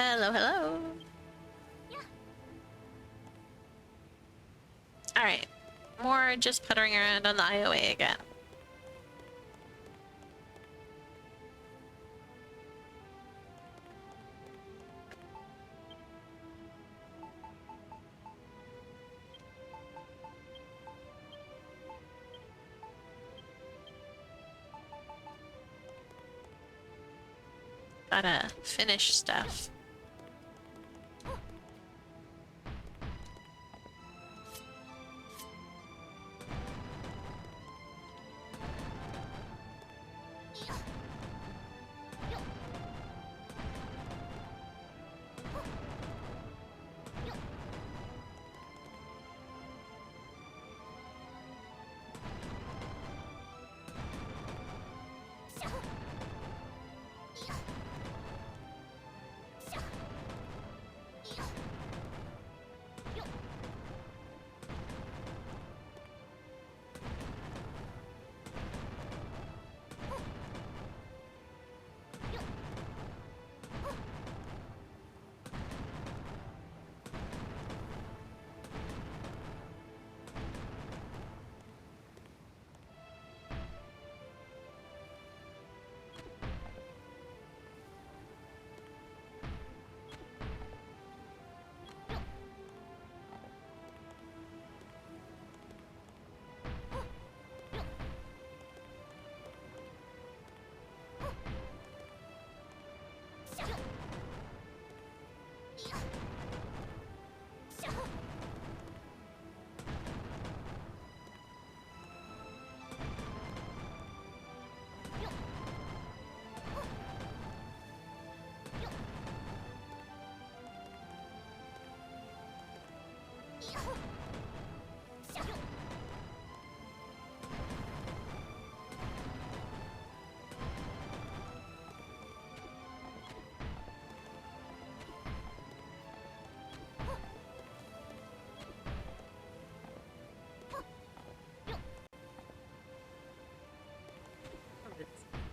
Hello, hello. Alright. More just puttering around on the IOA again. Gotta finish stuff.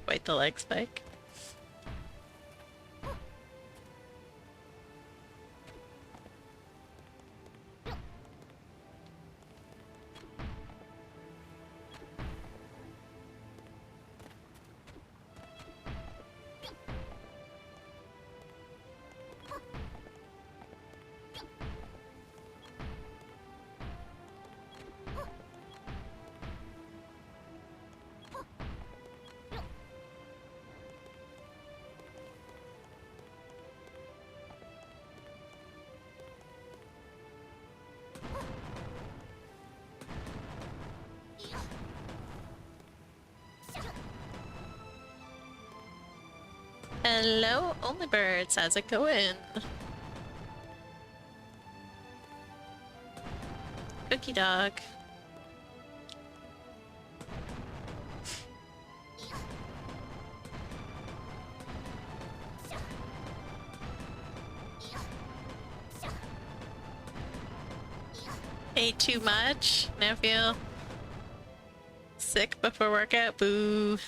Quite the leg spike. Hello, Only Birds. How's it going? Cookie dog. Ate too much. Now feel sick before workout. Boo.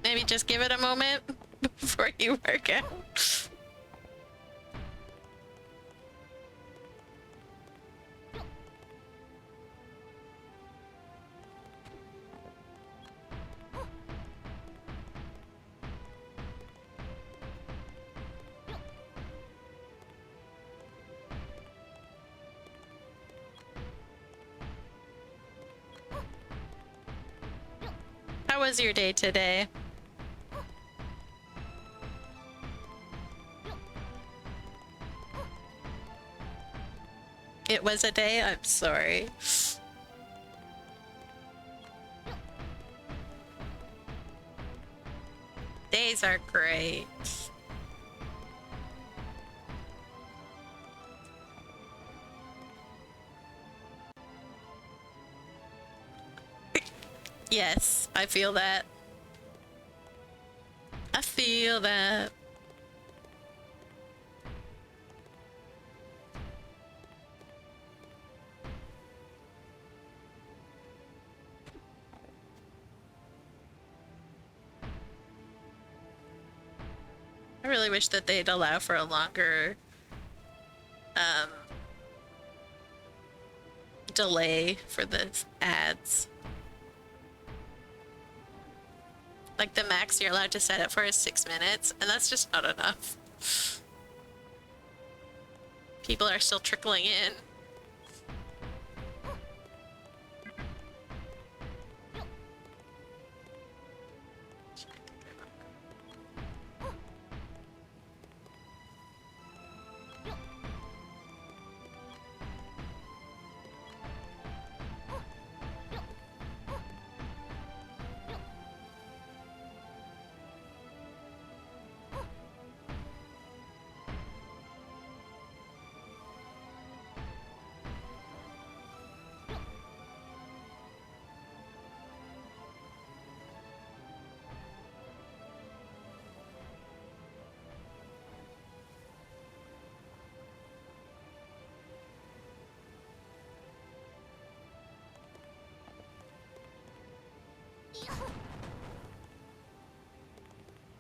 Maybe just give it a moment before you work out. How was your day today? It was a day? I'm sorry. Days are great. Yes, I feel that. I feel that. I really wish that they'd allow for a longer delay for the ads. Like the max you're allowed to set it for is 6 minutes, and that's just not enough. People are still trickling in.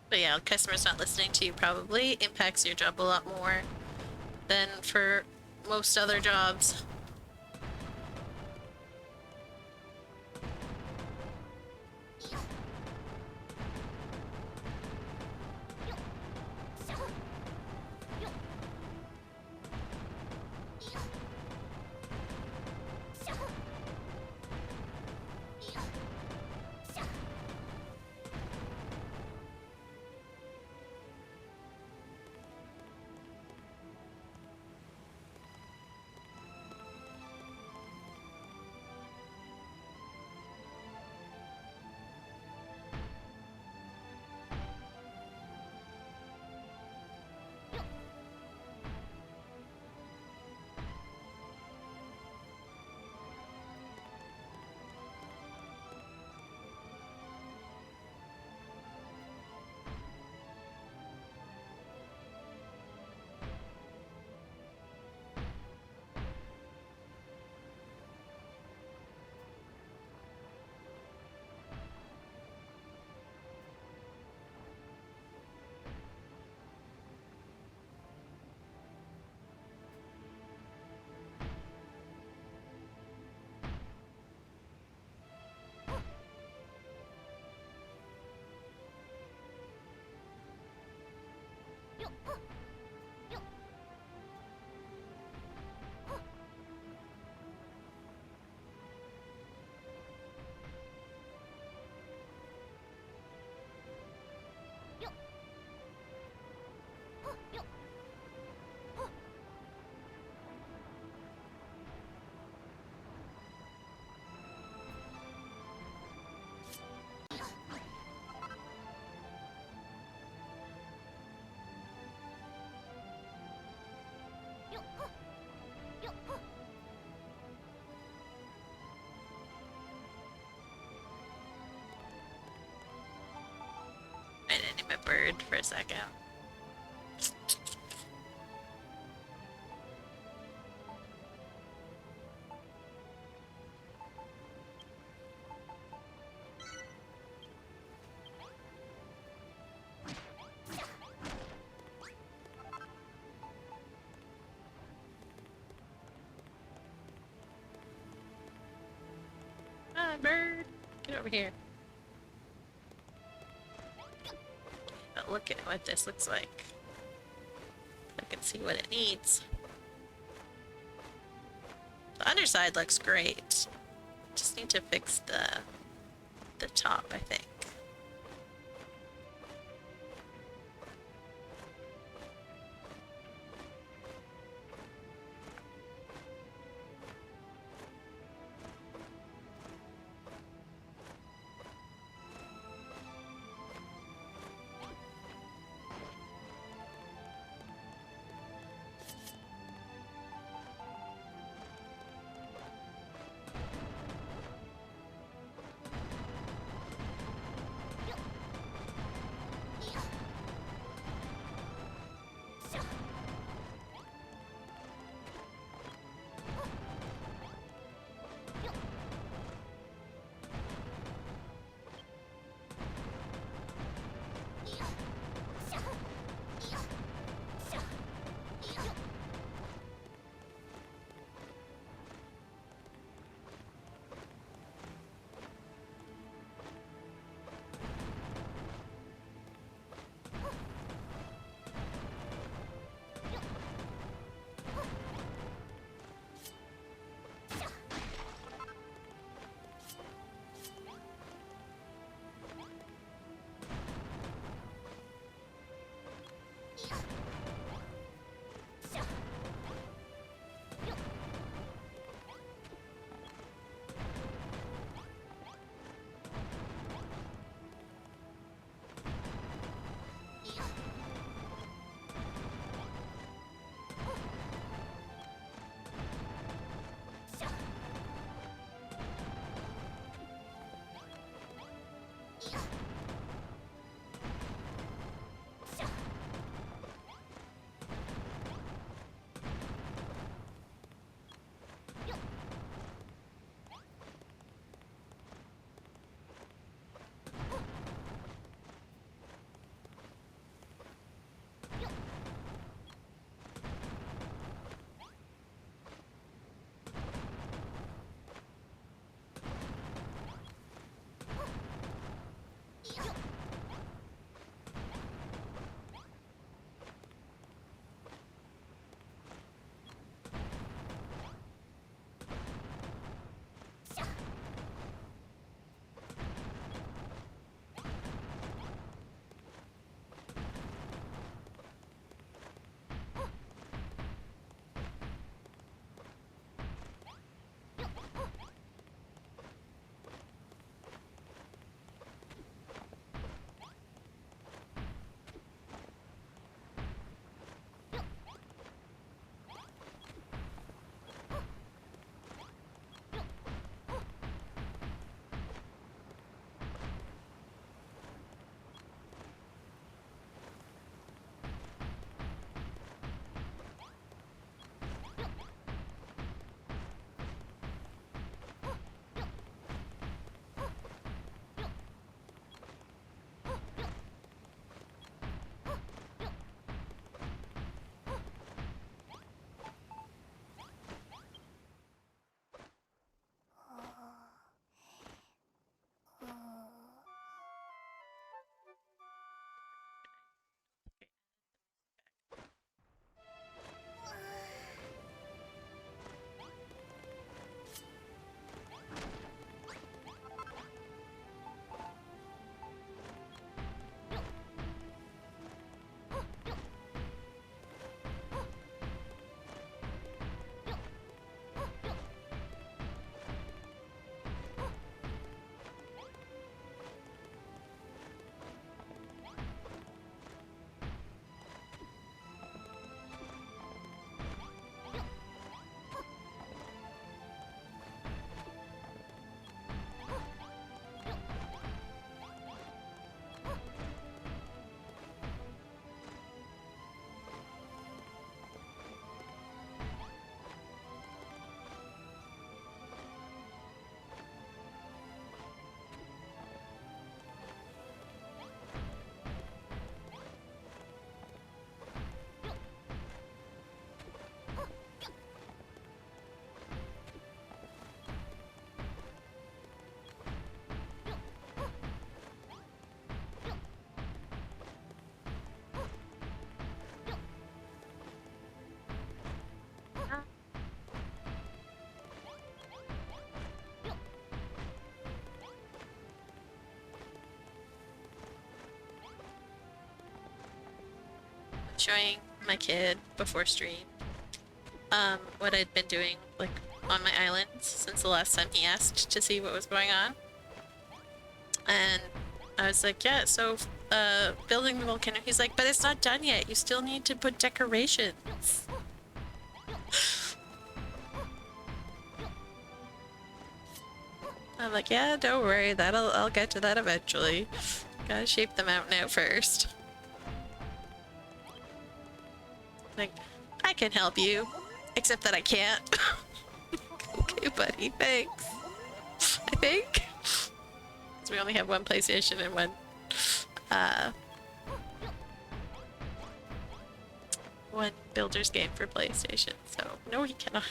But yeah, customers not listening to you probably impacts your job a lot more than for most other jobs. I didn't name a bird for a second. Ah, bird! Get over here. But look at what this looks like. I can see what it needs. The underside looks great. Just need to fix the top, I think. showing my kid before stream what I'd been doing like on my island since the last time he asked to see what was going on. And I was like, yeah, so building the volcano. He's like, but it's not done yet. You still need to put decorations. I'm like, yeah, don't worry. I'll get to that eventually. Gotta shape the mountain out first. Like, I can help you, except that I can't. Okay, buddy, thanks. I think. Because we only have one PlayStation and one builder's game for PlayStation, so no, he cannot.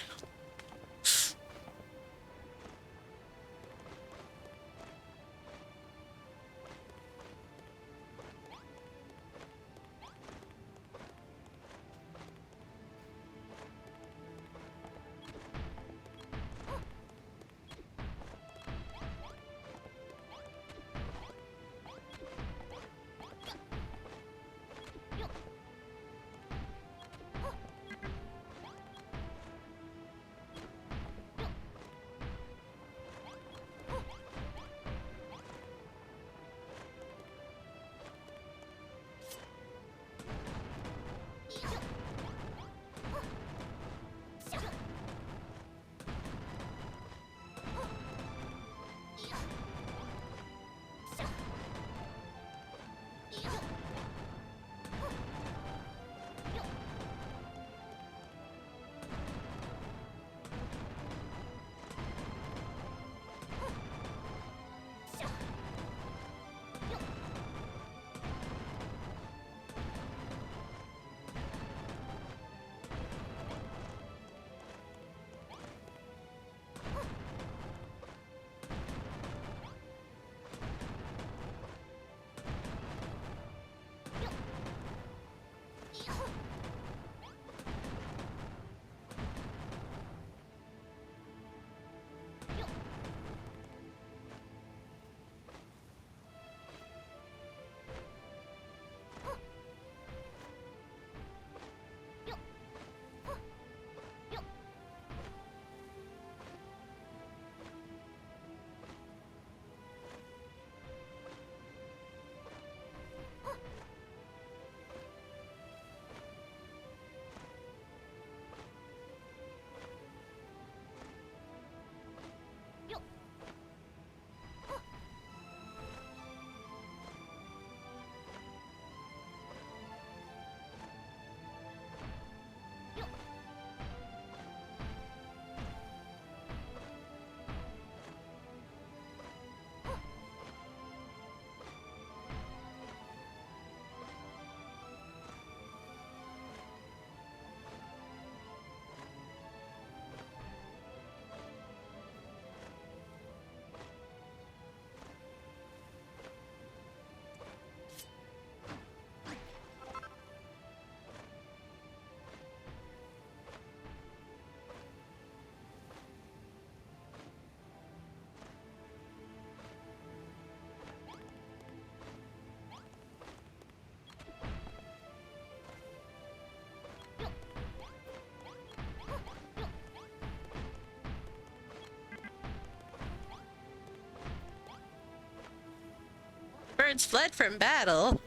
Birds fled from battle.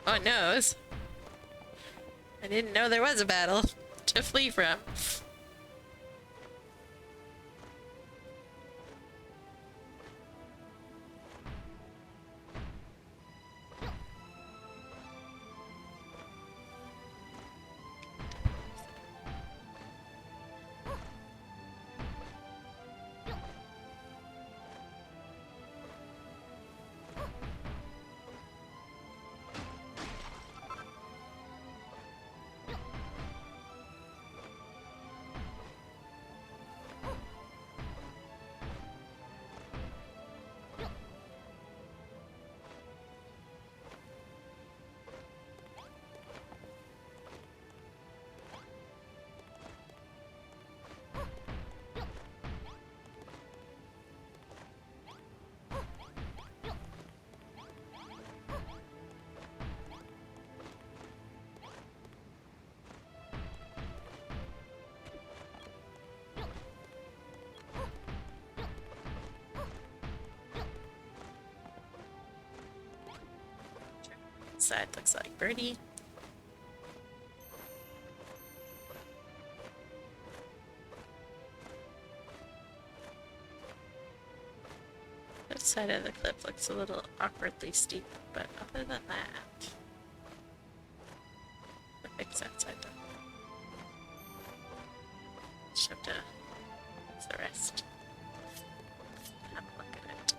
Oh noes. I didn't know there was a battle to flee from. Side looks like birdie. This side of the cliff looks a little awkwardly steep, but other than that, we'll fix that side though. Just have to fix the rest. Have a look at it.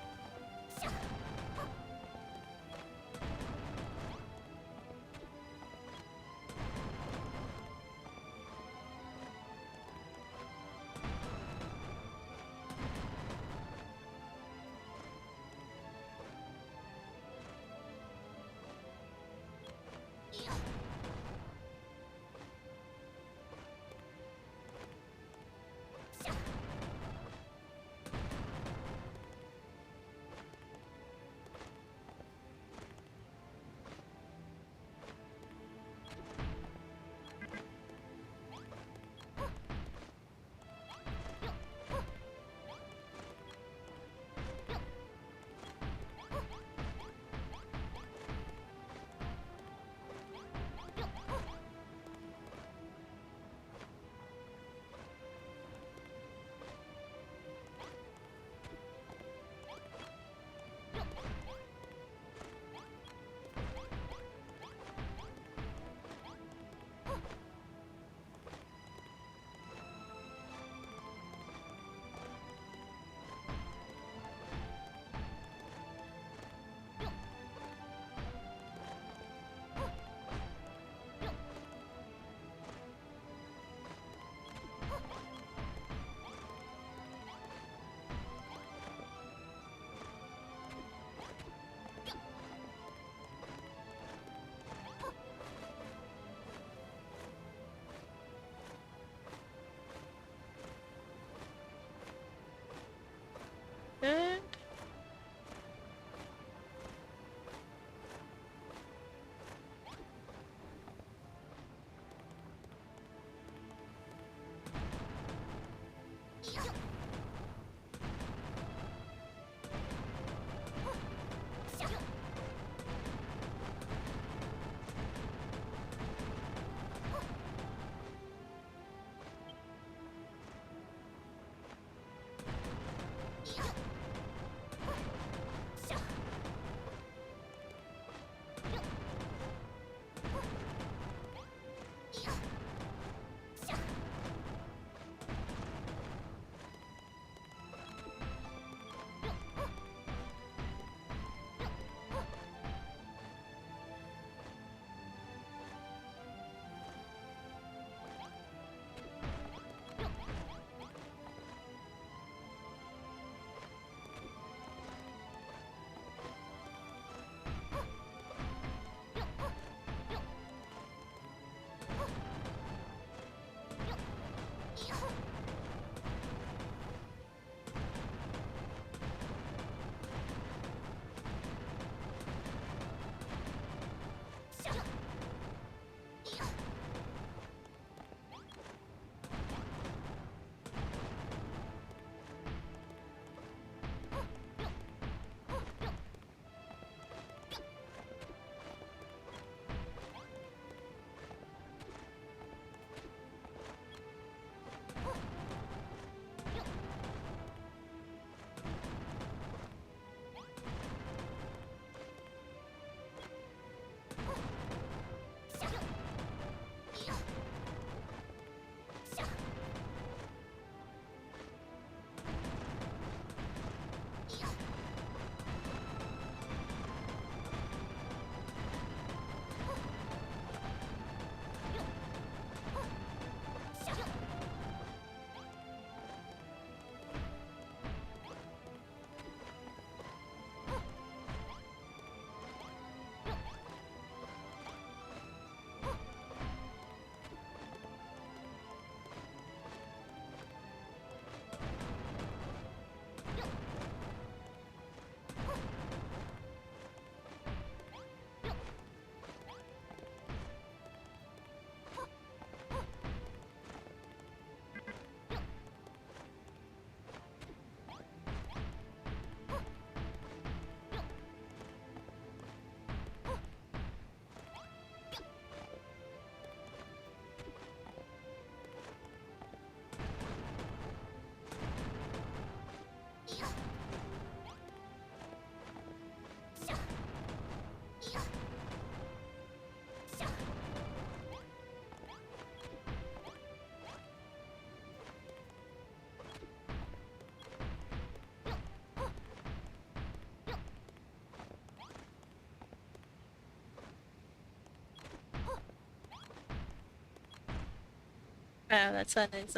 Wow, that sun is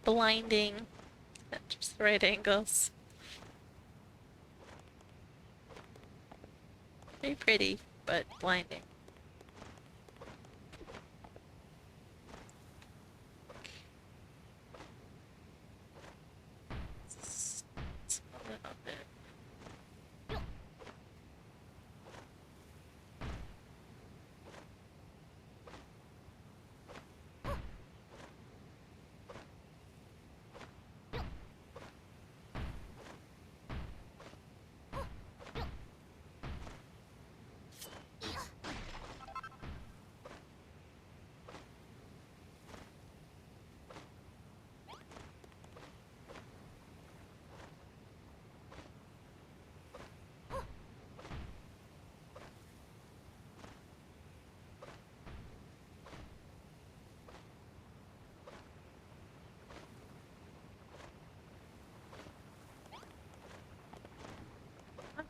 blinding at just the right angles. Very pretty, but blinding. It's a little bit.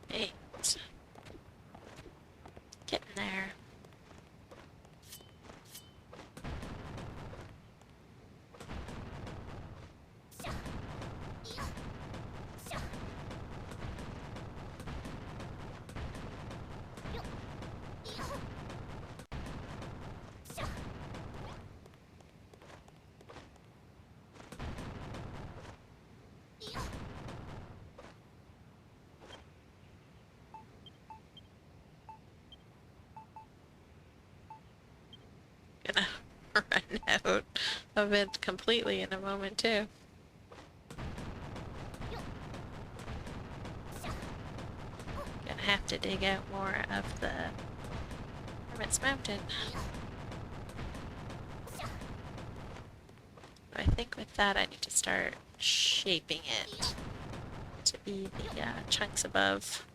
Hey, getting there. Gonna run out of it completely in a moment too. Gonna have to dig out more of the Hermit's Mountain. But I think with that I need to start shaping it to be the chunks above.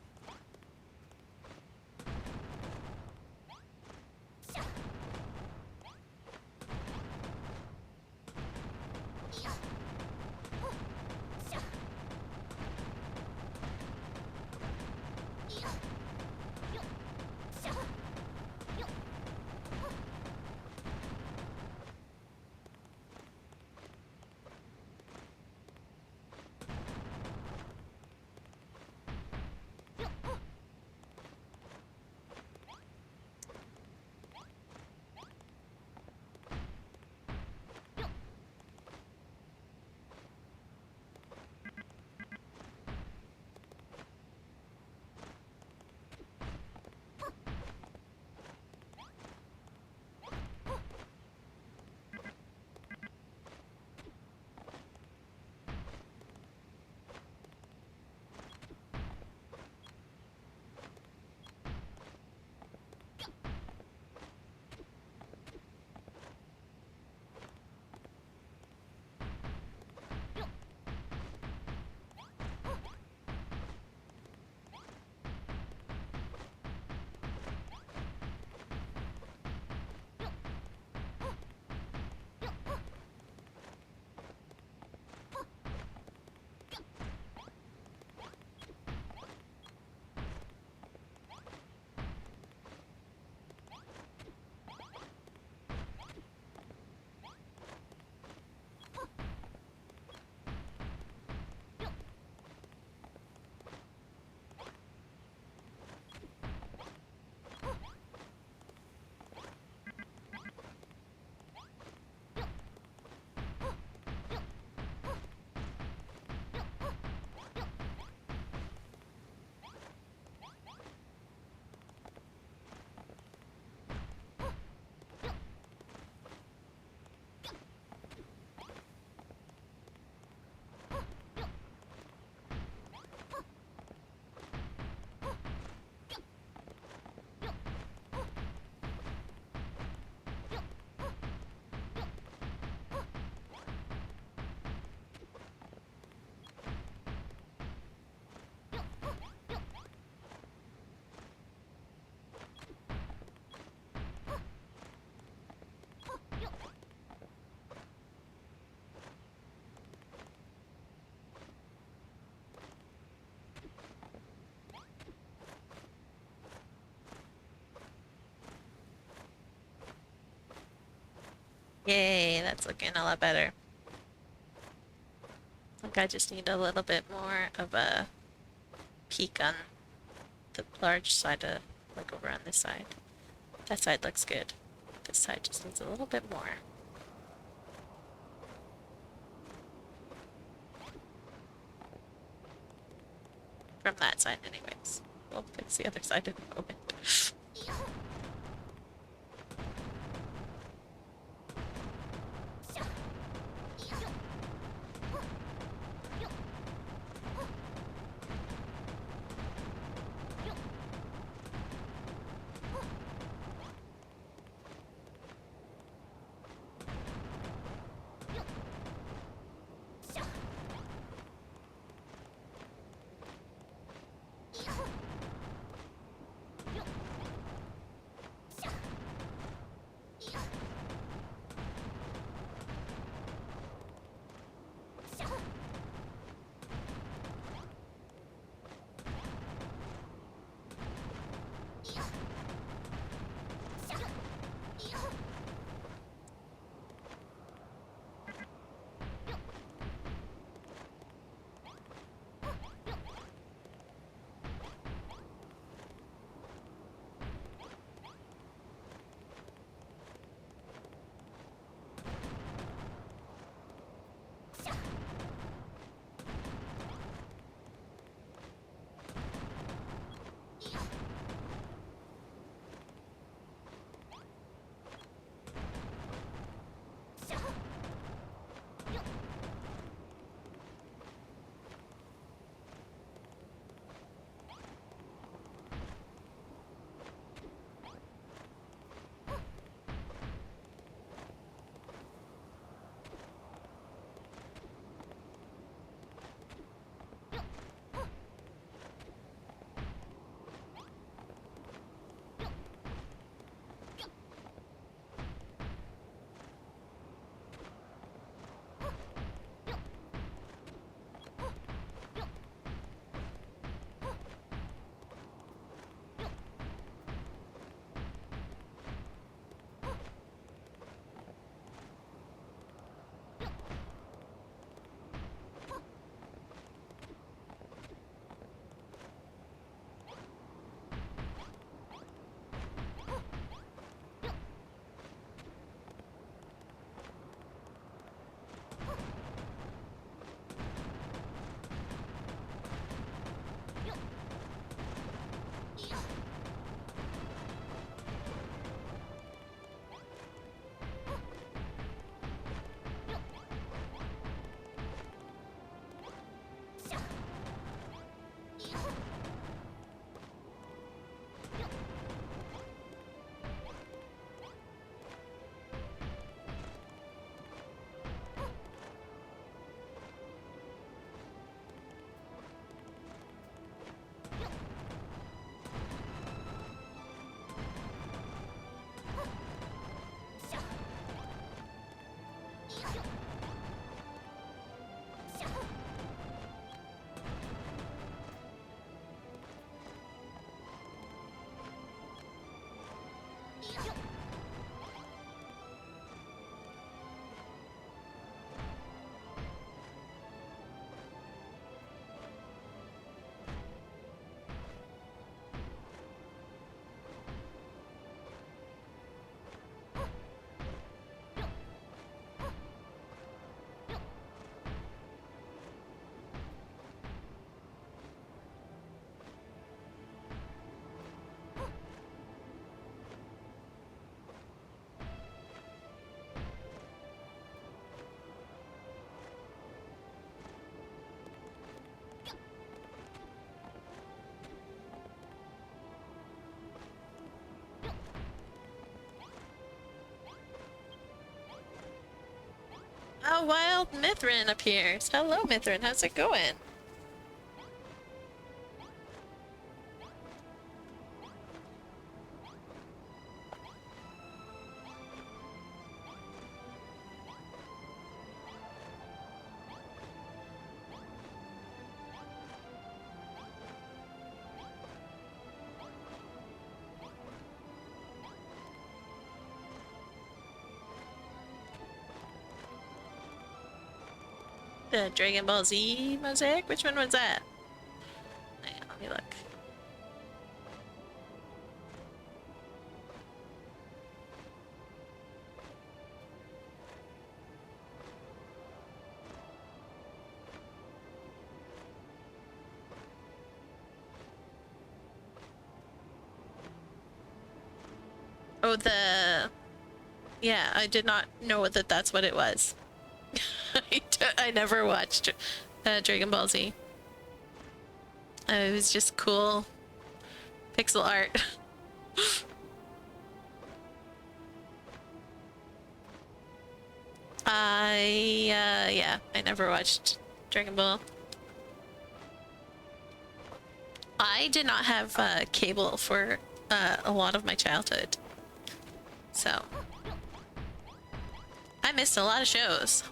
Yay, that's looking a lot better. Like I just need a little bit more of a peak on the large side of, like over on this side. That side looks good. This side just needs a little bit more. From that side anyways. We'll fix the other side in a moment. A wild Mithrin appears. Hello, Mithrin. How's it going? The Dragon Ball Z mosaic? Which one was that? Yeah, let me look. Oh, yeah, I did not know that that's what it was. I never watched Dragon Ball Z. It was just cool pixel art. Yeah, I never watched Dragon Ball. I did not have cable for a lot of my childhood. So I missed a lot of shows.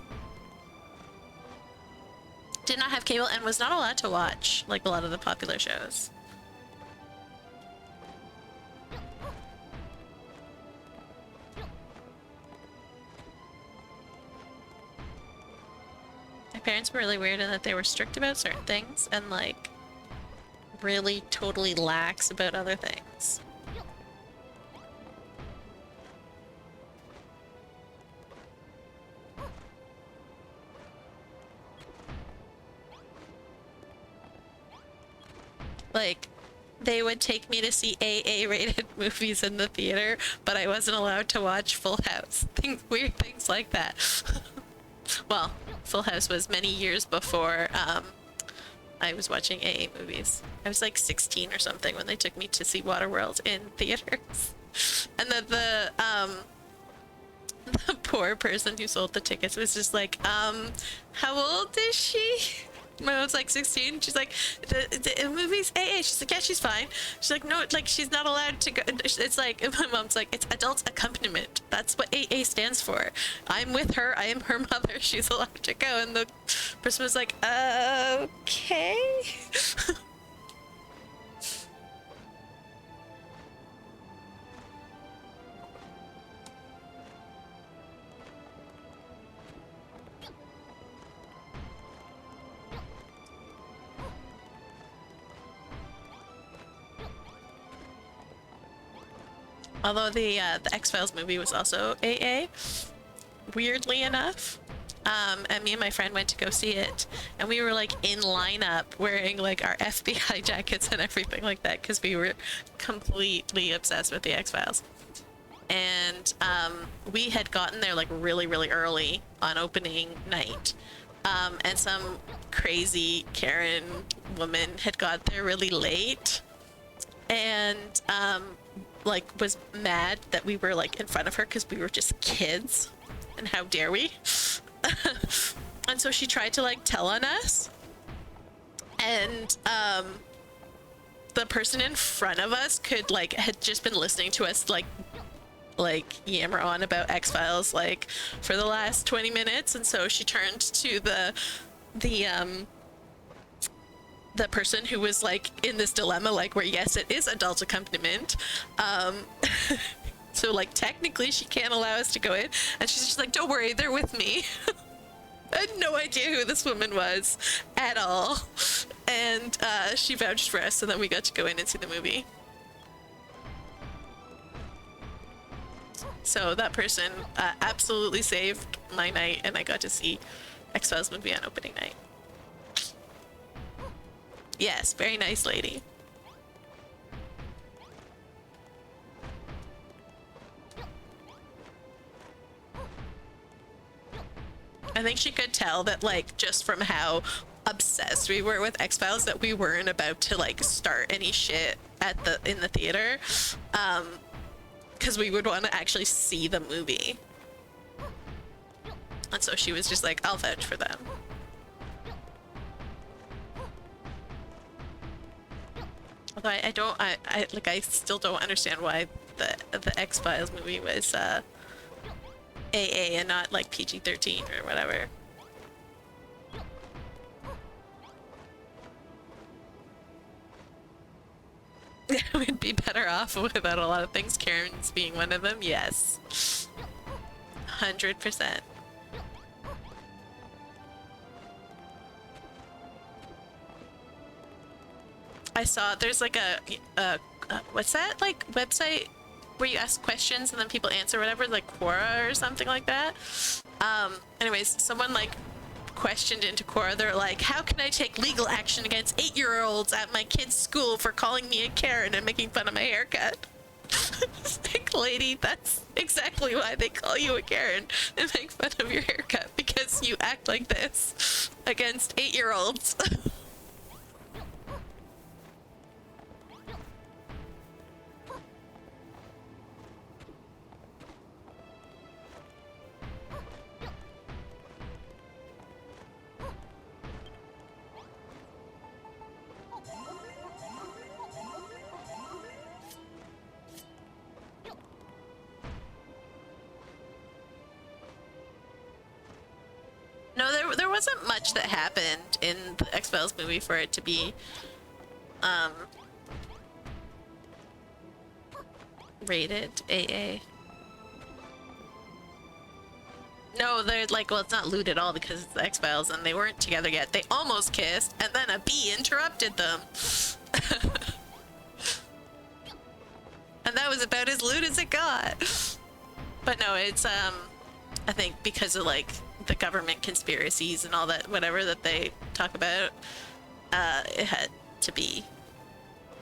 Did not have cable and was not allowed to watch like a lot of the popular shows. My parents were really weird in that they were strict about certain things and like really totally lax about other things. Like, they would take me to see AA-rated movies in the theater, but I wasn't allowed to watch Full House. Weird things like that. Well, Full House was many years before I was watching AA movies. I was like 16 or something when they took me to see Waterworld in theaters. And then the poor person who sold the tickets was just like, how old is she? When I was like 16, she's like, the movie's AA. She's like, yeah, she's fine. She's like, no, like, she's not allowed to go. It's like, my mom's like, it's adult accompaniment. That's what AA stands for. I'm with her. I am her mother. She's allowed to go. And the person was like, okay. Although the X-Files movie was also AA, weirdly enough. And me and my friend went to go see it, and we were like in lineup wearing like our FBI jackets and everything like that because we were completely obsessed with the X-Files. And we had gotten there like really, really early on opening night. And some crazy Karen woman had got there really late and like was mad that we were like in front of her because we were just kids and how dare we. And so she tried to like tell on us, and the person in front of us could like had just been listening to us like yammer on about X-Files like for the last 20 minutes, and so she turned to the person who was like in this dilemma like where yes it is adult accompaniment, so like technically she can't allow us to go in, and she's just like, don't worry, they're with me. I had no idea who this woman was at all, and she vouched for us, and then we got to go in and see the movie. So that person absolutely saved my night, and I got to see X-Files movie on opening night. Yes, very nice lady. I think she could tell that, like, just from how obsessed we were with X-Files, that we weren't about to like start any shit in the theater, because we would want to actually see the movie. And so she was just like, I'll vouch for them. Although I still don't understand why the X-Files movie was AA and not like PG-13 or whatever. We'd be better off without a lot of things, Karen's being one of them. Yes. 100%. I saw there's like a what's that like website where you ask questions and then people answer whatever, like Quora or something like that. Anyways, someone like questioned into Quora. They're like, how can I take legal action against 8-year-olds at my kid's school for calling me a Karen and making fun of my haircut? It's like, lady, that's exactly why they call you a Karen and make fun of your haircut, because you act like this against 8-year-olds. No, there wasn't much that happened in the X-Files movie for it to be rated AA. No, they're like, well, it's not lewd at all because it's the X-Files and they weren't together yet. They almost kissed and then a bee interrupted them. And that was about as lewd as it got. But no, it's I think because of like the government conspiracies and all that whatever that they talk about, it had to be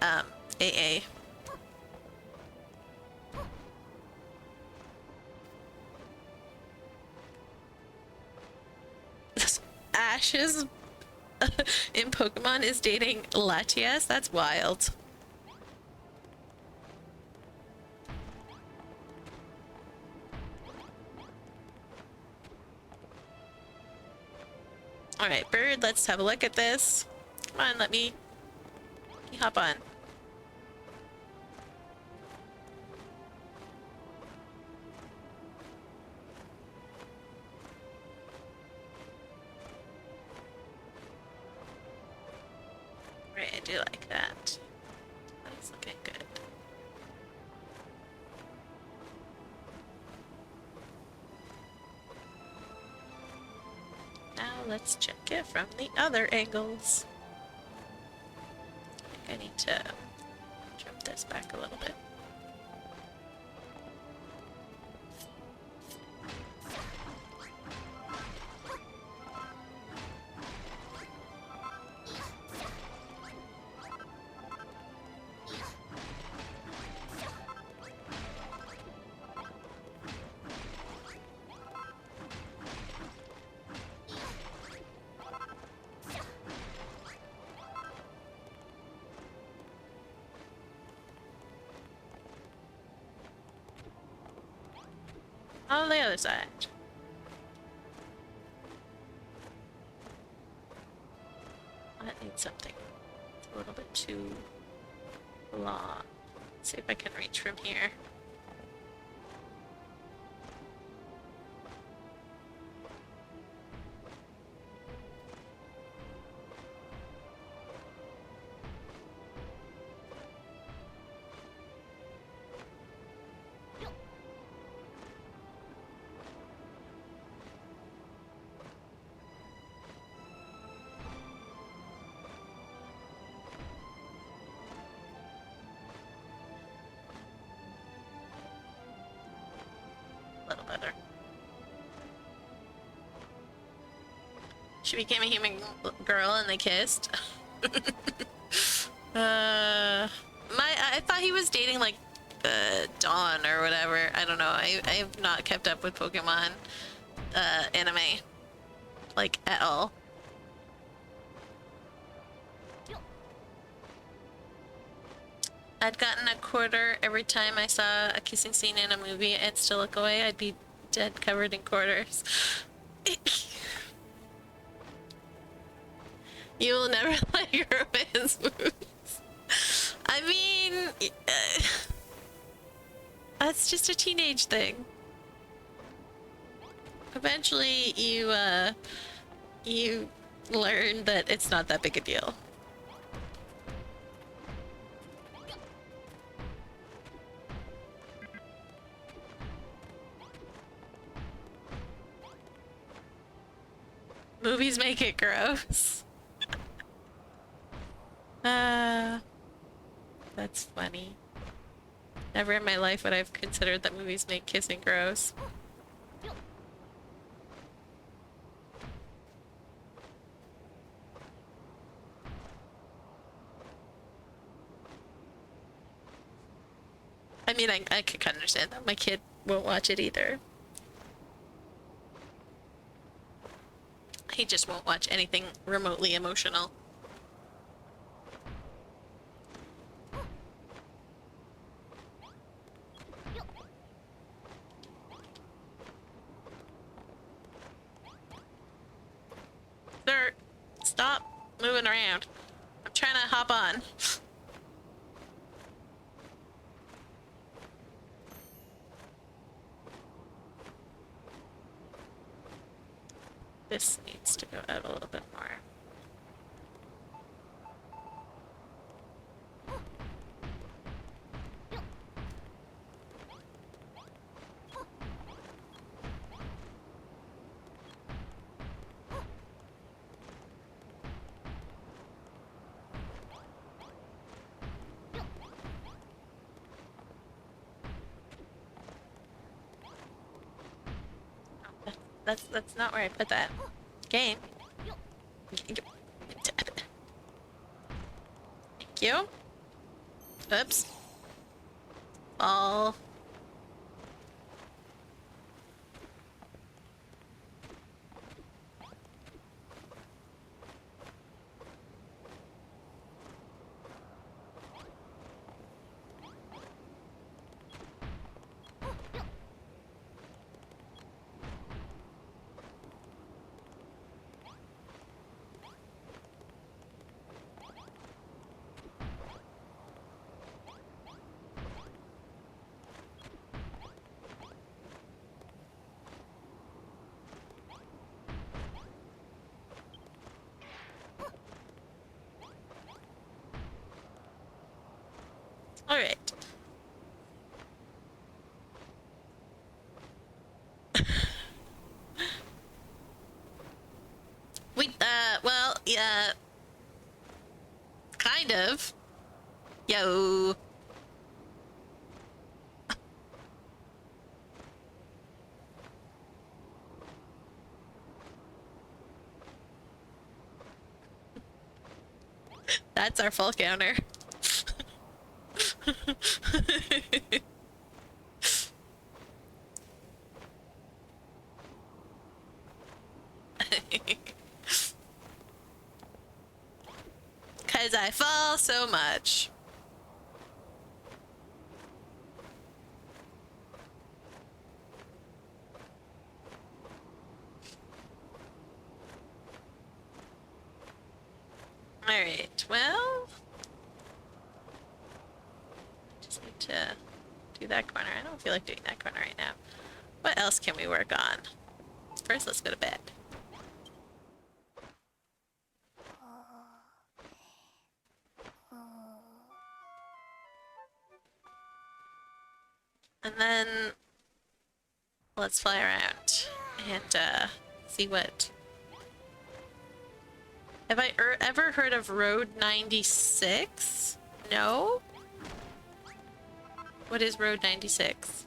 AA. Ash's in Pokemon is dating Latias? That's wild. Alright, Bird, let's have a look at this. Come on, let me hop on. Right, I do like that. That's looking good. Now let's check it from the other angles. I think I need to trim this back a little bit. On the other side. I need something. It's a little bit too long. Let's see if I can reach from here. She became a human girl and they kissed. I thought he was dating like Dawn or whatever. I don't know. I have not kept up with Pokemon anime like at all. I'd gotten a quarter every time I saw a kissing scene in a movie and still look away. I'd be dead covered in quarters. You will never let your romance moves. I mean, that's just a teenage thing. Eventually, you learn that it's not that big a deal. Movies make it gross. Uh, that's funny. Never in my life would I've considered that movies make kissing gross. I mean, I could kind of understand that. My kid won't watch it either. He just won't watch anything remotely emotional. Sir, stop moving around. I'm trying to hop on. This needs to go out a little bit more. That's not where I put that. Game. Thank you. Oops. Ball. All right. Well, yeah, kind of. Yo. That's our full counter. Cause I fall so much. Alright, well... just need to do that corner. I don't feel like doing that corner right now. What else can we work on? First, let's go to bed. And then... let's fly around and see what... Have I ever heard of Road 96? No? What is Road 96?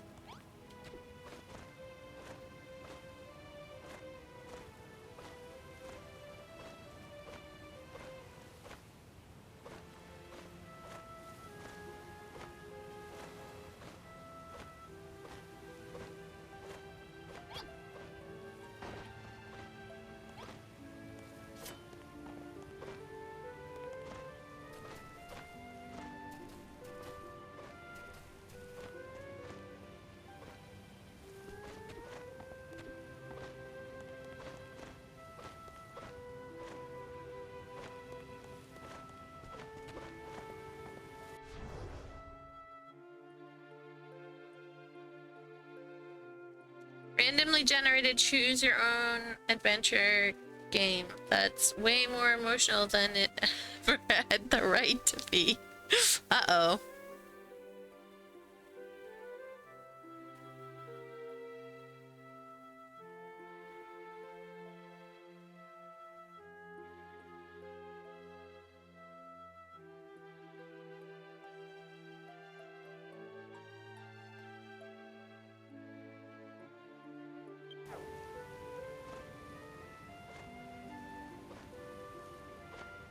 Randomly generated choose your own adventure game that's way more emotional than it ever had the right to be. Uh-oh.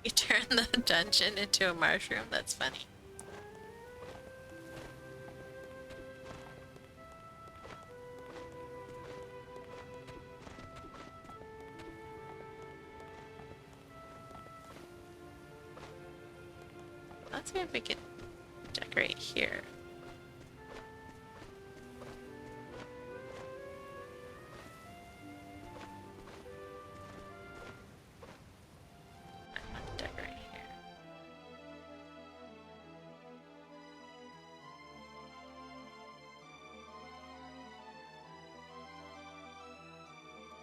You turn the dungeon into a mushroom? That's funny. Let's see if we can decorate here. I want to decorate here.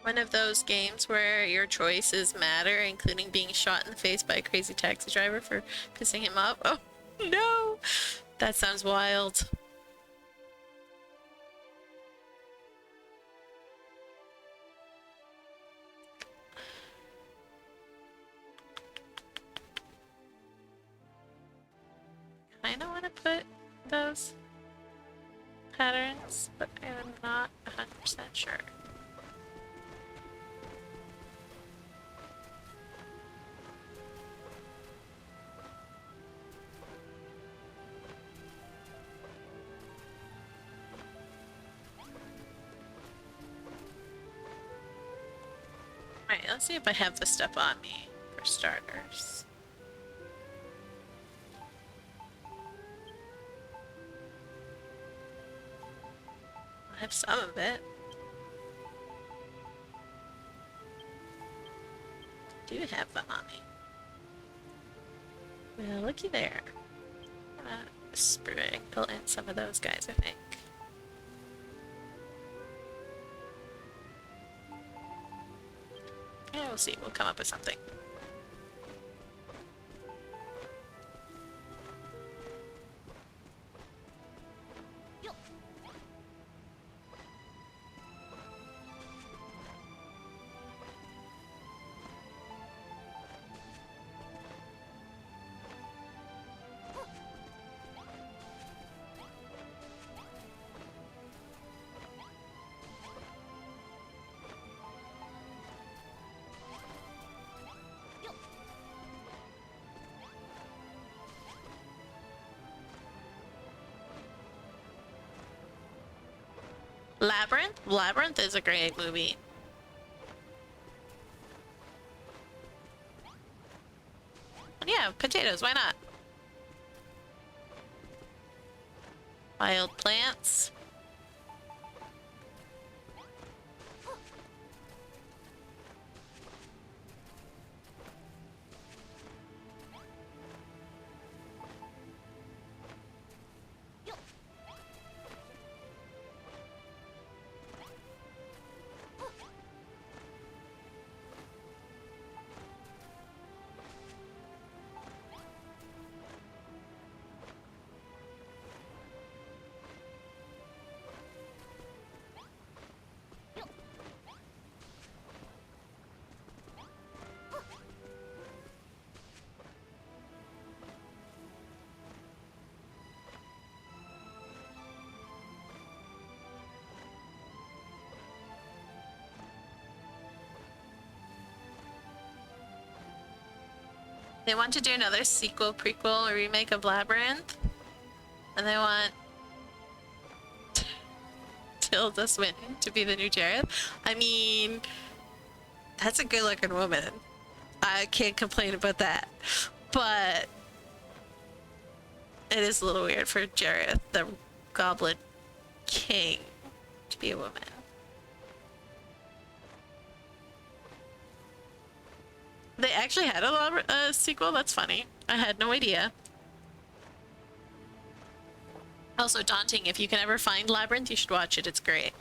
One of those games where your choices matter, including being shot in the face by a crazy taxi driver for pissing him off. Oh, no! That sounds wild. Kinda want to put those patterns, but I'm not 100% sure. Alright, let's see if I have the stuff on me, for starters. I have some of it. I do have them on me. Well, looky there. I'm gonna sprinkle in some of those guys, I think. Yeah, we'll see. We'll come up with something. Labyrinth? Labyrinth is a great movie. Yeah, potatoes, why not? Wild plants. They want to do another sequel, prequel, or remake of Labyrinth. And they want Tilda Swinton to be the new Jareth. I mean, that's a good looking woman. I can't complain about that. But it is a little weird for Jareth, the Goblin King, to be a woman. They actually had a sequel? That's funny. I had no idea. Also daunting. If you can ever find Labyrinth, you should watch it. It's great.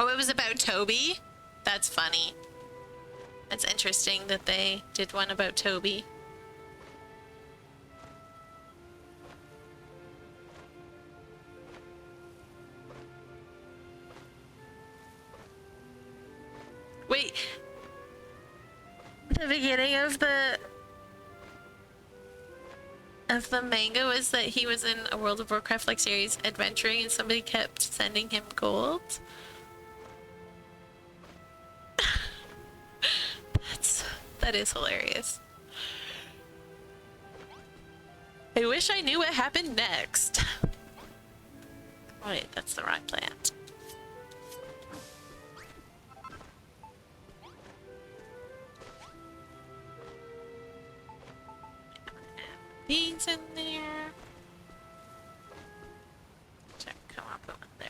Oh, it was about Toby? That's funny. It's interesting that they did one about Toby. Wait. The beginning of the manga was that he was in a World of Warcraft like series adventuring and somebody kept sending him gold. That is hilarious. I wish I knew what happened next. Wait, that's the wrong plant. These in there. Check, come on, put one there.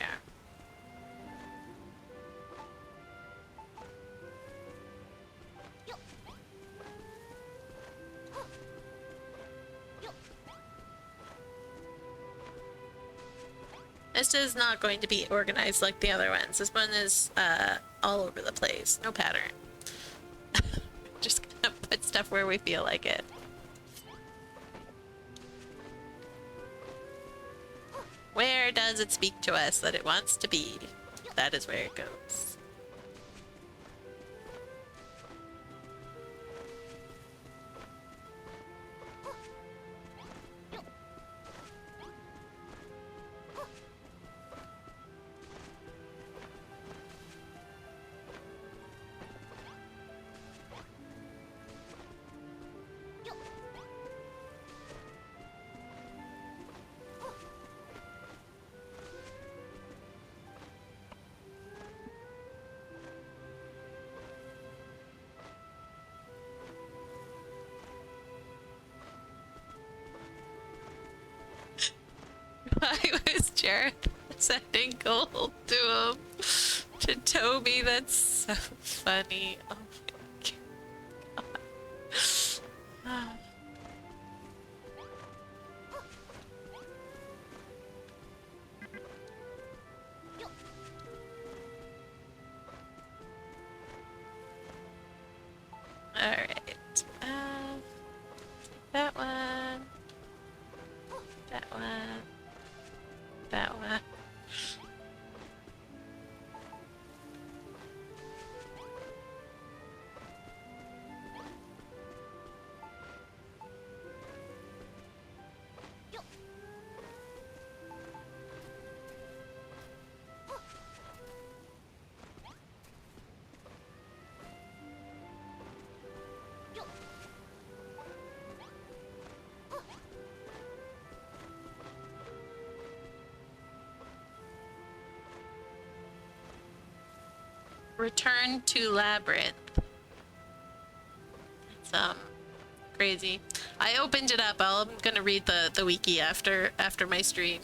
This is not going to be organized like the other ones. This one is all over the place. No pattern. Just gonna put stuff where we feel like it. Where does it speak to us that it wants to be? That is where it goes. Why was Jared sending gold to him? To Toby? That's so funny. Oh my god. Alright. That one. That one. That one. Return to Labyrinth. It's crazy. I opened it up. I'm gonna read the wiki after my stream.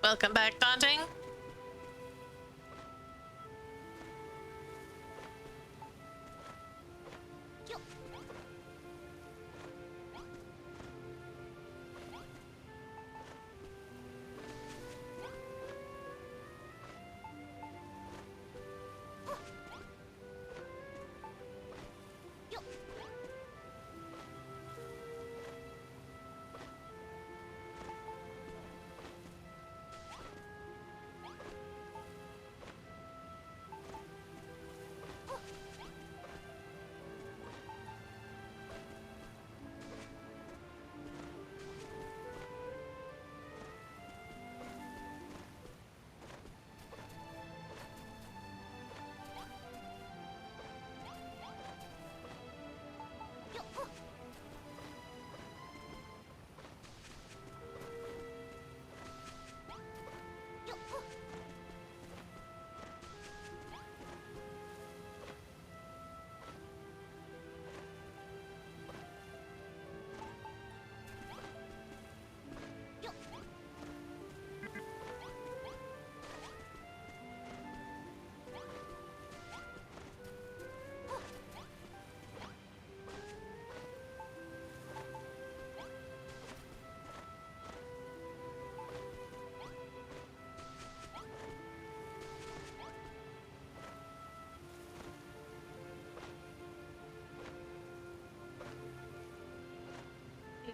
Welcome back, Daunting.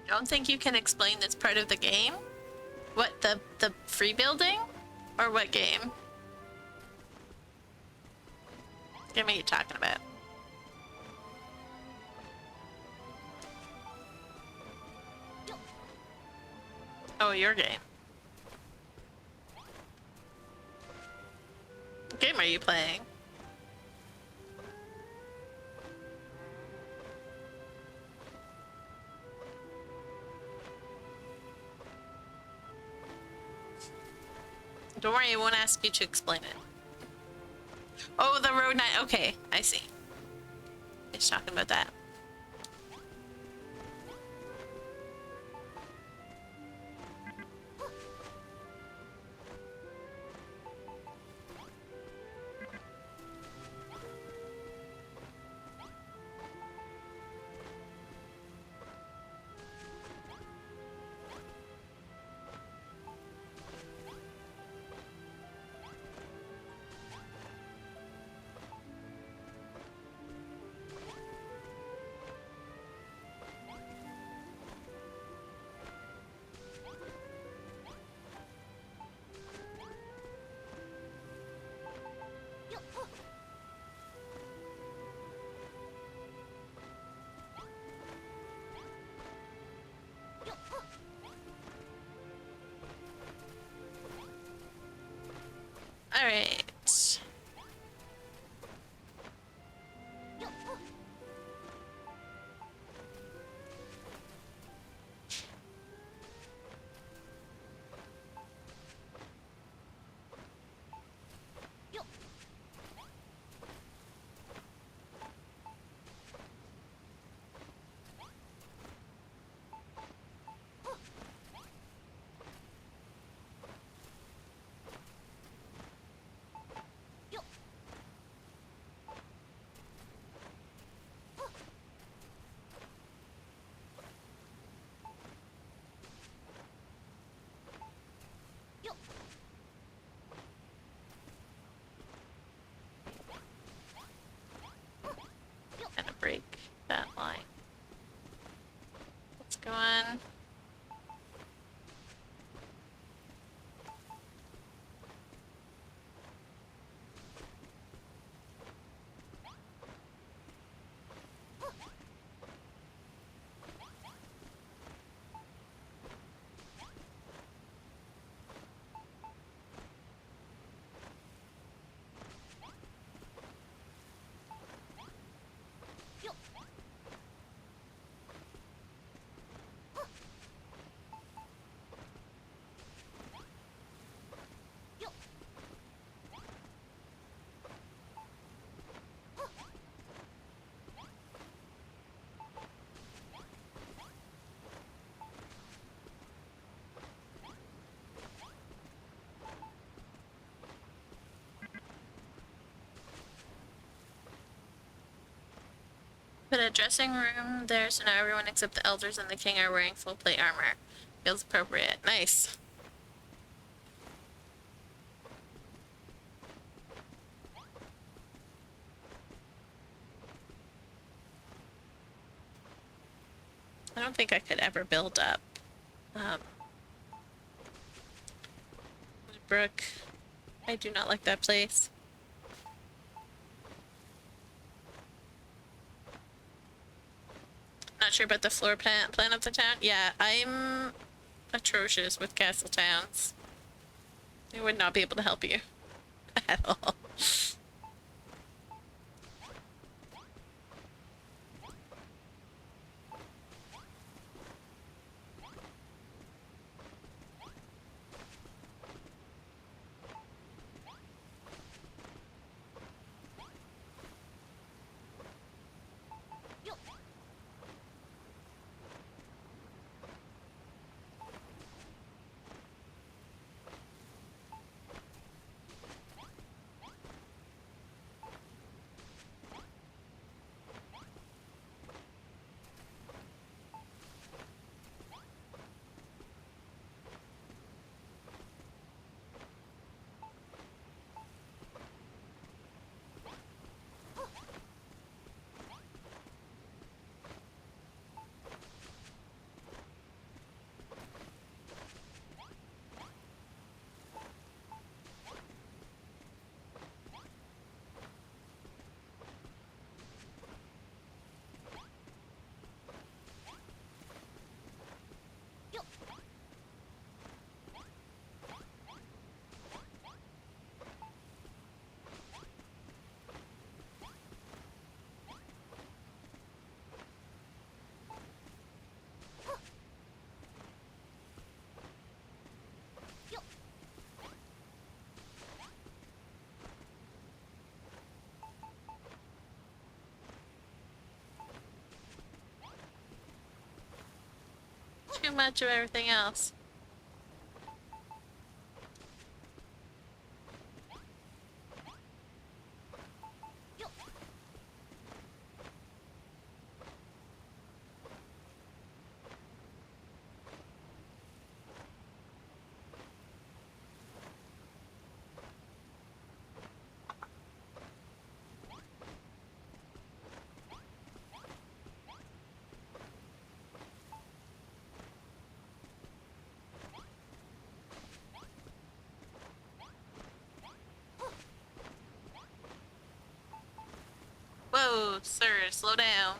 Don't think you can explain this part of the game? What, the free building? Or what game? What are you talking about? Oh, your game. What game are you playing? Don't worry, I won't ask you to explain it. Oh, the road night. Okay, I see. He's talking about that. All right. Gonna break that line. Let's go on. Put a dressing room there so now everyone except the elders and the king are wearing full plate armor. Feels appropriate. Nice. I don't think I could ever build up. Brook. I do not like that place. Not sure about the floor plan of the town. Yeah, I'm atrocious with castle towns. I would not be able to help you at all. too much of everything else. Whoa, sir, slow down.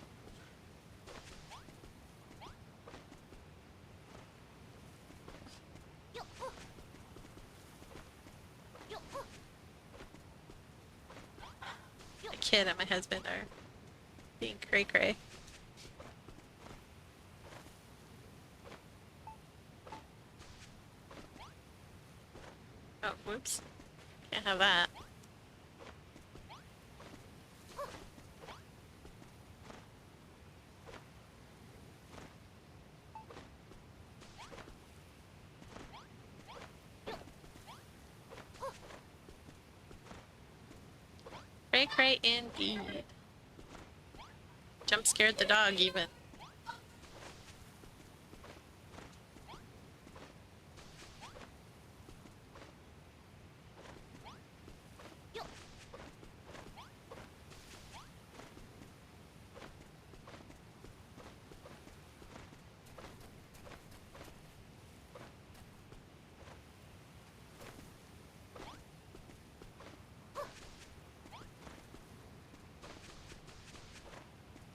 My kid and my husband are being cray cray. Oh, whoops. Can't have that. Cray cray indeed. Jump scared the dog even.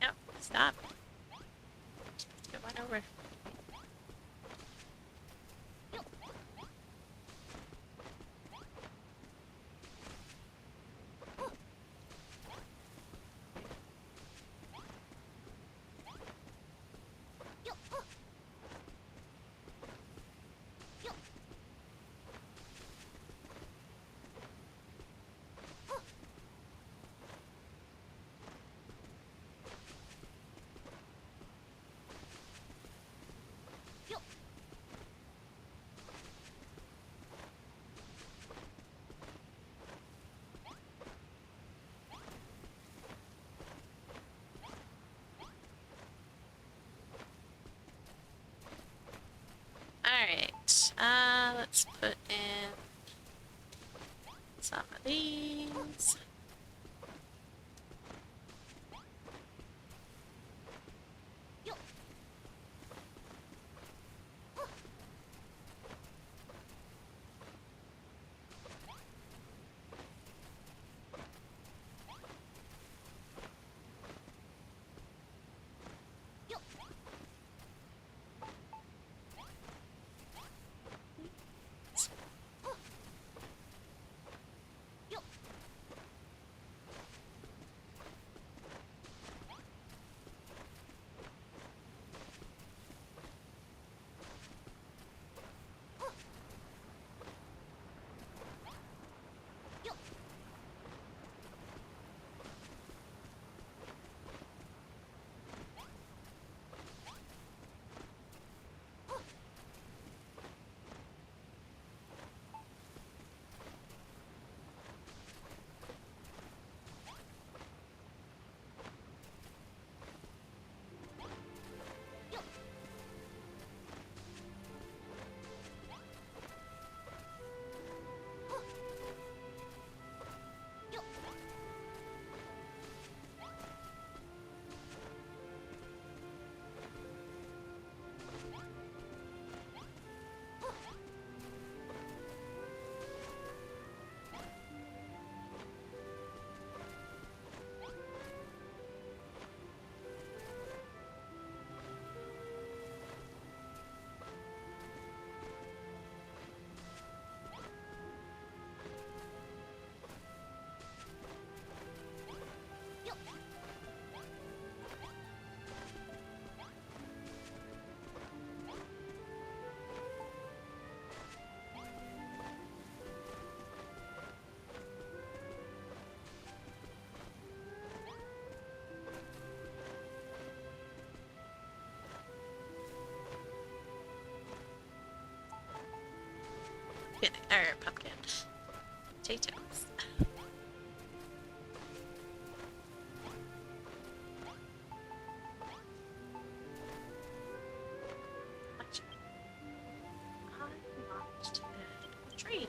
Yep, stop. Go on over. Alright, let's put in some of these. pumpkin, or pumpkin, potatoes. Watch. I watched a tree.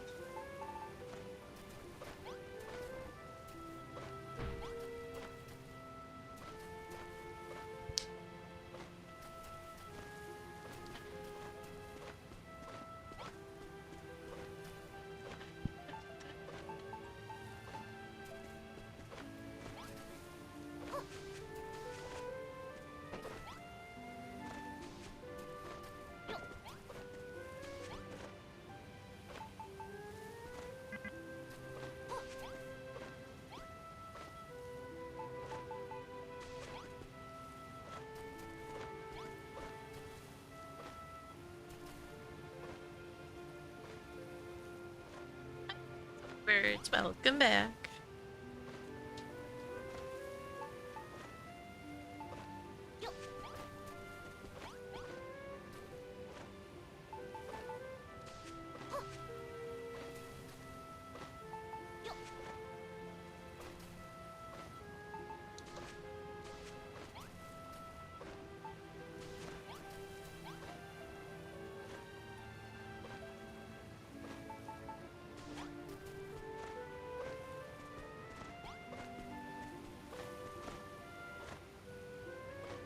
Birds, welcome back.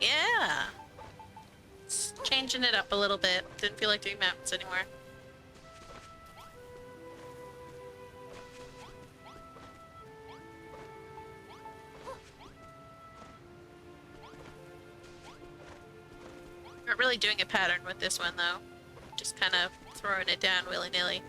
Yeah. It's changing it up a little bit. Didn't feel like doing mountains anymore. Not really doing a pattern with this one though. Just kind of throwing it down willy-nilly.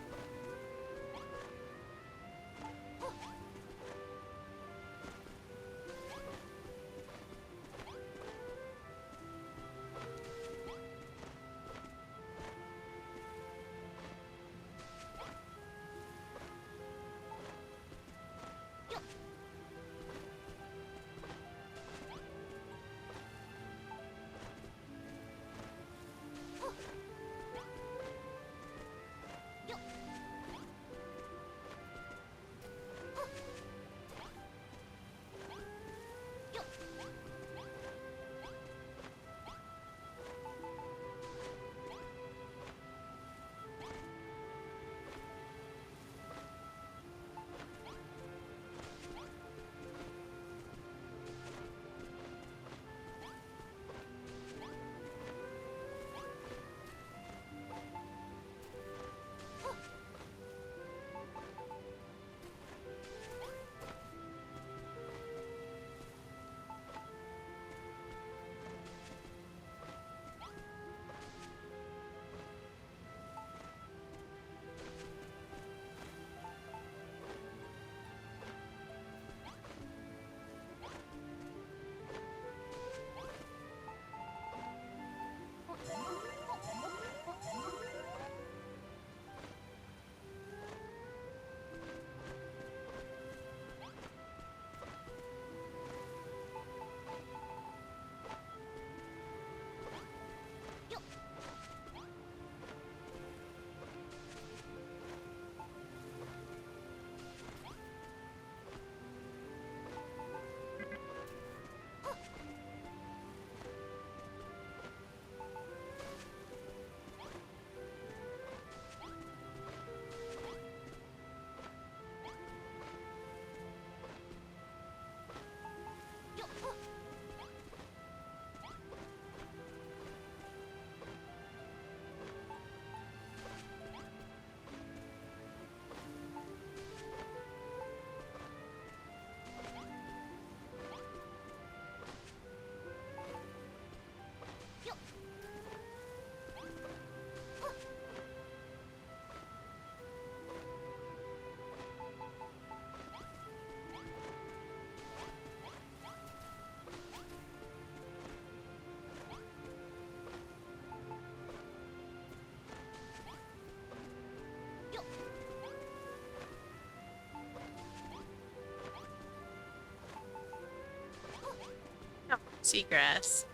Seagrass.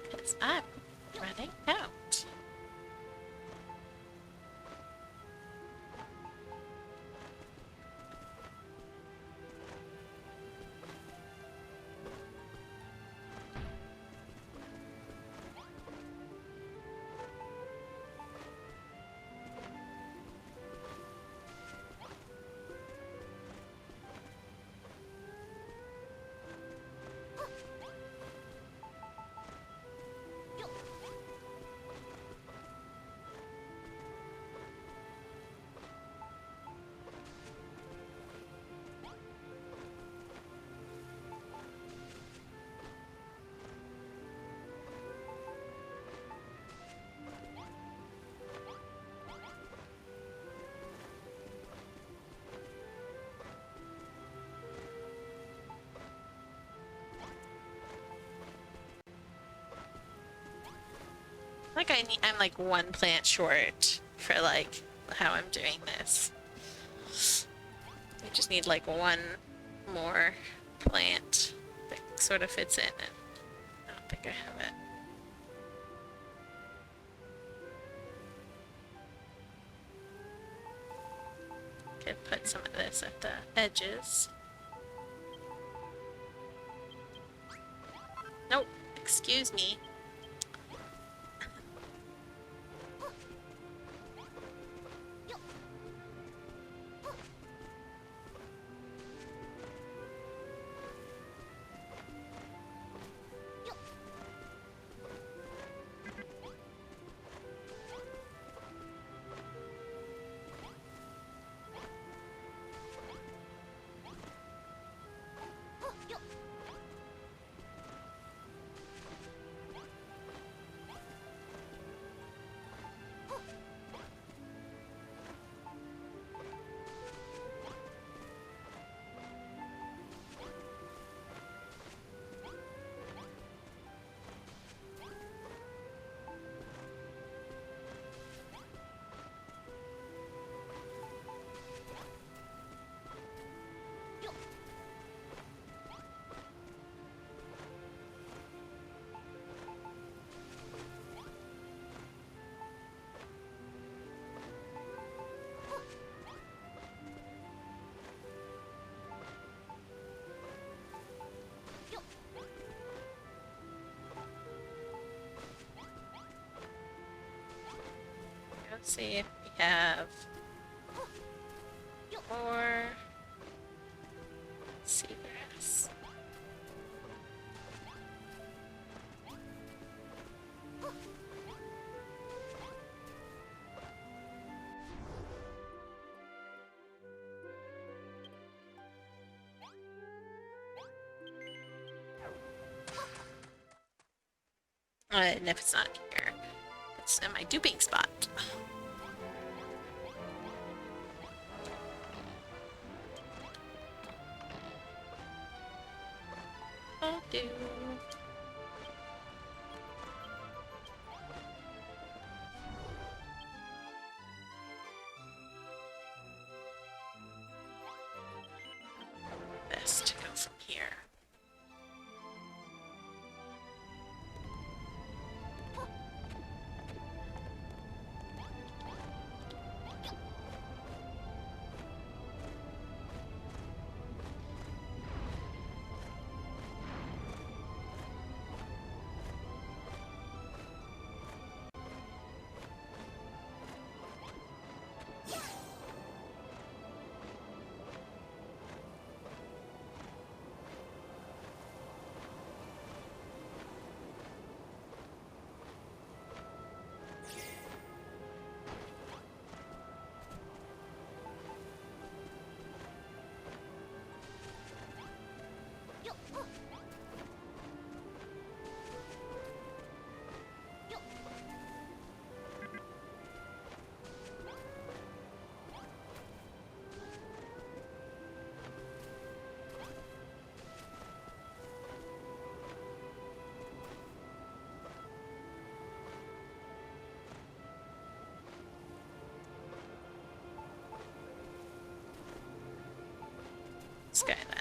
Because I'm running out. Like I'm like one plant short for like how I'm doing this. I just need like one more plant that sort of fits in, and I don't think I have it. Could put some of this at the edges. Nope, excuse me. Let's see if we have more seagrass. And if it's not here, it's in my duping spot. I'll do. Best to go from here. This guy then.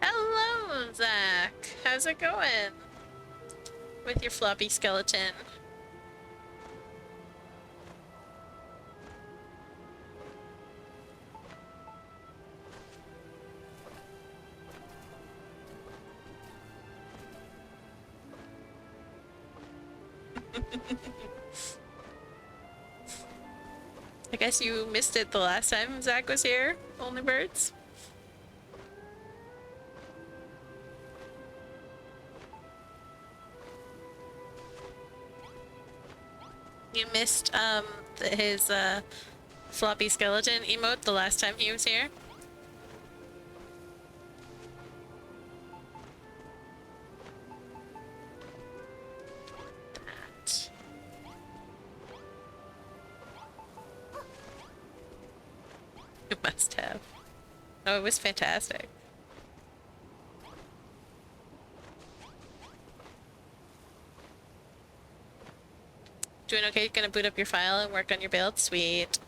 Hello, Zach. How's it going? with your floppy skeleton. I guess you missed it the last time Zach was here, Only Birds. You missed his floppy skeleton emote the last time he was here. That. You must have. Oh, it was fantastic. Doing okay? Gonna boot up your file and work on your build? Sweet.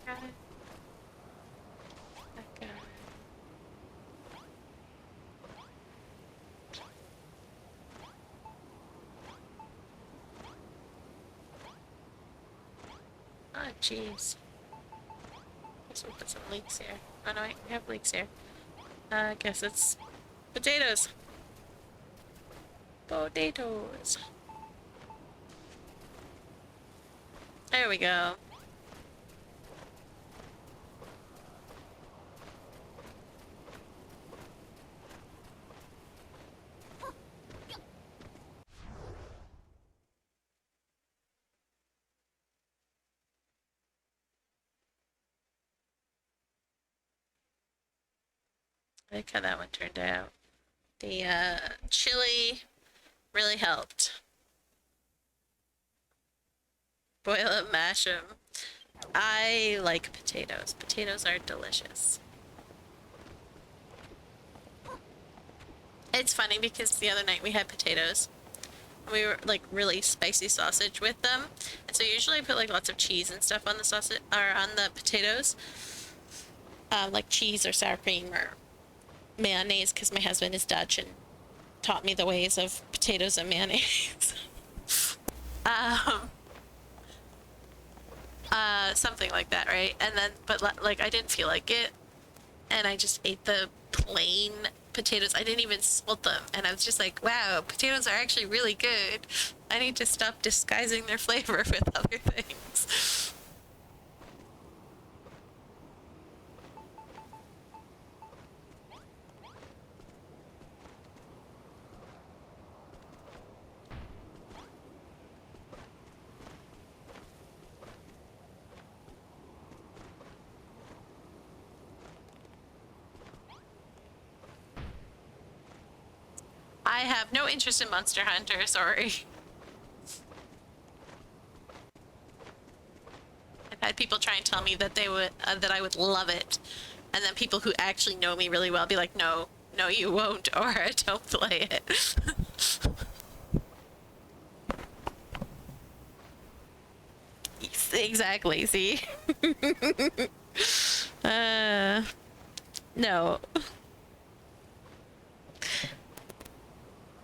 Got it. That guy. Oh, jeez. Guess we'll put some leeks here. Oh no, wait, we have leeks here. I guess it's potatoes. Potatoes. There we go. I like how that one turned out. The chili really helped. Boil them, mash them. I like potatoes. Potatoes are delicious. It's funny because the other night we had potatoes. We were like really spicy sausage with them. And so usually I put like lots of cheese and stuff on the sausage or on the potatoes. Like cheese or sour cream or mayonnaise because my husband is Dutch and taught me the ways of potatoes and mayonnaise. um, Something like that, right? And then, but like I didn't feel like it, and I just ate the plain potatoes. I didn't even salt them, and I was just like, wow, potatoes are actually really good. I need to stop disguising their flavor with other things. I have no interest in Monster Hunter, sorry. I've had people try and tell me that they would that I would love it, and then people who actually know me really well be like, no, no, you won't, or don't play it. Exactly. See. No.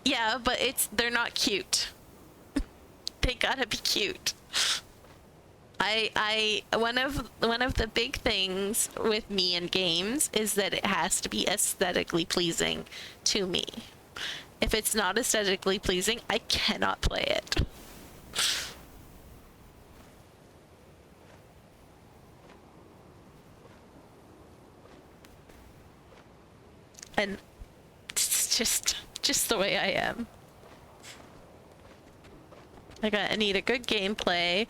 Yeah, but they're not cute. They gotta be cute. One of the big things with me in games is that it has to be aesthetically pleasing to me. If it's not aesthetically pleasing, I cannot play it. And it's just the way I am. Like, I need a good gameplay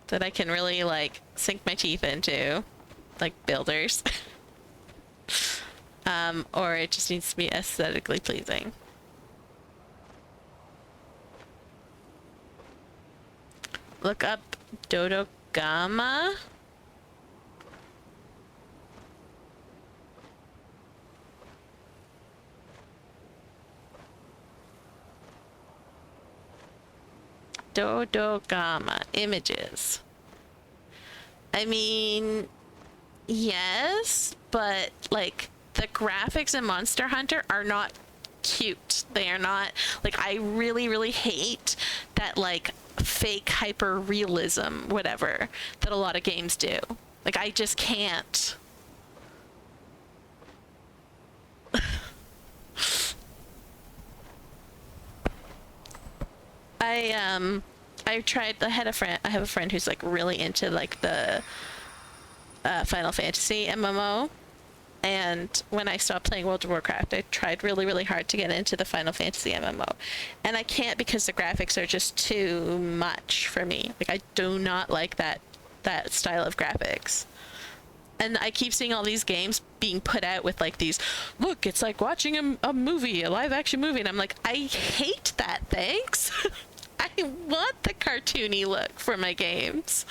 that I can really, like, sink my teeth into. Like, builders. Or it just needs to be aesthetically pleasing. Look up Dodogama. Dodogama images. I mean, yes, but like the graphics in Monster Hunter are not cute. They are not like, I really hate that like fake hyper realism, whatever, that a lot of games do. Like, I just can't. I have a friend who's like really into like the Final Fantasy MMO, and when I stopped playing World of Warcraft, I tried really hard to get into the Final Fantasy MMO, and I can't because the graphics are just too much for me. Like, I do not like that style of graphics. And I keep seeing all these games being put out with like these, look, it's like watching a movie, a live action movie, and I'm like, I hate that, thanks. I want the cartoony look for my games.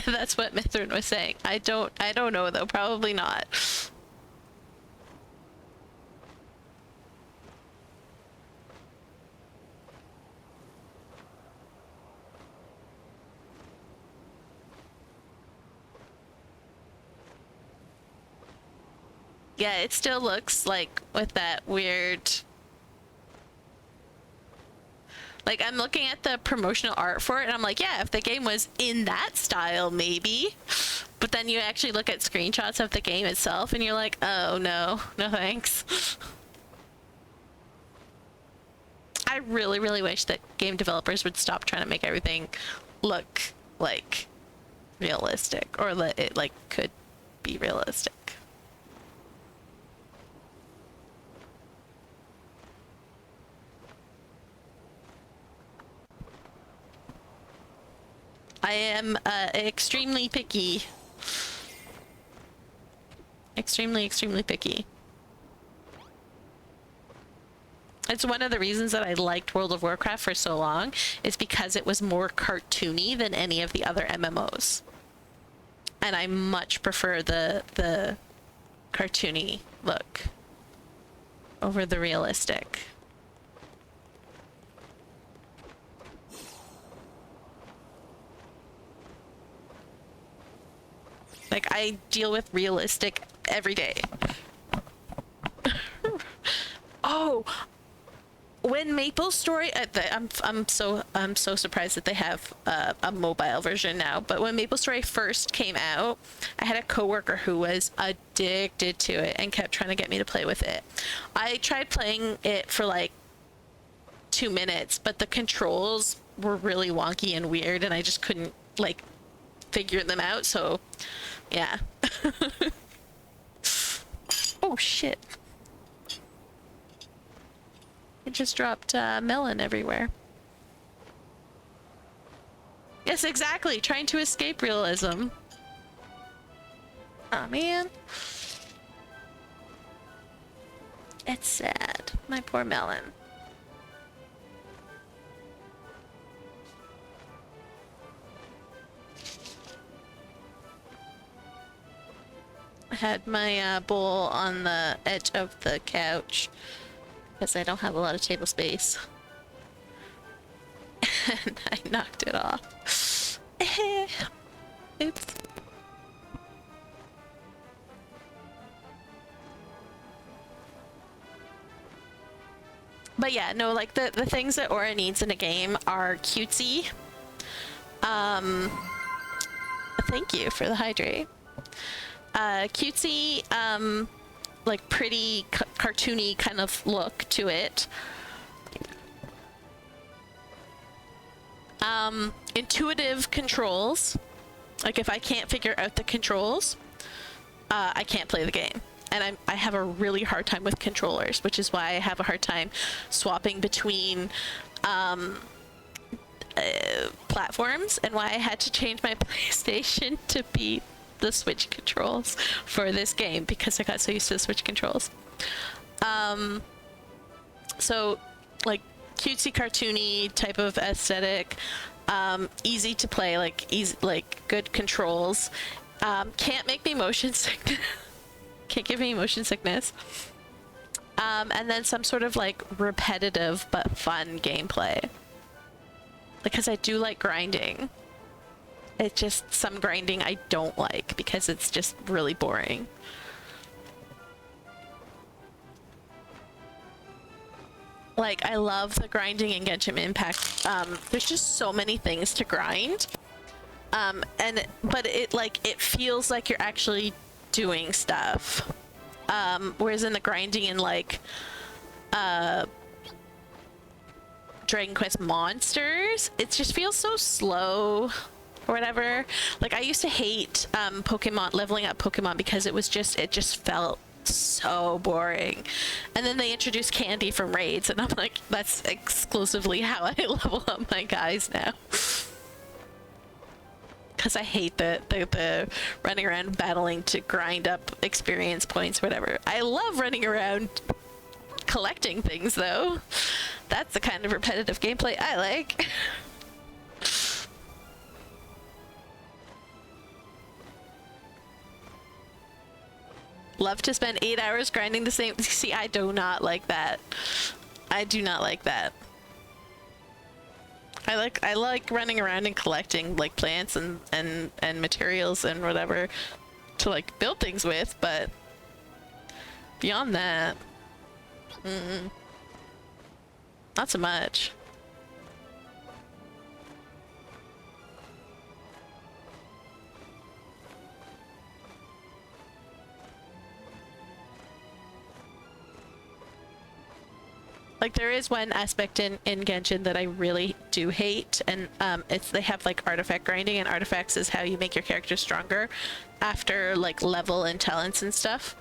That's what Mithrin was saying. I don't know though, probably not. Yeah, it still looks like with that weird... Like, I'm looking at the promotional art for it, and I'm like, yeah, if the game was in that style, maybe. But then you actually look at screenshots of the game itself, and you're like, oh, no. No thanks. I really wish that game developers would stop trying to make everything look, like, realistic. Or that it, like, could be realistic. I am extremely picky. Extremely picky. It's one of the reasons that I liked World of Warcraft for so long, is because it was more cartoony than any of the other MMOs. And I much prefer the cartoony look over the realistic. Like, I deal with realistic every day. Oh, when Maple Story, I'm so surprised that they have a mobile version now. But when Maple Story first came out, I had a coworker who was addicted to it and kept trying to get me to play with it. I tried playing it for like 2 minutes, but the controls were really wonky and weird, and I just couldn't like figure them out. So, yeah. Oh shit. It just dropped melon everywhere. Yes, exactly. Trying to escape realism. Oh man. It's sad. My poor melon. I had my bowl on the edge of the couch because I don't have a lot of table space. And I knocked it off. Oops. But yeah, no, like the things that Aura needs in a game are cutesy. Thank you for the hydrate. Cutesy, like pretty cartoony kind of look to it. Intuitive controls. Like if I can't figure out the controls, I can't play the game. And I have a really hard time with controllers, which is why I have a hard time swapping between platforms, and why I had to change my PlayStation to be the Switch controls for this game, because I got so used to the Switch controls. So like cutesy cartoony type of aesthetic, easy to play, like easy, like good controls. Can't make me motion sick. Can't give me motion sickness. And then some sort of like repetitive but fun gameplay, because I do like grinding. It's just some grinding I don't like because it's just really boring. Like, I love the grinding in Genshin Impact. There's just so many things to grind. But it feels like you're actually doing stuff. Whereas in the grinding in like Dragon Quest Monsters, it just feels so slow or whatever. Like, I used to hate Pokemon, leveling up Pokemon, because it just felt so boring. And then they introduced candy from raids, and I'm like, that's exclusively how I level up my guys now. Because I hate the running around battling to grind up experience points, whatever. I love running around collecting things, though. That's the kind of repetitive gameplay I like. Love to spend 8 hours grinding the same. See, I do not like that. I do not like that. I like running around and collecting like plants and materials and whatever to like build things with, but beyond that, not so much. Like, there is one aspect in Genshin that I really do hate, and they have like artifact grinding, and artifacts is how you make your character stronger after like level and talents and stuff.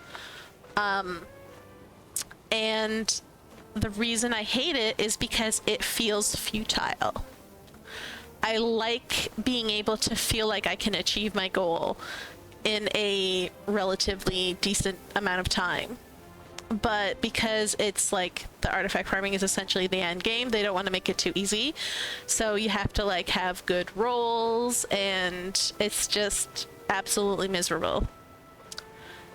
And the reason I hate it is because it feels futile. I like being able to feel like I can achieve my goal in a relatively decent amount of time. But because it's like the artifact farming is essentially the end game, they don't want to make it too easy. So you have to like have good rolls, and it's just absolutely miserable.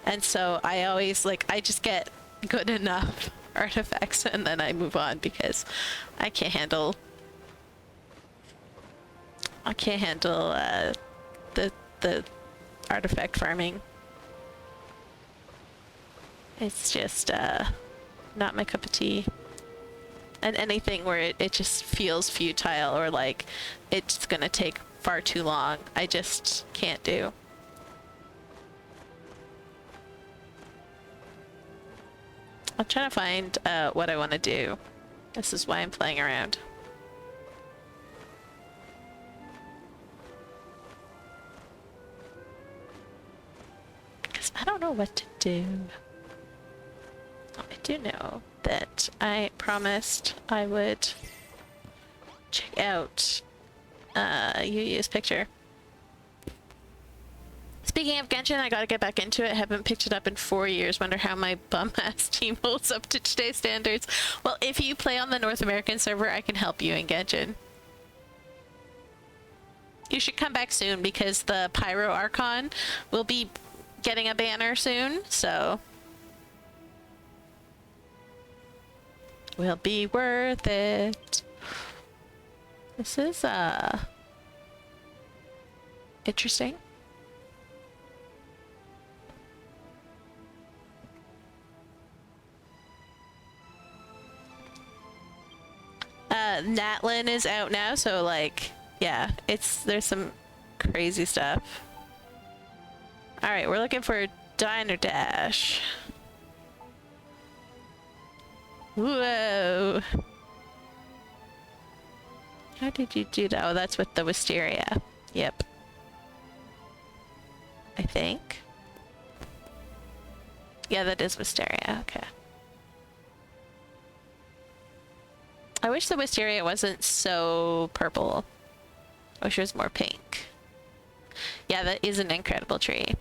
And so I always I just get good enough artifacts and then I move on, because I can't handle the artifact farming. It's just not my cup of tea. And anything where it just feels futile, or like it's gonna take far too long, I just can't do. I'm trying to find what I want to do. This is why I'm playing around. Because I don't know what to do. I do know that I promised I would check out Yu's picture. Speaking of Genshin, I gotta get back into it. Haven't picked it up in 4 years. Wonder how my bum-ass team holds up to today's standards. Well, if you play on the North American server, I can help you in Genshin. You should come back soon, because the Pyro Archon will be getting a banner soon, so will be worth it. This is interesting. Natlin is out now, so like, yeah, there's some crazy stuff. All right, we're looking for Diner Dash. Whoa. How did you do that? Oh, that's with the wisteria. Yep. I think. Yeah, that is wisteria. Okay. I wish the wisteria wasn't so purple. I wish it was more pink. Yeah, that is an incredible tree.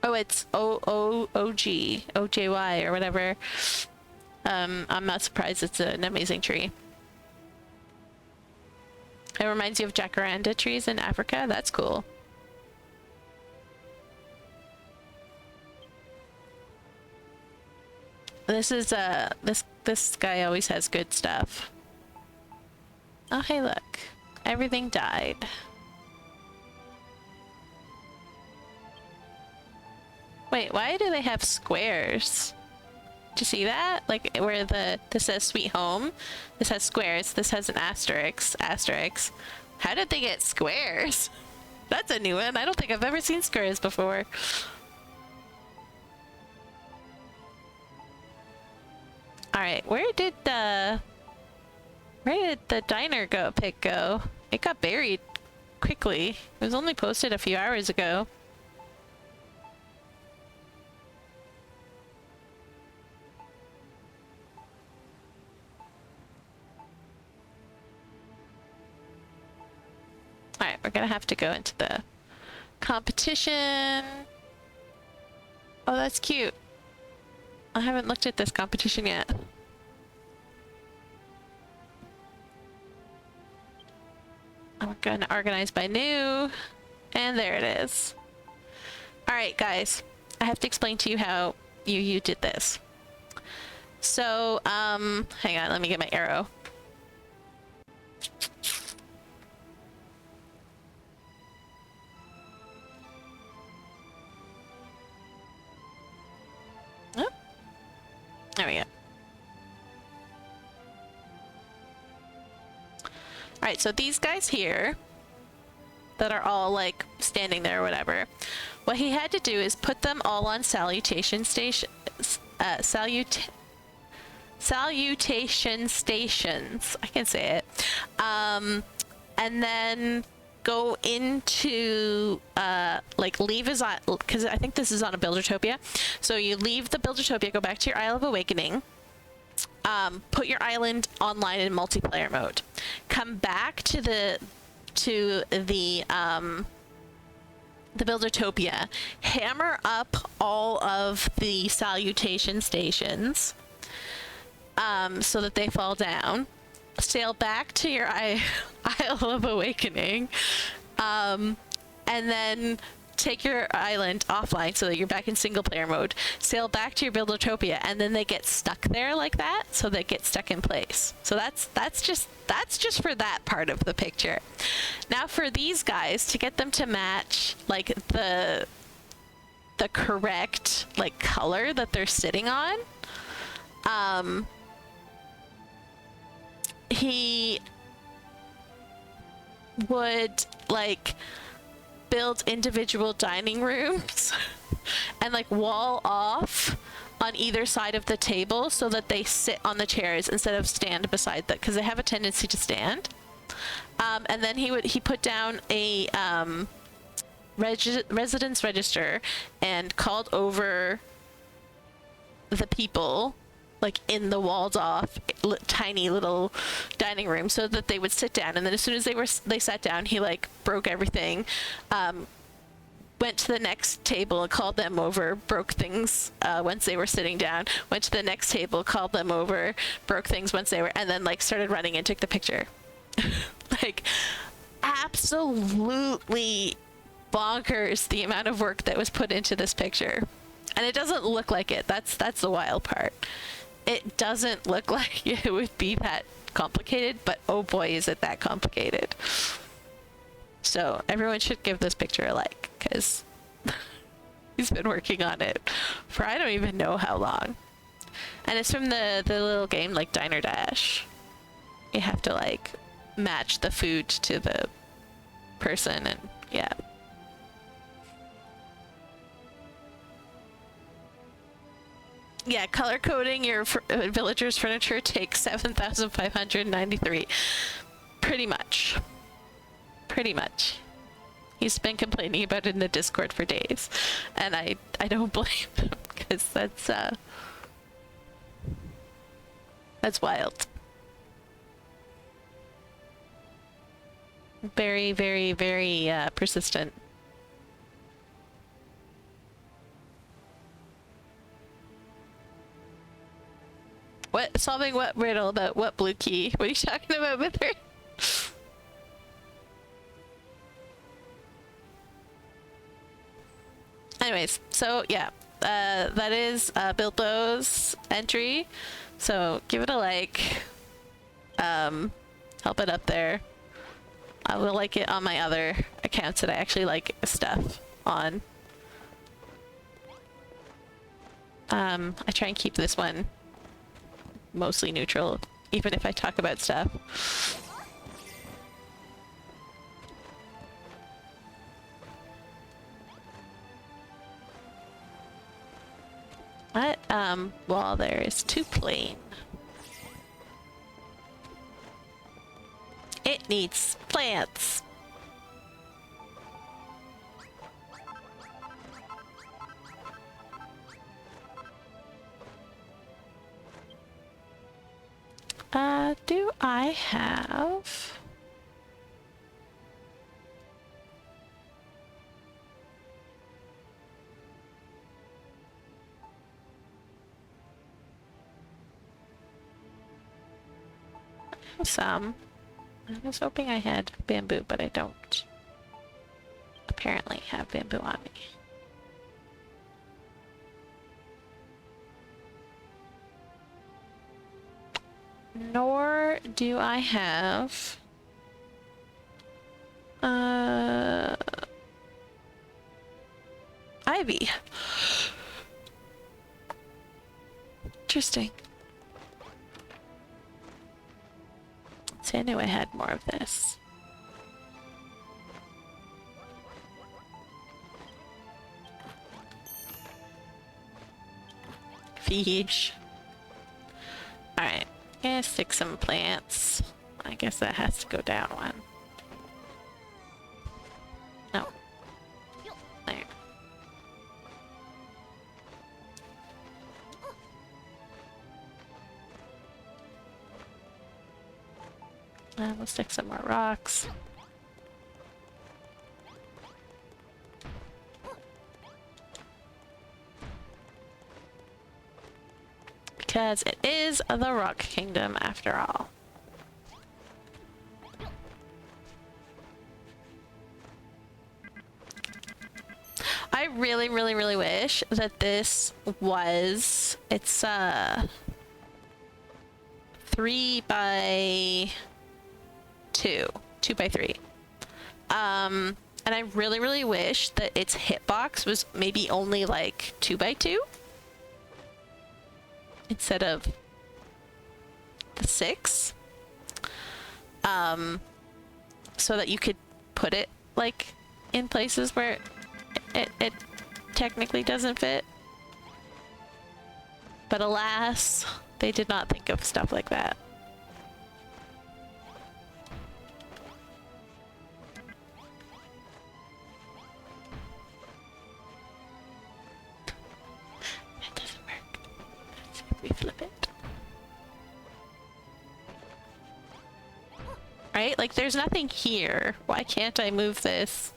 Oh, it's O-O-O-G, O-J-Y or whatever. I'm not surprised. It's an amazing tree. It reminds you of jacaranda trees in Africa. That's cool. This is this guy always has good stuff. Oh, hey, look. Everything died. Wait, why do they have squares? Did you see that? Like where this says sweet home, this has squares, this has an asterisk. How did they get squares? That's a new one. I don't think I've ever seen squares before. Alright, where did the diner pick go? It got buried quickly. It was only posted a few hours ago. Alright, we're gonna have to go into the competition. Oh, that's cute. I haven't looked at this competition yet. I'm going to organize by new. And there it is. Alright, guys. I have to explain to you how you did this. So, hang on, let me get my arrow. Oh. There we go. Alright, so these guys here that are all like standing there or whatever, what he had to do is put them all on salutation station, salutation stations. I can say it. And then go into like leave his, because I think this is on a Buildertopia. So you leave the Buildertopia, go back to your Isle of Awakening. Put your island online in multiplayer mode. Come back to the Buildertopia. Hammer up all of the salutation stations, so that they fall down. Sail back to your Isle of Awakening, and then take your island offline so that you're back in single player mode. Sail back to your Buildertopia, and then they get stuck there like that, so they get stuck in place. So that's just for that part of the picture. Now for these guys, to get them to match like the correct like color that they're sitting on, he would like build individual dining rooms and like wall off on either side of the table so that they sit on the chairs instead of stand beside them, because they have a tendency to stand. And then he put down a residence register and called over the people like in the walled off tiny little dining room so that they would sit down. And then as soon as they sat down, he like broke everything, went to the next table and called them over, broke things once they were sitting down, went to the next table, called them over, broke things once they were, and then like started running and took the picture. Like absolutely bonkers the amount of work that was put into this picture. And it doesn't look like it. That's the wild part. It doesn't look like it would be that complicated, but oh boy, is it that complicated. So everyone should give this picture a like, because he's been working on it for I don't even know how long. And it's from the little game like Diner Dash. you have to like match the food to the person, and yeah. Yeah, color coding your villager's furniture takes 7,593. Pretty much. Pretty much. He's been complaining about it in the Discord for days, and I don't blame him, because that's wild. Very, very, very persistent. What? Solving what riddle about what blue key? What are you talking about, Mither? Anyways, so yeah, that is Bilto's entry. So give it a like. Help it up there. I will like it on my other accounts that I actually like stuff on. I try and keep this one mostly neutral, even if I talk about stuff. What wall there is too plain. It needs plants. Do I have... some. I was hoping I had bamboo, but I don't apparently have bamboo on me. Nor do I have ivy. Interesting. See, I knew I had more of this. Fish. Alright, gonna stick some plants. I guess that has to go down one. No. There. We'll stick some more rocks. Because it is the Rock Kingdom after all. I really, really, really wish that this was... It's 3 by 2. 2 by 3. And I really, really wish that its hitbox was maybe only like 2 by 2 instead of the 6. So that you could put it like in places where it technically doesn't fit. But alas, they did not think of stuff like that. It doesn't work. Let's see if we flip it. Right? Like, there's nothing here. Why can't I move this?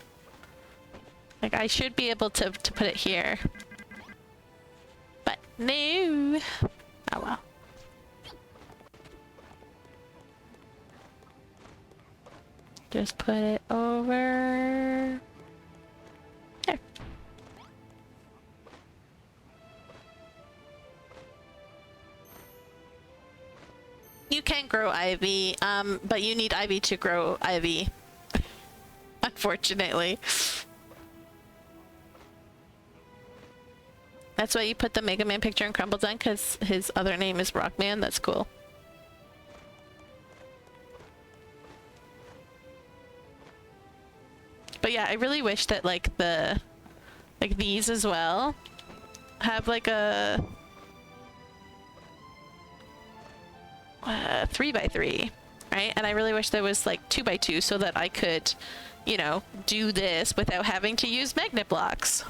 Like, I should be able to put it here. But no! Oh well. Just put it over... there. You can grow ivy, but you need ivy to grow ivy. Unfortunately. That's why you put the Mega Man picture in Crumbles on, because his other name is Rockman. That's cool. I really wish that like these as well have like a 3x3, right? And I really wish there was like 2x2 so that I could, you know, do this without having to use magnet blocks.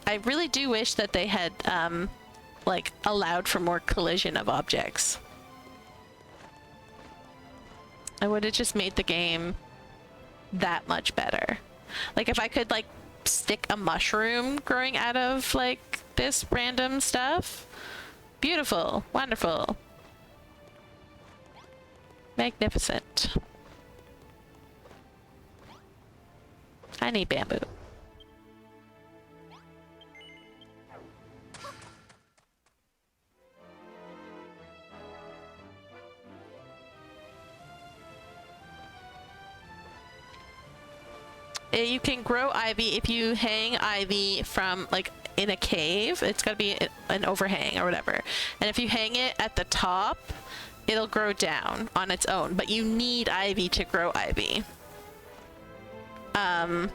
I really do wish that they had like allowed for more collision of objects. I would have just made the game that much better. Like if I could like stick a mushroom growing out of like this random stuff. Beautiful, wonderful, magnificent. I need bamboo. You can grow ivy if you hang ivy from like in a cave. It's gotta be an overhang or whatever. And if you hang it at the top, it'll grow down on its own. But you need ivy to grow ivy. And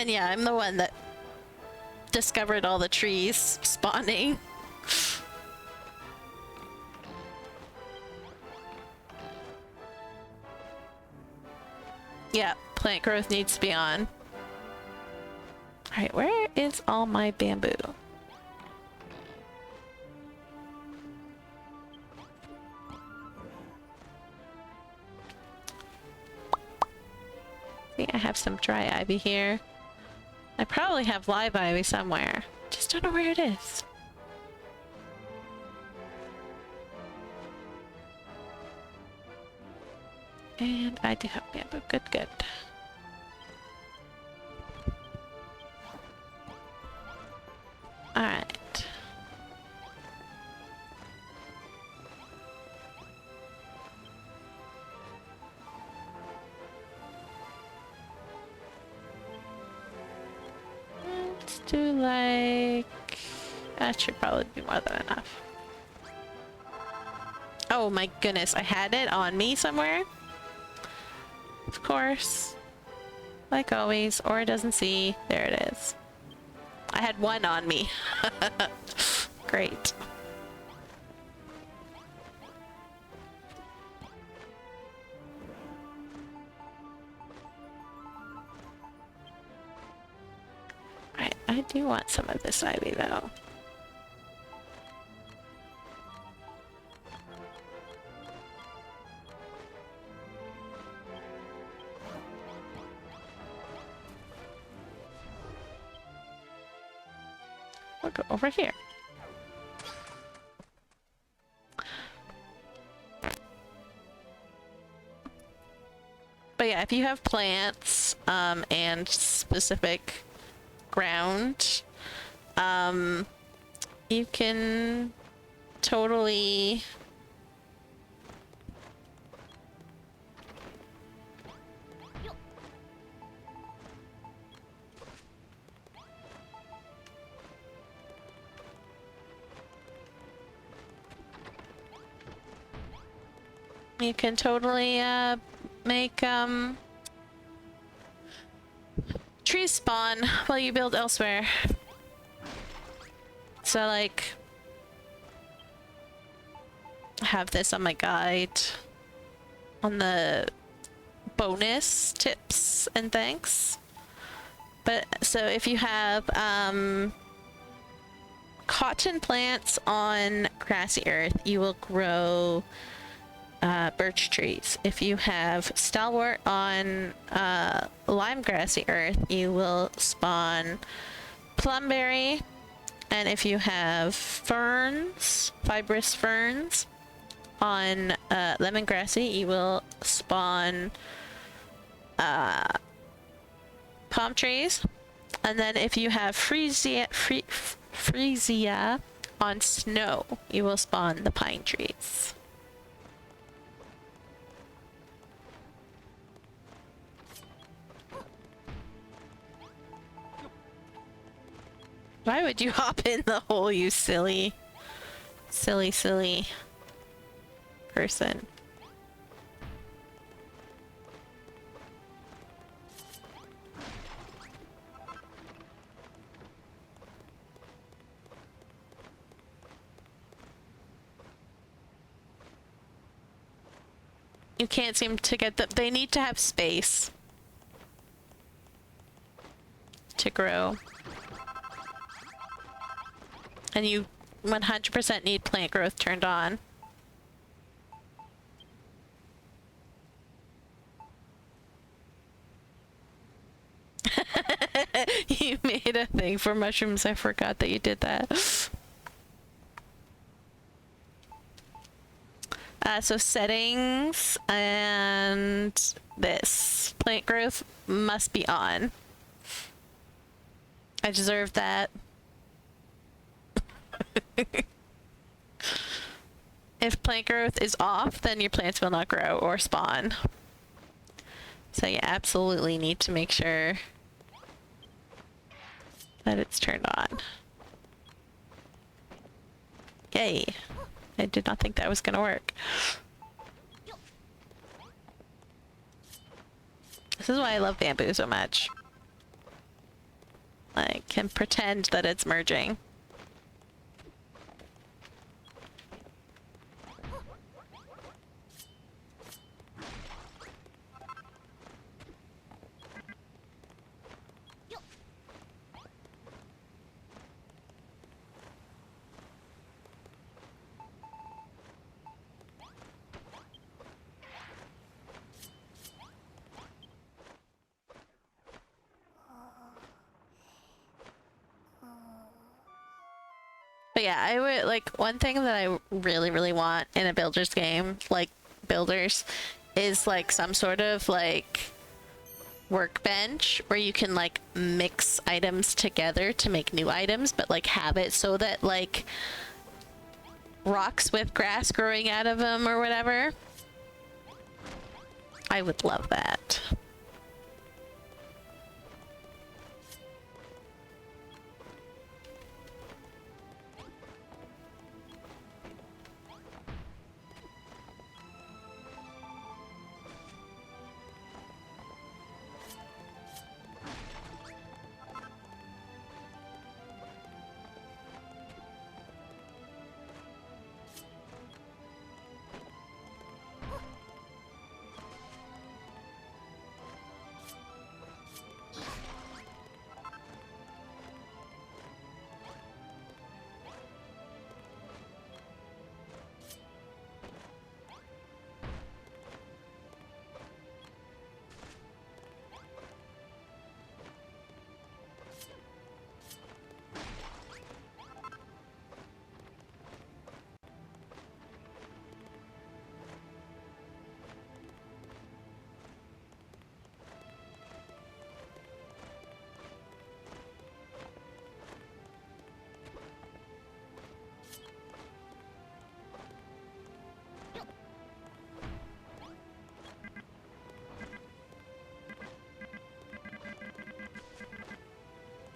yeah, I'm the one that discovered all the trees spawning. Yeah, plant growth needs to be on. Alright, where is all my bamboo? See, I have some dry ivy here. I probably have live ivy somewhere. Just don't know where it is. And I do have bamboo. Good, good. Alright. Let's do like... That should probably be more than enough. Oh my goodness, I had it on me somewhere. Of course. Like always, or it doesn't see. There it is. I had one on me. Great. Alright, I do want some of this ivy though. We'll go over here. But yeah, if you have plants and specific ground, you can totally make trees spawn while you build elsewhere. So like I have this on my guide on the bonus tips and things. But so if you have cotton plants on grassy earth, you will grow birch trees. If you have stalwart on lime grassy earth, you will spawn plumberry. And if you have ferns, fibrous ferns on lemongrassy, you will spawn palm trees. And then if you have freesia on snow, you will spawn the pine trees. Why would you hop in the hole, you silly person? You can't seem to get them. They need to have space to grow. And you 100% need plant growth turned on. You made a thing for mushrooms. I forgot that you did that. So settings and this. Plant growth must be on. I deserve that. If plant growth is off, then your plants will not grow or spawn. So you absolutely need to make sure that it's turned on. Yay. I did not think that was gonna work. This is why I love bamboo so much. I can pretend that it's merging. But yeah, I would like one thing that I really, really want in a builder's game, like builders, is like some sort of like workbench where you can like mix items together to make new items, but like have it so that like rocks with grass growing out of them or whatever. I would love that.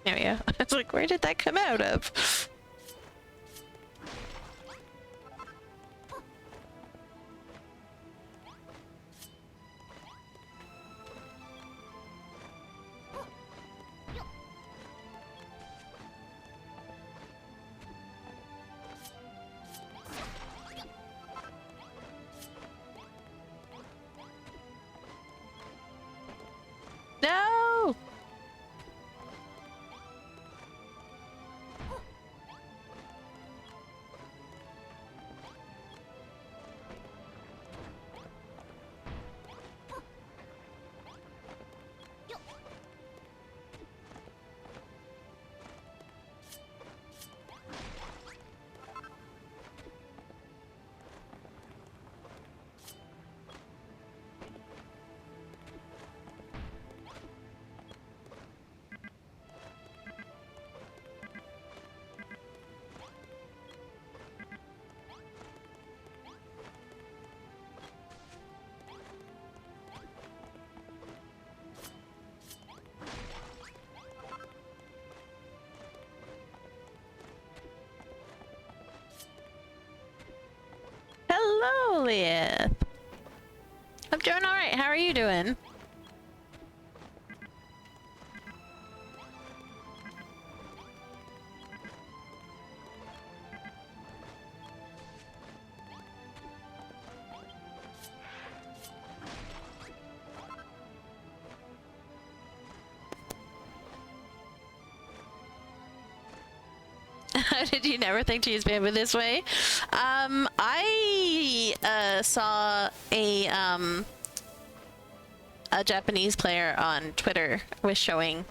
There we go. I was like, where did that come out of? No! Hello, Leah. I'm doing alright. How are you doing? How did you never think to use bamboo this way? I saw a Japanese player on Twitter was showing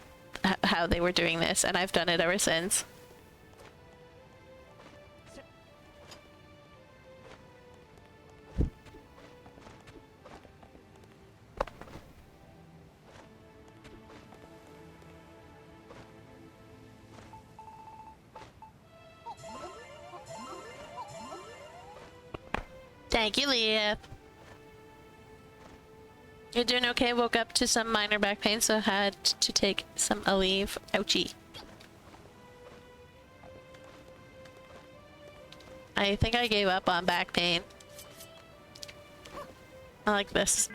how they were doing this, and I've done it ever since. Thank you, Leah. You're doing okay? Woke up to some minor back pain, so had to take some Aleve. Ouchie. I think I gave up on back pain. I like this.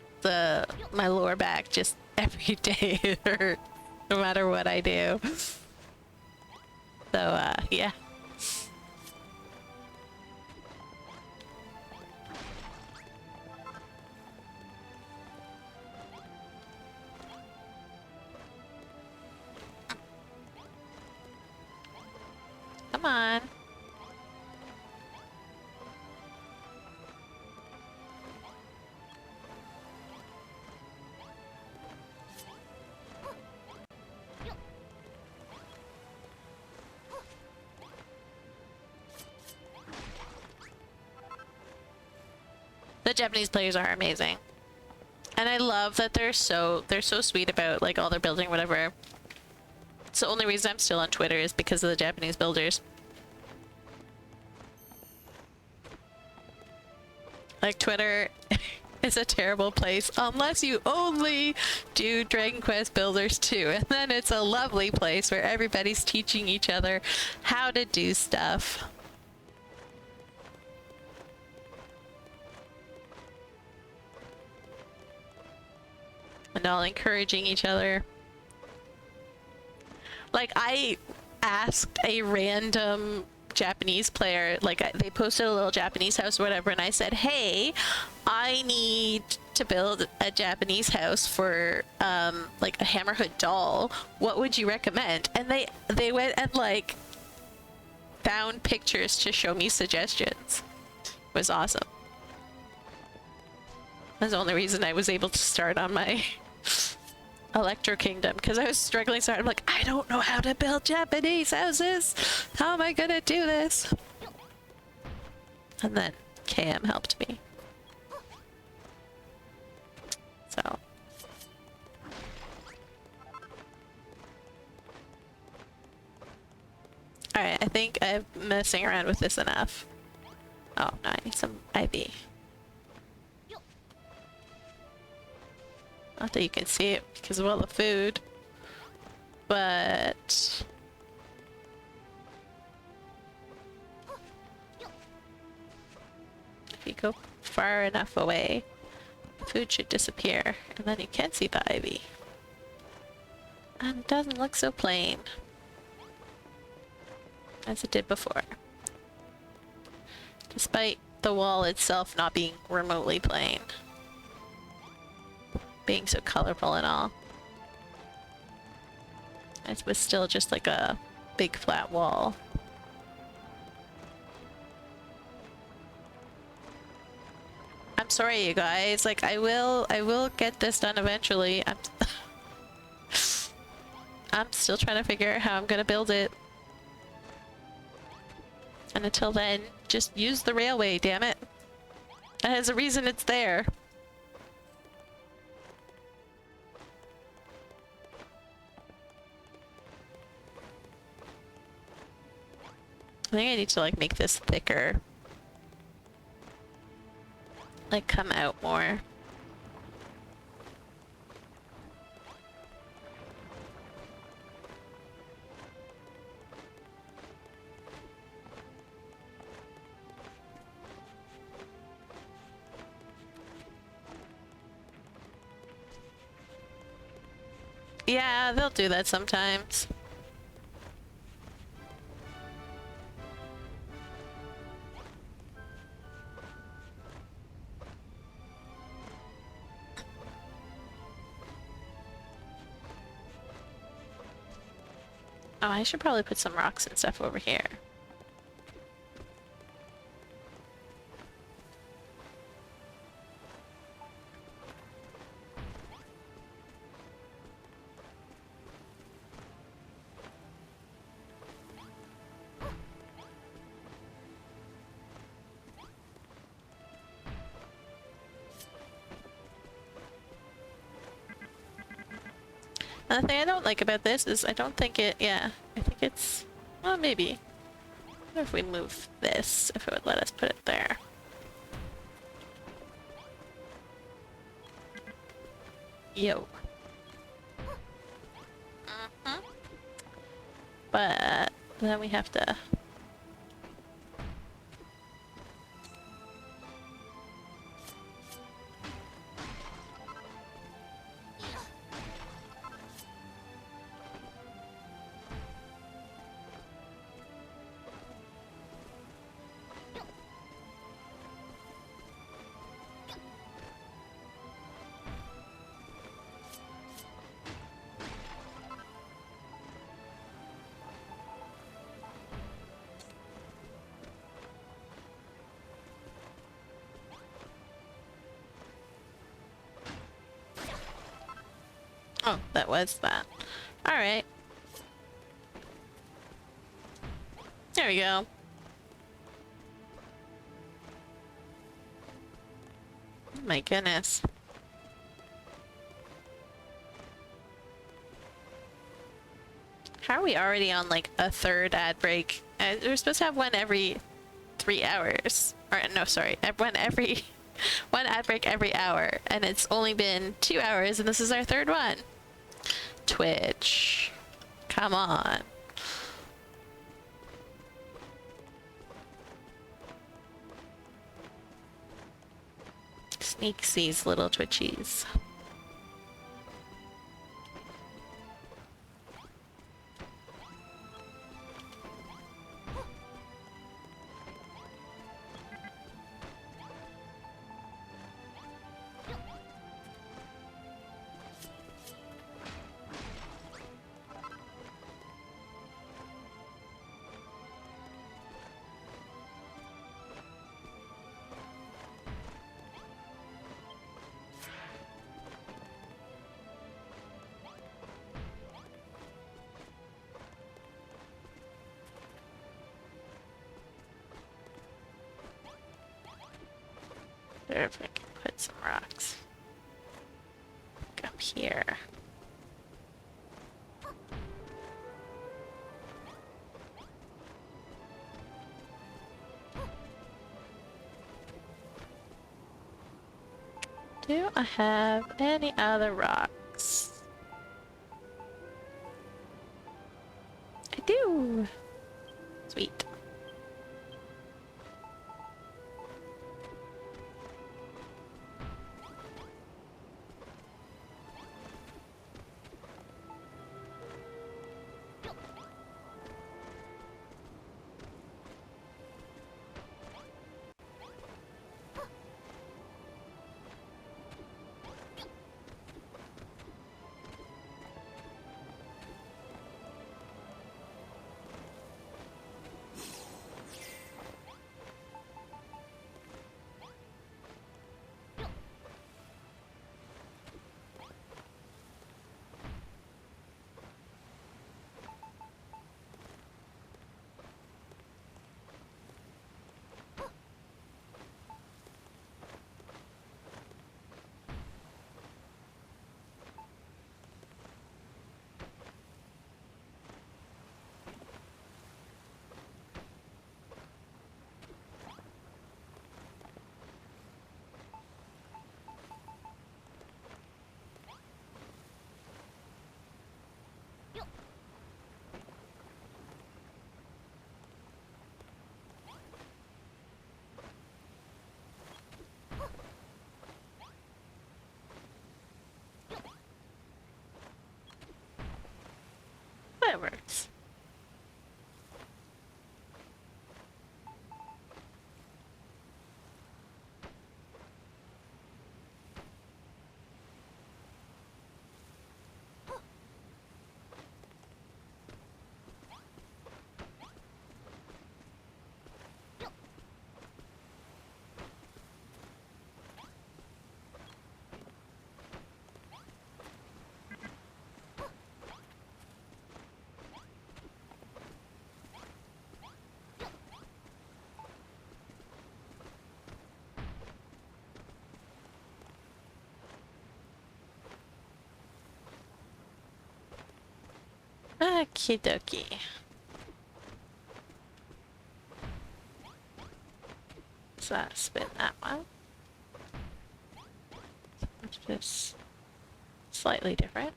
My lower back just every day hurt, no matter what I do. So, yeah. Come on. The Japanese players are amazing. And I love that they're so sweet about like all their building, whatever. It's the only reason I'm still on Twitter is because of the Japanese builders. Like, Twitter is a terrible place unless you only do Dragon Quest Builders 2, and then it's a lovely place where everybody's teaching each other how to do stuff. And all encouraging each other. Like, I asked a random Japanese player, like, they posted a little Japanese house or whatever, and I said, hey, I need to build a Japanese house for like a Hammerhood doll. What would you recommend? And they went and like found pictures to show me suggestions. It was awesome. That's the only reason I was able to start on my Electro Kingdom, because I was struggling so hard. I'm like, I don't know how to build Japanese houses. How am I gonna do this? And then KM helped me. So. Alright, I think I'm messing around with this enough. Oh, no, I need some IV. Not that you can see it because of all the food, but if you go far enough away, the food should disappear, and then you can see the ivy. And it doesn't look so plain as it did before, despite the wall itself not being remotely plain. Being so colorful and all. It was still just like a big flat wall. I'm sorry, you guys. Like, I will get this done eventually. I'm still trying to figure out how I'm gonna build it. And until then, just use the railway, damn it. That is a reason it's there. I think I need to like make this thicker. Like come out more. Yeah, they'll do that sometimes. Oh, I should probably put some rocks and stuff over here. And the thing I don't like about this is I don't think it, yeah, I think it's, well, maybe. I wonder if we move this, if it would let us put it there. Yo. Mm-hmm. But then we have to... Oh, that was that. Alright. There we go. Oh my goodness. How are we already on like a third ad break? We're supposed to have one every 3 hours. Or no, sorry, one ad break every hour, and it's only been 2 hours, and this is our third one. Twitch, come on. Sneaks these little twitchies. There, if I can put some rocks up here. Do I have any other rocks? I do! Sweet. That works. Okie dokie. So spin that one. Just slightly different.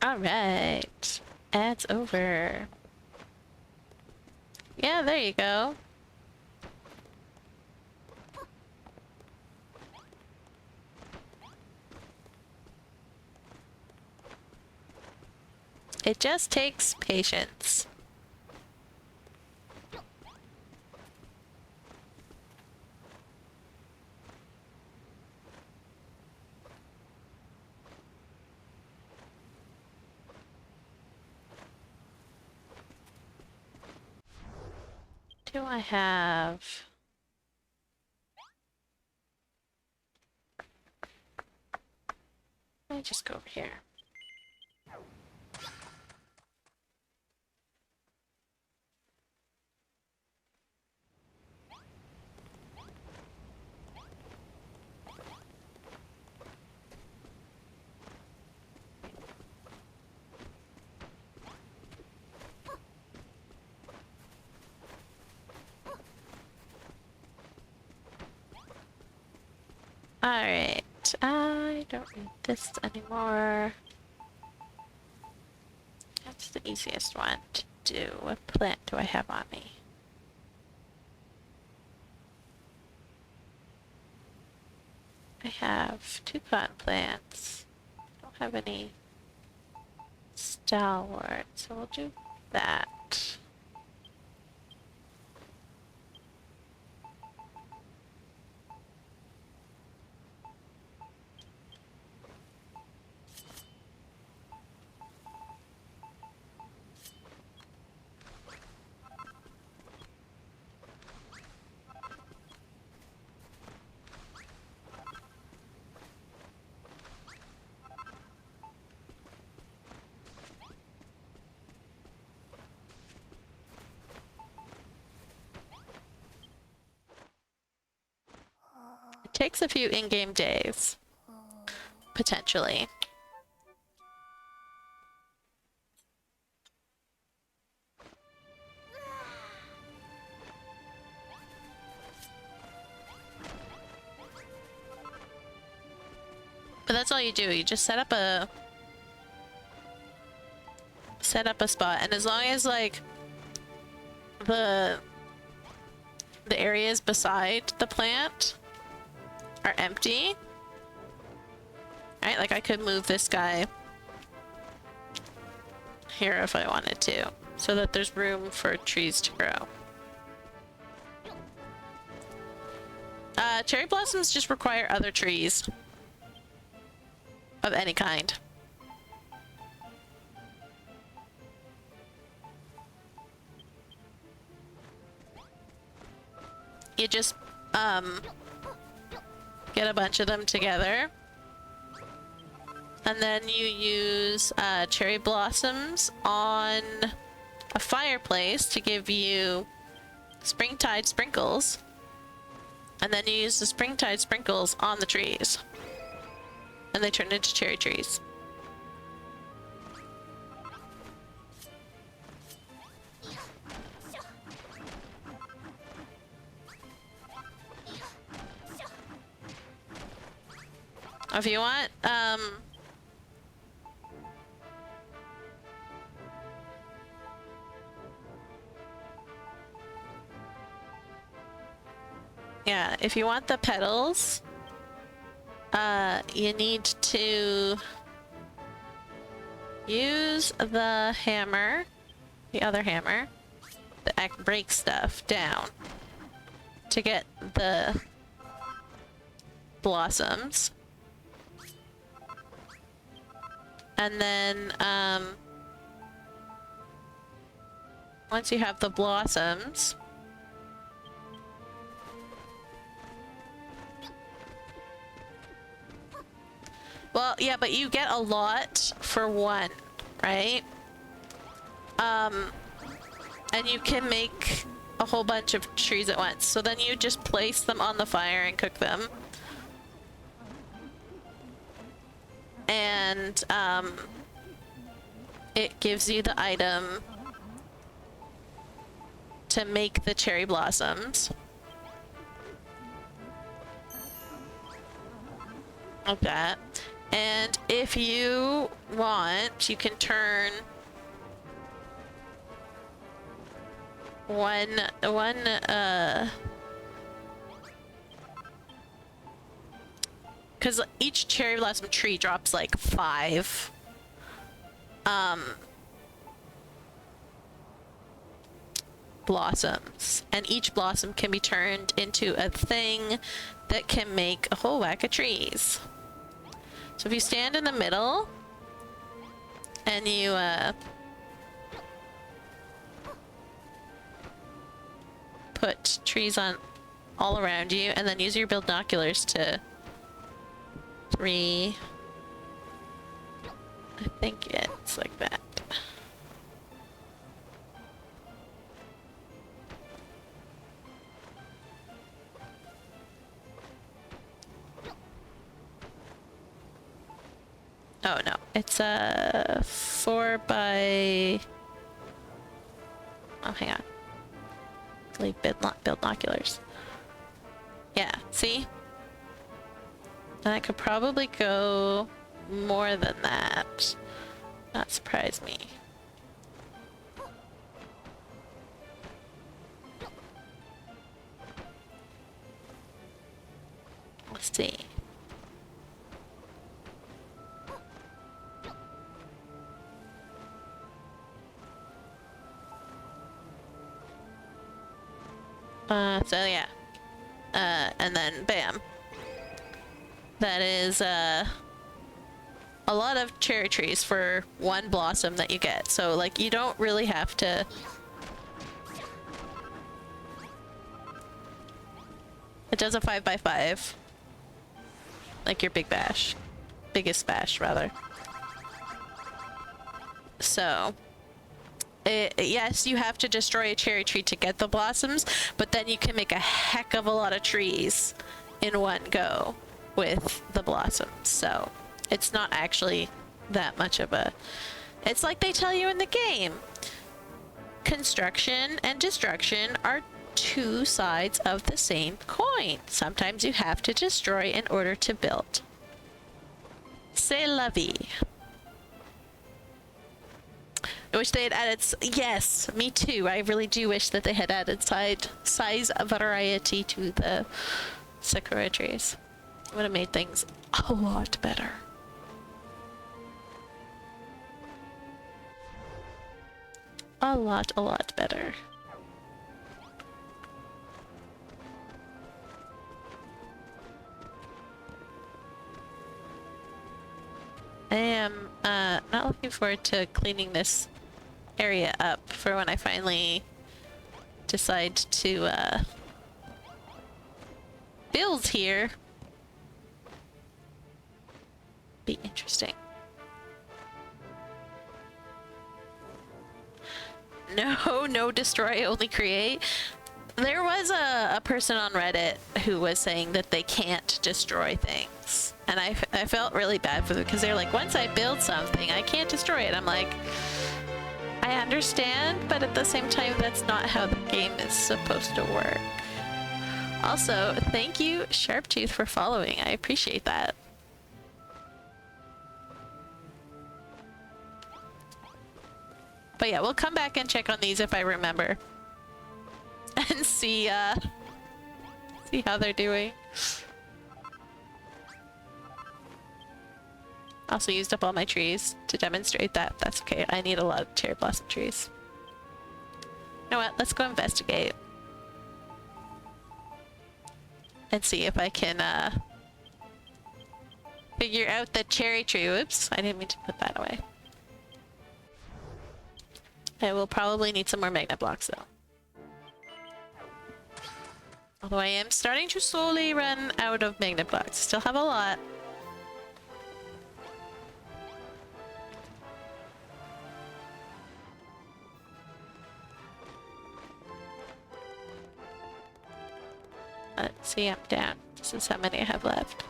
Alright. Ads over. Yeah, there you go. It just takes patience. Do I have... Let me just go over here. Alright, I don't need this anymore. That's the easiest one to do. What plant do I have on me? I have 2 cotton plants. Don't have any stalwart, so we'll do that. It takes a few in-game days, potentially. But that's all you do. You just set up a spot, and as long as like the areas beside the plant are empty, right? Like I could move this guy here if I wanted to, so that there's room for trees to grow. Cherry blossoms just require other trees of any kind. You just get a bunch of them together, and then you use cherry blossoms on a fireplace to give you springtide sprinkles, and then you use the springtide sprinkles on the trees, and they turn into cherry trees. If you want, yeah, if you want the petals You need to use the hammer, the other hammer, that breaks stuff down to get the blossoms. And then, once you have the blossoms, well, yeah, but you get a lot for one, right? And you can make a whole bunch of trees at once. So then you just place them on the fire and cook them. And, it gives you the item to make the cherry blossoms. Like that. And if you want, you can turn because each cherry blossom tree drops like 5 blossoms, and each blossom can be turned into a thing that can make a whole whack of trees. So if you stand in the middle and you put trees on all around you, and then use your binoculars to 3. I think it's like that. Oh no, it's 4 by... Oh, hang on. Leave binoculars. Yeah, see? And I could probably go more than that. Not surprise me. Let's see. So yeah. And then bam. That is a lot of cherry trees for one blossom that you get. So like you don't really have to it does a 5 by 5. Like your big bash. Biggest bash rather. So yes, you have to destroy a cherry tree to get the blossoms, but then you can make a heck of a lot of trees in one go with the blossoms. So it's not actually that much of a... It's like they tell you in the game. Construction and destruction are 2 sides of the same coin. Sometimes you have to destroy in order to build. C'est la vie. I wish they had added... Yes, me too. I really do wish that they had added size variety to the sakura trees. It would have made things a lot better. A lot better. I am not looking forward to cleaning this area up for when I finally decide to build here. Be interesting. No destroy, only create. There was a person on Reddit who was saying that they can't destroy things. And I felt really bad for them because they're like, once I build something, I can't destroy it. I'm like, I understand, but at the same time, that's not how the game is supposed to work. Also, thank you, Sharptooth, for following. I appreciate that. But yeah, we'll come back and check on these if I remember. And see how they're doing. Also used up all my trees to demonstrate that. That's okay. I need a lot of cherry blossom trees. You know what? Let's go investigate. And see if I can figure out the cherry tree. Oops, I didn't mean to put that away. I will probably need some more magnet blocks though. Although I am starting to slowly run out of magnet blocks. Still have a lot. Let's see, I'm down. This is how many I have left.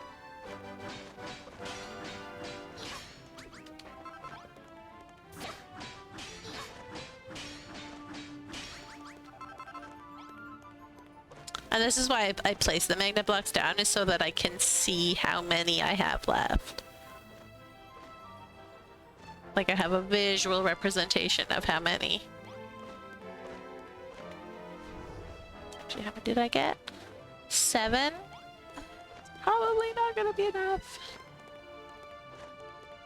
And this is why I place the magnet blocks down, is so that I can see how many I have left. Like I have a visual representation of how many. Actually, how many did I get? 7? Probably not gonna be enough.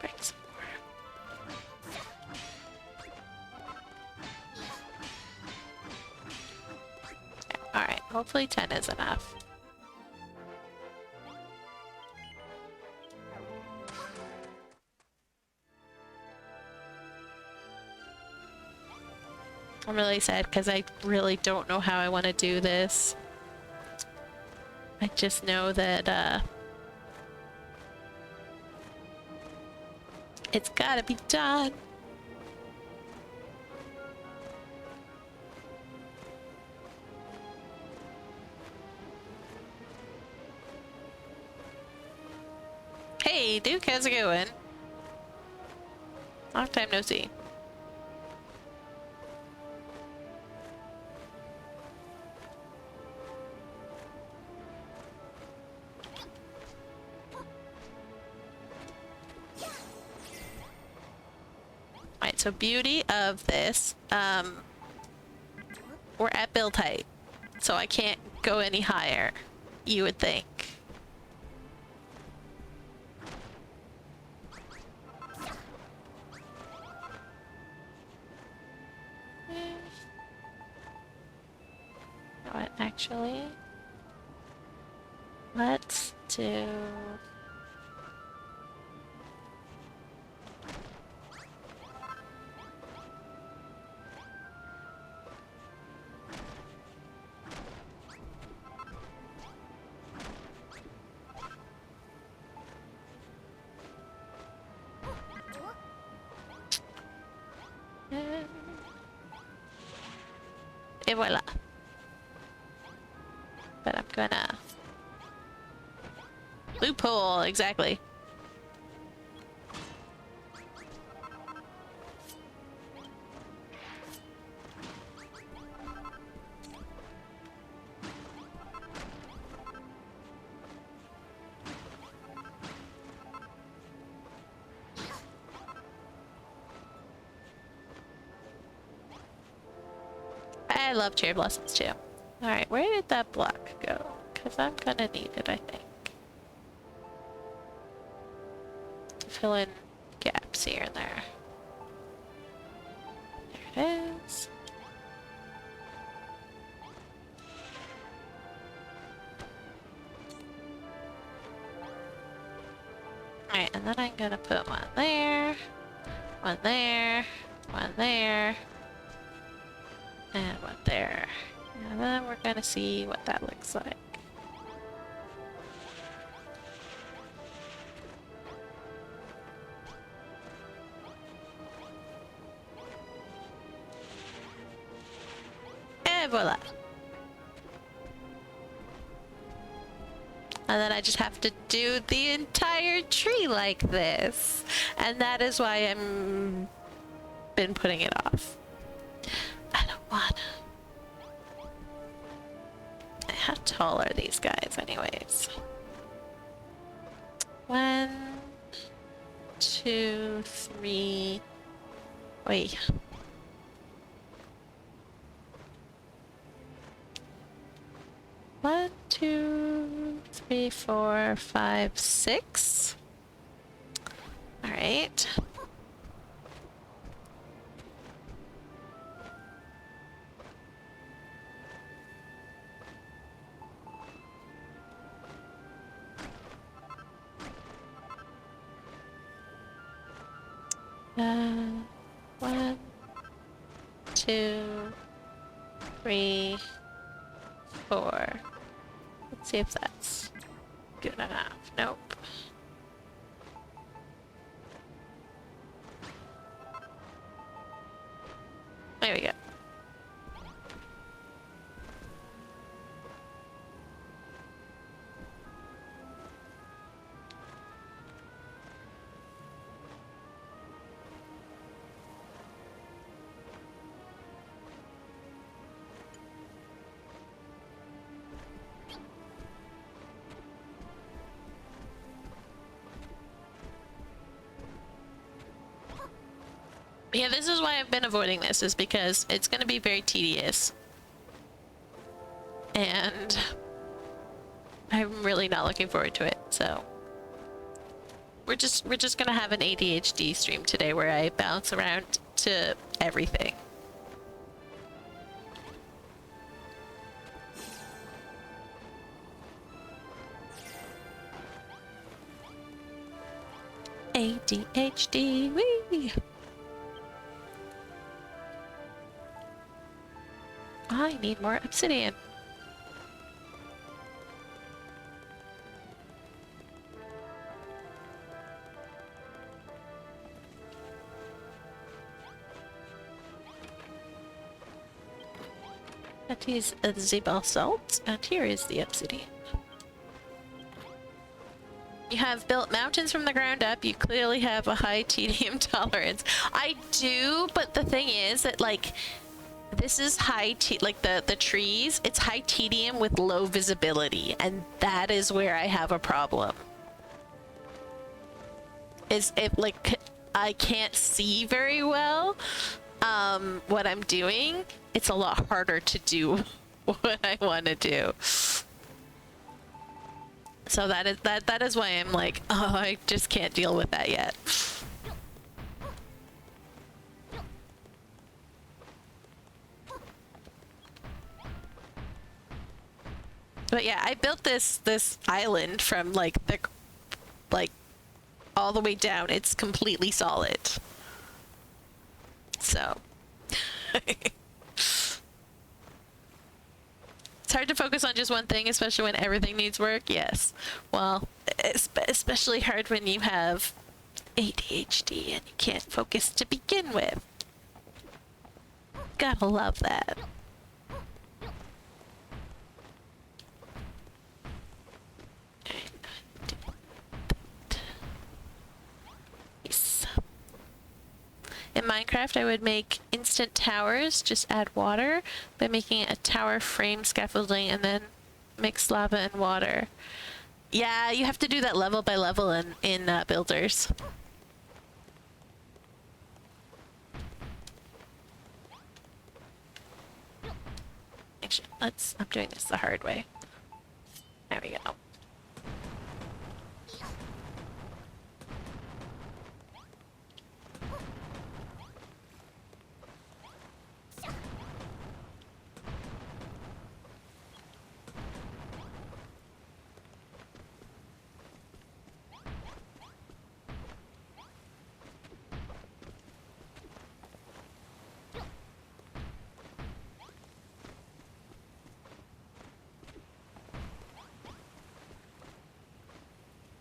Bring some more. Alright, hopefully 10 is enough. I'm really sad because I really don't know how I want to do this. I just know that it's gotta be done. Hey Duke, how's it going? Long time no see. Alright, so beauty of this, we're at build height, so I can't go any higher, you would think. What, actually? Let's do... Et voila. But I'm gonna... Loophole, exactly. I love cherry blossoms too. Alright, where did that block go? Because I'm gonna need it, I think. To fill in gaps here and there. There it is. Alright, and then I'm gonna put one there, one there, one there, and one there. And then we're gonna see what that looks like. And voila. And then I just have to do the entire tree like this. And that is why I'm been putting it off. I don't wanna. How tall are these guys anyways? 1, 2, 3. Wait. One, 2, 3, 4, 5, 6. All right. One, two, three, four. Let's see if that's good enough. Nope. There we go. Yeah, this is why I've been avoiding this, is because it's going to be very tedious. And I'm really not looking forward to it, so we're just going to have an ADHD stream today where I bounce around to everything. ADHD, wee! I need more obsidian. That is the basalt, and here is the obsidian. You have built mountains from the ground up. You clearly have a high tedium tolerance. I do, but the thing is that, like, this is like the trees, it's high tedium with low visibility, and that is where I have a problem. Is it like I can't see very well what I'm doing? It's a lot harder to do what I want to do. So that is why I'm like, oh, I just can't deal with that yet. But yeah, I built this island from like all the way down. It's completely solid. So it's hard to focus on just one thing, especially when everything needs work. Yes. Well, especially hard when you have ADHD and you can't focus to begin with. Gotta love that. In Minecraft, I would make instant towers, just add water by making a tower frame scaffolding and then mix lava and water. Yeah, you have to do that level by level in builders. Actually, I'm doing this the hard way. There we go.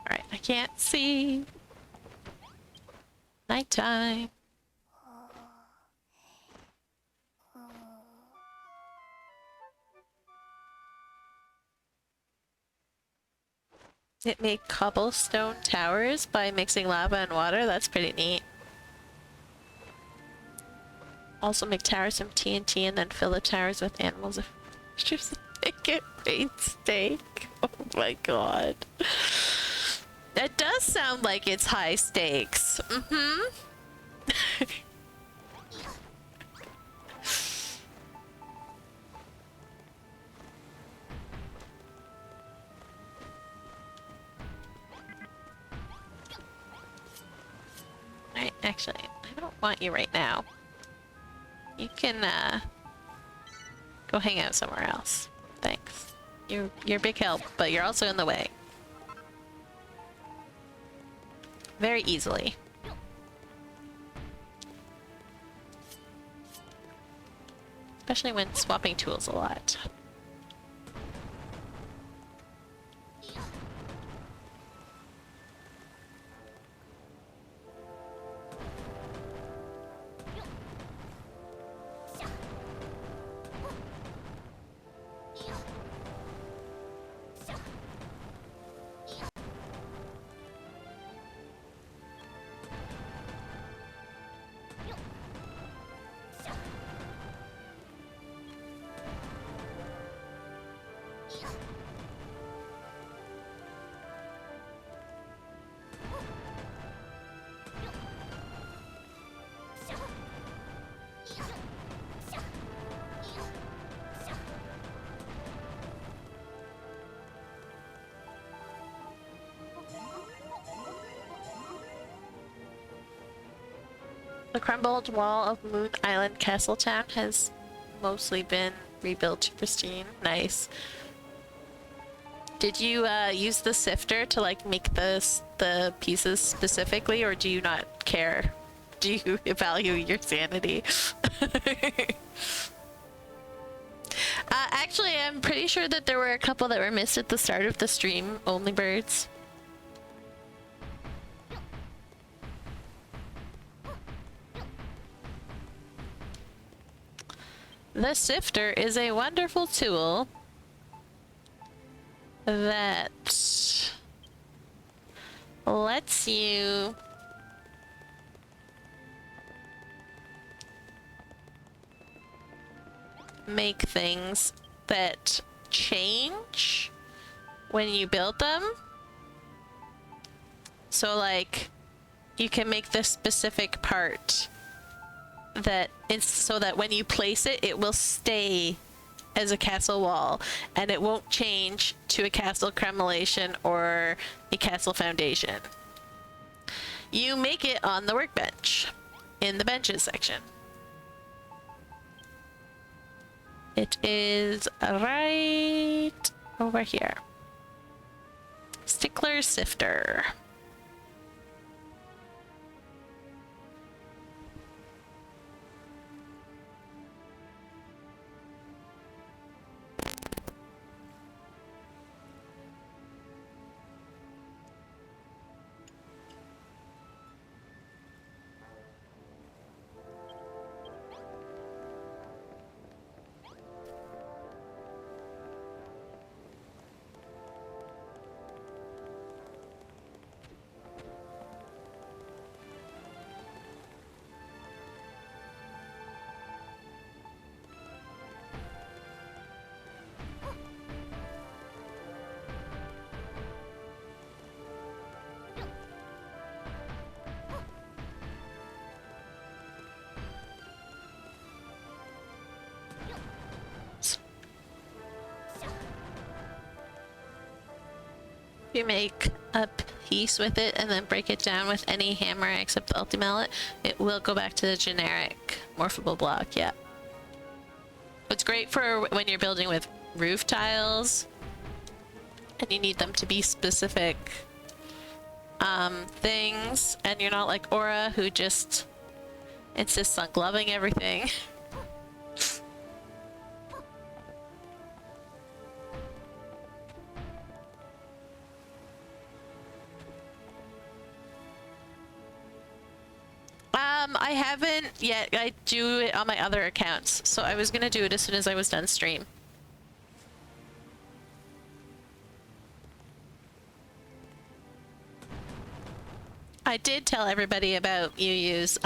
Alright, I can't see. Nighttime. It made cobblestone towers by mixing lava and water. That's pretty neat. Also make towers from TNT and then fill the towers with animals. Just make it made steak. Oh my god. That does sound like it's high stakes. Mm-hmm. Actually, I don't want you right now. You can, go hang out somewhere else. Thanks. You're a big help, but you're also in the way. Very easily. Especially when swapping tools a lot. The crumbled wall of Moon Island Castletown has mostly been rebuilt to pristine. Nice. Did you use the sifter to like make the pieces specifically, or do you not care? Do you value your sanity? Actually, I'm pretty sure that there were a couple that were missed at the start of the stream. Only birds. The sifter is a wonderful tool that lets you make things that change when you build them. So like you can make this specific part that it's so that when you place it, it will stay as a castle wall and it won't change to a castle cremelation or a castle foundation. You make it on the workbench in the benches section. It is right over here. Stickler Sifter. You make a piece with it and then break it down with any hammer except the ulti-mallet, it will go back to the generic morphable block. Yeah. It's great for when you're building with roof tiles and you need them to be specific things, and you're not like Aura who just insists on gloving everything. I haven't yet. I do it on my other accounts, so I was gonna do it as soon as I was done stream. I did tell everybody about Yu's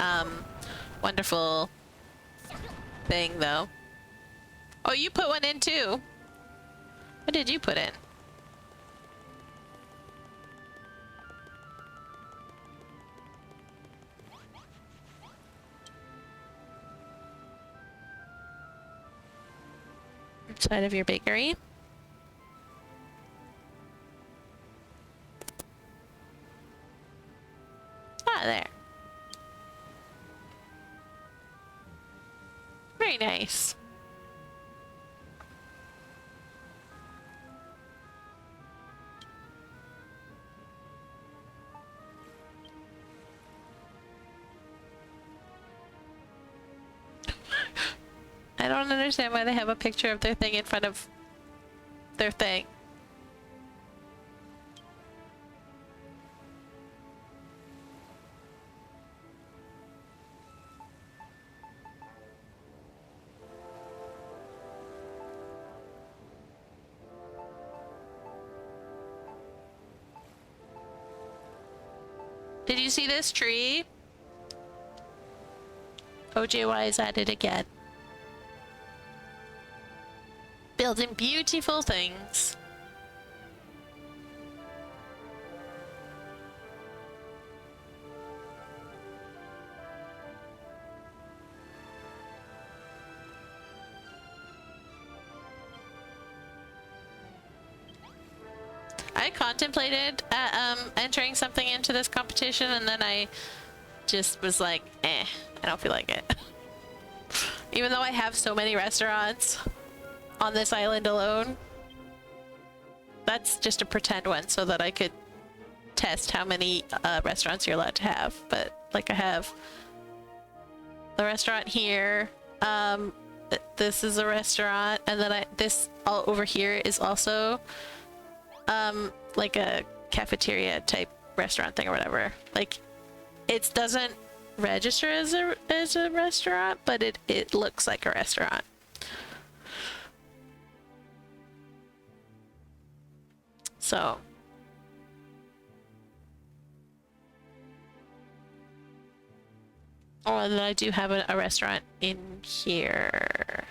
wonderful thing though. Oh, you put one in too. What did you put in? Inside of your bakery. Ah, there. Very nice. I don't understand why they have a picture of their thing in front of their thing. Did you see this tree? OJY is at it again. Building beautiful things. I contemplated entering something into this competition, and then I just was like, I don't feel like it. Even though I have so many restaurants on this island alone. That's just a pretend one so that I could test how many restaurants you're allowed to have. But like I have the restaurant here, this is a restaurant, and then this all over here is also like a cafeteria type restaurant thing or whatever. Like it doesn't register as a restaurant, but it looks like a restaurant. So oh, and then I do have a restaurant in here.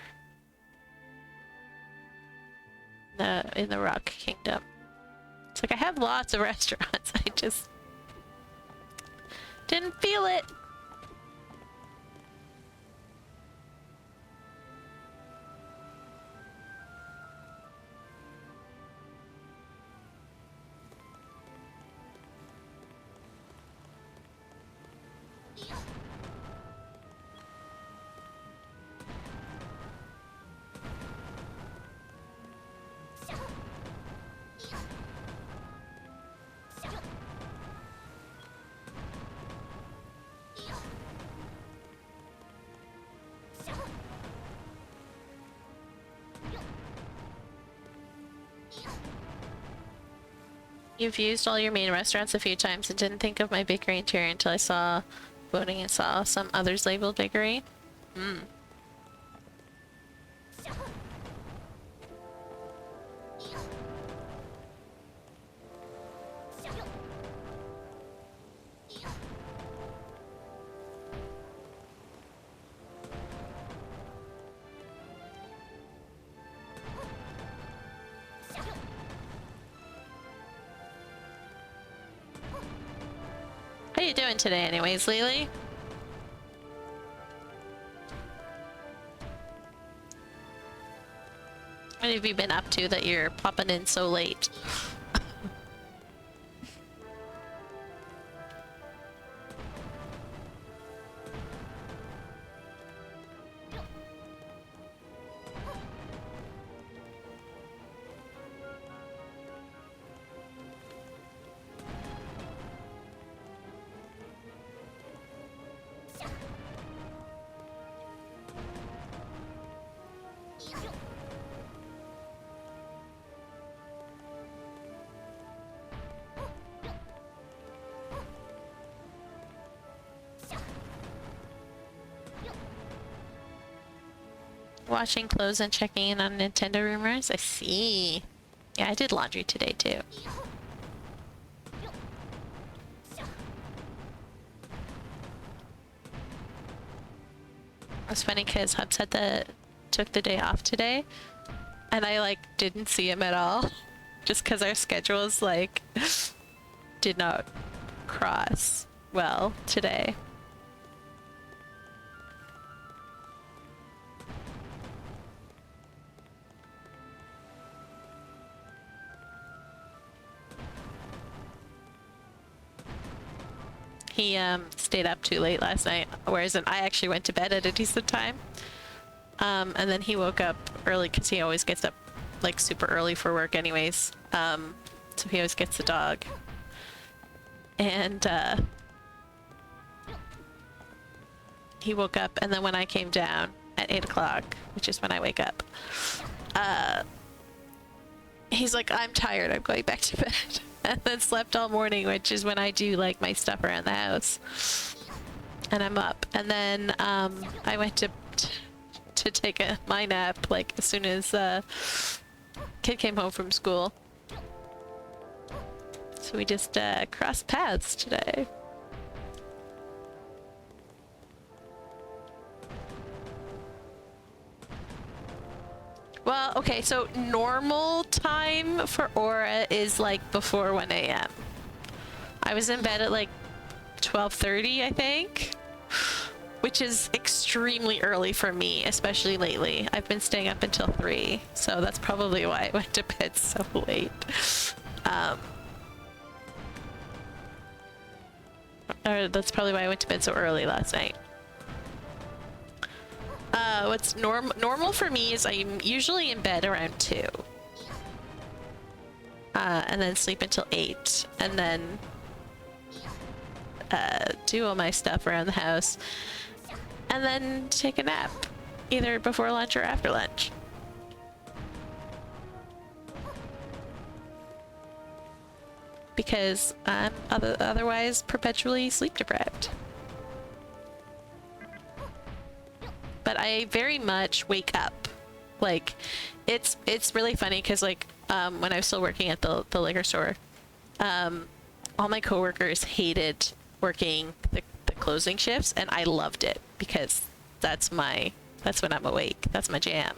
In the Rock Kingdom. It's like I have lots of restaurants. I just didn't feel it. You've used all your main restaurants a few times and didn't think of my bakery interior until I saw voting and saw some others labeled bakery. Hmm. How you doing today anyways, Lily? What have you been up to that you're popping in so late? Washing clothes and checking in on Nintendo rumors? I see. Yeah, I did laundry today too. It was funny because Hubs took the day off today, and I like didn't see him at all, just because our schedules like did not cross well today. He stayed up too late last night, whereas I actually went to bed at a decent time. And then he woke up early because he always gets up like super early for work anyways. So he always gets the dog. And he woke up, and then when I came down at 8 o'clock, which is when I wake up, he's like, I'm tired, I'm going back to bed. And then slept all morning, which is when I do like my stuff around the house. And I'm up. And then I went to take my nap like as soon as kid came home from school. So we just crossed paths today. Well, okay, so normal time for Aura is like before 1 a.m. I was in bed at like 12:30, I think, which is extremely early for me, especially lately. I've been staying up until 3, so that's probably why I went to bed so late. Or that's probably why I went to bed so early last night. What's normal for me is I'm usually in bed around 2. And then sleep until 8, and then do all my stuff around the house, and then take a nap, either before lunch or after lunch. Because I'm otherwise perpetually sleep deprived. But I very much wake up. Like, it's really funny because like when I was still working at the liquor store, all my coworkers hated working the closing shifts, and I loved it because that's when I'm awake. That's my jam.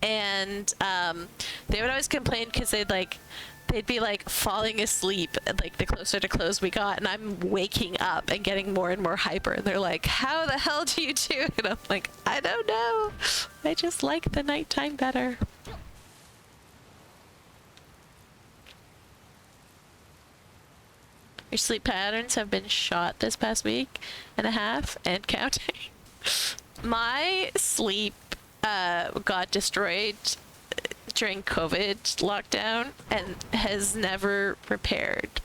And they would always complain because they'd be like falling asleep like the closer to close we got, and I'm waking up and getting more and more hyper, and they're like, how the hell do you do it? And I'm like, I don't know, I just like the nighttime better. Your sleep patterns have been shot this past week and a half and counting. My sleep got destroyed during COVID lockdown and has never repaired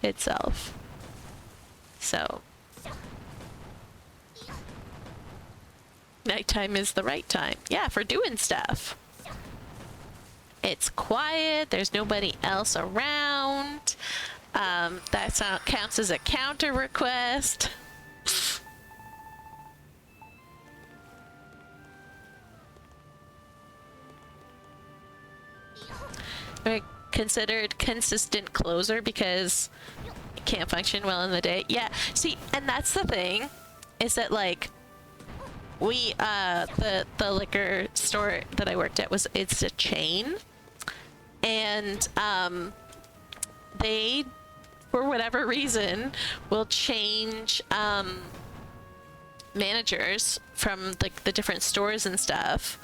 itself. So nighttime is the right time. Yeah, for doing stuff. It's quiet, there's nobody else around. That counts as a counter request. We're considered consistent closer because it can't function well in the day. Yeah, see, and that's the thing, is that like we the liquor store that I worked at it's a chain, and they, for whatever reason, will change managers from like the different stores and stuff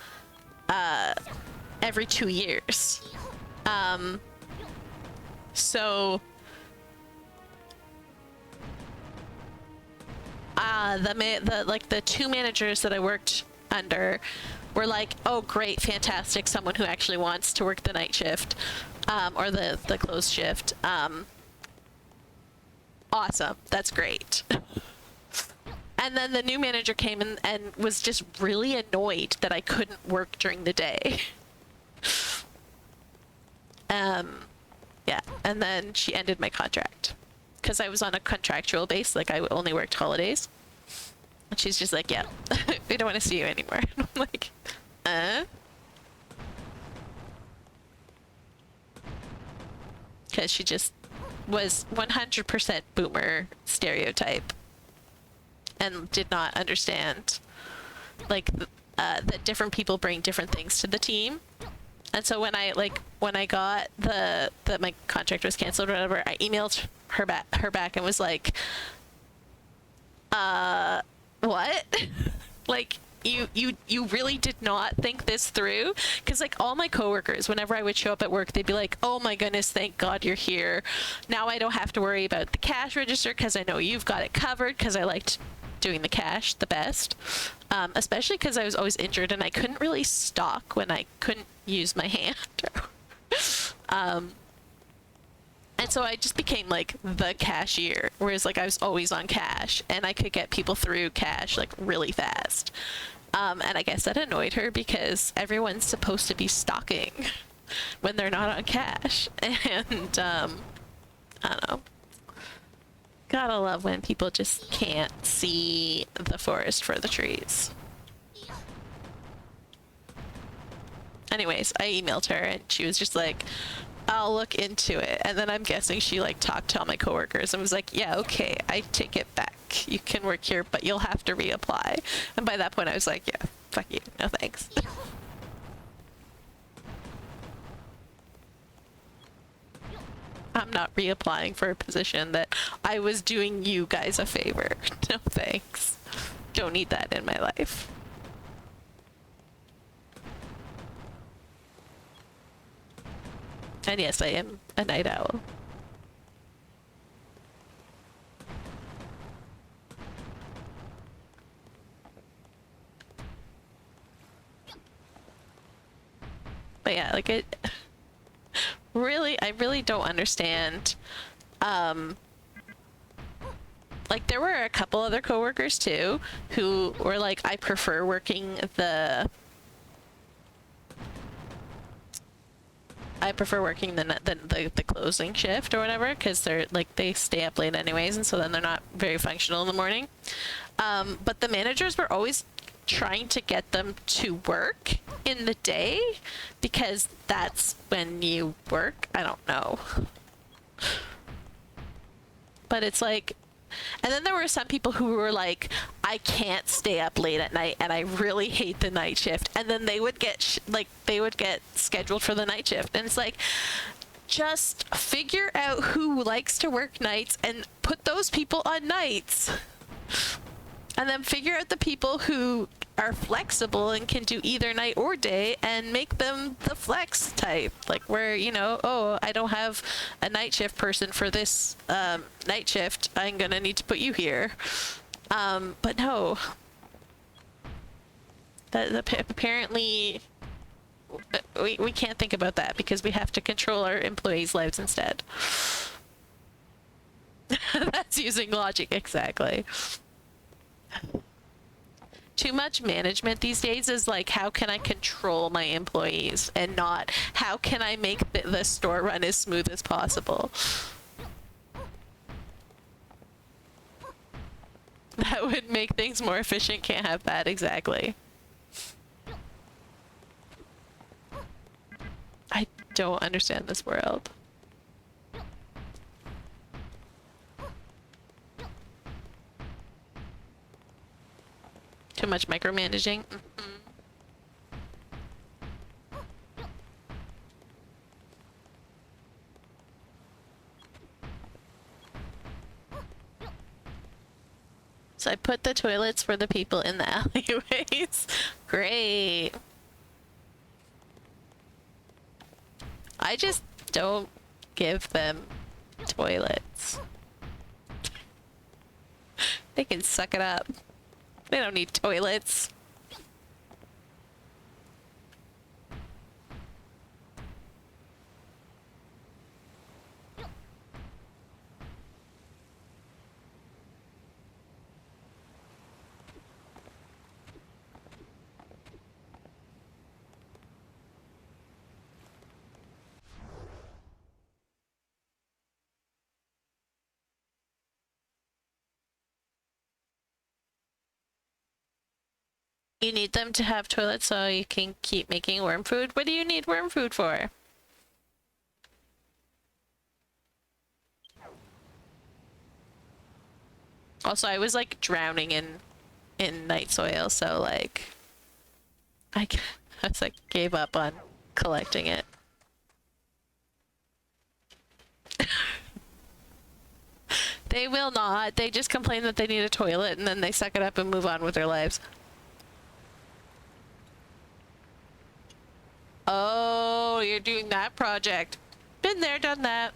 every 2 years. So the 2 managers that I worked under were like, oh great, fantastic, someone who actually wants to work the night shift, or the closed shift. Awesome, that's great. And then the new manager came in and was just really annoyed that I couldn't work during the day. Yeah, and then she ended my contract because I was on a contractual base, like I only worked holidays. And she's just like, yeah, we don't want to see you anymore. And I'm like, because she just was 100% boomer stereotype and did not understand like that different people bring different things to the team. And so when I got that my contract was canceled or whatever, I emailed her back and was like, what? Like, you really did not think this through? Because like all my coworkers, whenever I would show up at work, they'd be like, oh my goodness, thank God you're here. Now I don't have to worry about the cash register because I know you've got it covered, because I liked doing the cash the best, especially because I was always injured and I couldn't really stalk when I couldn't use my hand. And so I just became like the cashier, whereas like I was always on cash and I could get people through cash like really fast. And I guess that annoyed her because everyone's supposed to be stocking when they're not on cash. And I don't know. Gotta love when people just can't see the forest for the trees. Anyways, I emailed her and she was just like, I'll look into it. And then I'm guessing she like talked to all my coworkers and was like, yeah, okay, I take it back. You can work here, but you'll have to reapply. And by that point I was like, yeah, fuck you, no thanks. I'm not reapplying for a position that I was doing you guys a favor. No thanks. Don't need that in my life. And yes, I am a night owl. But yeah, like it really, I really don't understand. Like there were a couple other coworkers too who were like, I prefer working the closing shift or whatever, because they're like they stay up late anyways, and so then they're not very functional in the morning. But the managers were always trying to get them to work in the day because that's when you work. I don't know. But it's like, and then there were some people who were like, I can't stay up late at night and I really hate the night shift. And then they would get they would get scheduled for the night shift. And it's like, just figure out who likes to work nights and put those people on nights. And then figure out the people who are flexible and can do either night or day and make them the flex type. Like where, you know, oh, I don't have a night shift person for this night shift. I'm going to need to put you here. But no. Apparently we can't think about that because we have to control our employees' lives instead. That's using logic, exactly. Too much management these days is like, how can I control my employees and not how can I make the store run as smooth as possible? That would make things more efficient. Can't have that, exactly. I don't understand this world. Too much micromanaging. So I put the toilets for the people in the alleyways. Great. I just don't give them toilets. They can suck it up. They don't need toilets. You need them to have toilets so you can keep making worm food? What do you need worm food for? Also, I was like drowning in night soil, so like I was like gave up on collecting it. They will not. They just complain that they need a toilet and then they suck it up and move on with their lives. Oh, you're doing that project. Been there, done that.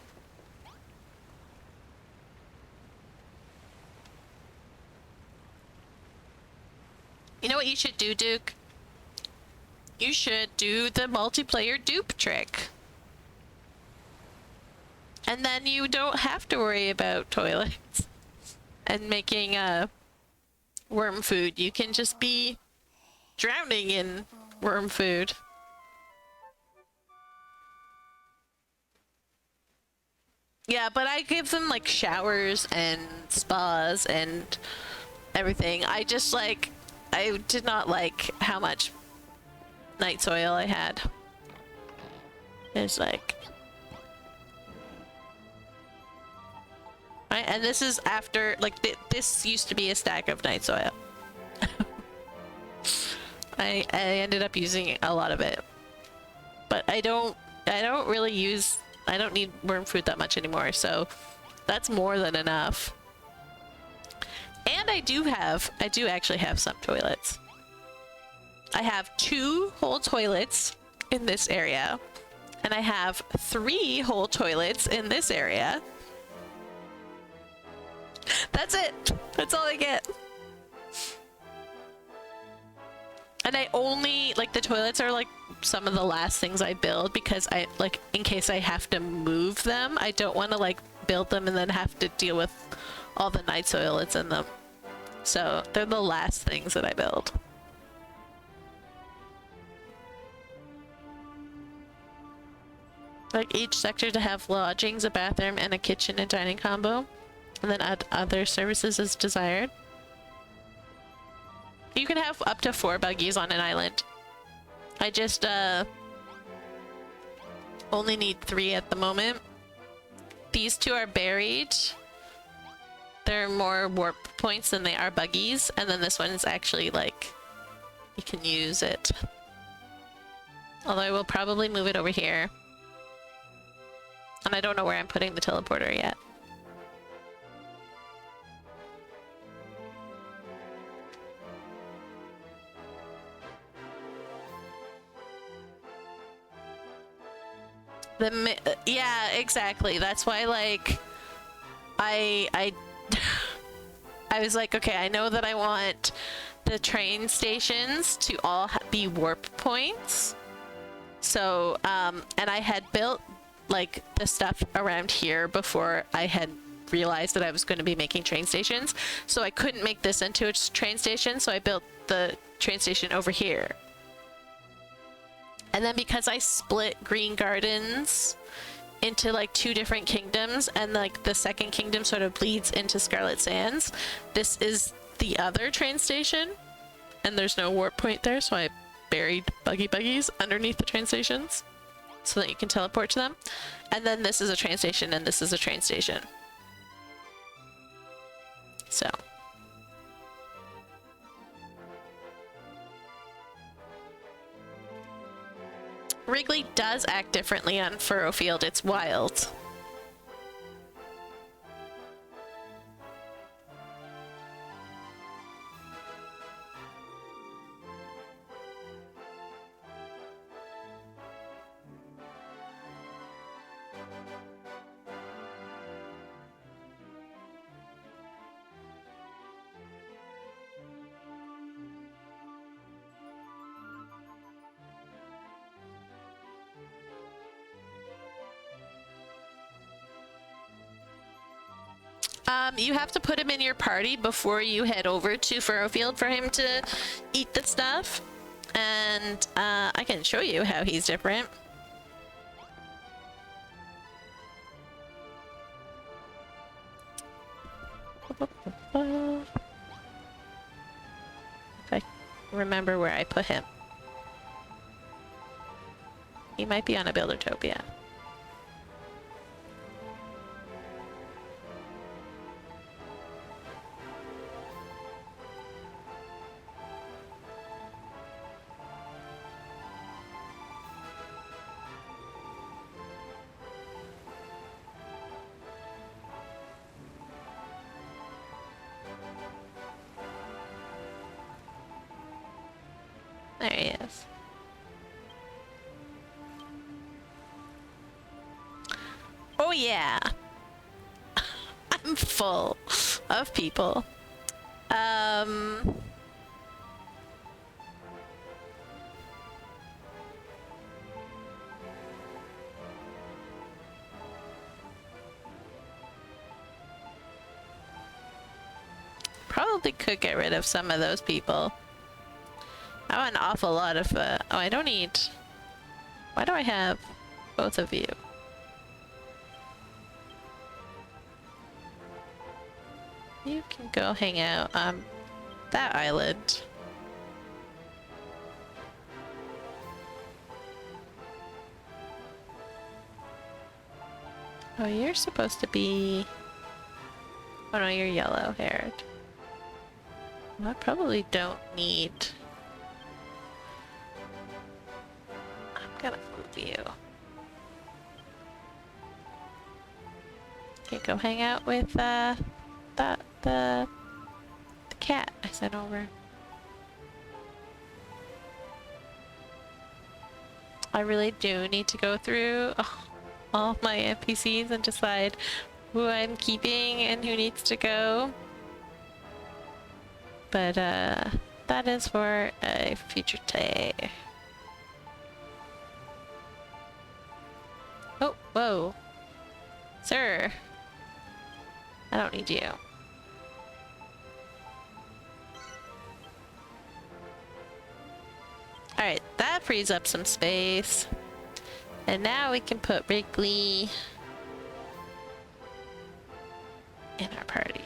You know what you should do, Duke? You should do the multiplayer dupe trick. And then you don't have to worry about toilets and making worm food. You can just be drowning in worm food. Yeah, but I give them like showers and spas and everything. I just like, I did not like how much night soil I had. It's like, right, and this is after, like, this used to be a stack of night soil. I ended up using a lot of it, but I don't really use. I don't need worm food that much anymore, so that's more than enough. And I do actually have some toilets. I have 2 whole toilets in this area, and I have 3 whole toilets in this area. That's it. That's all I get. And I only, like, the toilets are like some of the last things I build because I, like, in case I have to move them, I don't want to, like, build them and then have to deal with all the night soil that's in them. So they're the last things that I build. Like each sector to have lodgings, a bathroom, and a kitchen and dining combo, and then add other services as desired. You can have up to 4 buggies on an island. I just only need 3 at the moment. These 2 are buried. They're more warp points than they are buggies, and then this one is actually like, you can use it. Although I will probably move it over here. And I don't know where I'm putting the teleporter yet. Yeah, exactly. That's why, like, I was like, okay, I know that I want the train stations to all be warp points. So, and I had built, like, the stuff around here before I had realized that I was going to be making train stations. So I couldn't make this into a train station, so I built the train station over here. And then because I split Green Gardens into like 2 different kingdoms, and like the second kingdom sort of bleeds into Scarlet Sands, this is the other train station, and there's no warp point there, so I buried buggies underneath the train stations so that you can teleport to them. And then this is a train station, and this is a train station. So. Wrigley does act differently on Furrowfield. It's wild. You have to put him in your party before you head over to Furrowfield for him to eat the stuff. And I can show you how he's different. If I remember where I put him. He might be on a Buildertopia. There he is. Oh yeah! I'm full of people. probably could get rid of some of those people. I want an awful lot of, oh, I don't need... Why do I have both of you? You can go hang out on that island. Oh, you're supposed to be... Oh no, you're yellow-haired. Well, I probably don't need... I'm gonna move you. Okay, go hang out with, the cat I sent over. I really do need to go through all my NPCs and decide who I'm keeping and who needs to go. But that is for a future day. Oh, whoa. Sir. I don't need you. Alright, that frees up some space. And now we can put Wrigley in our party.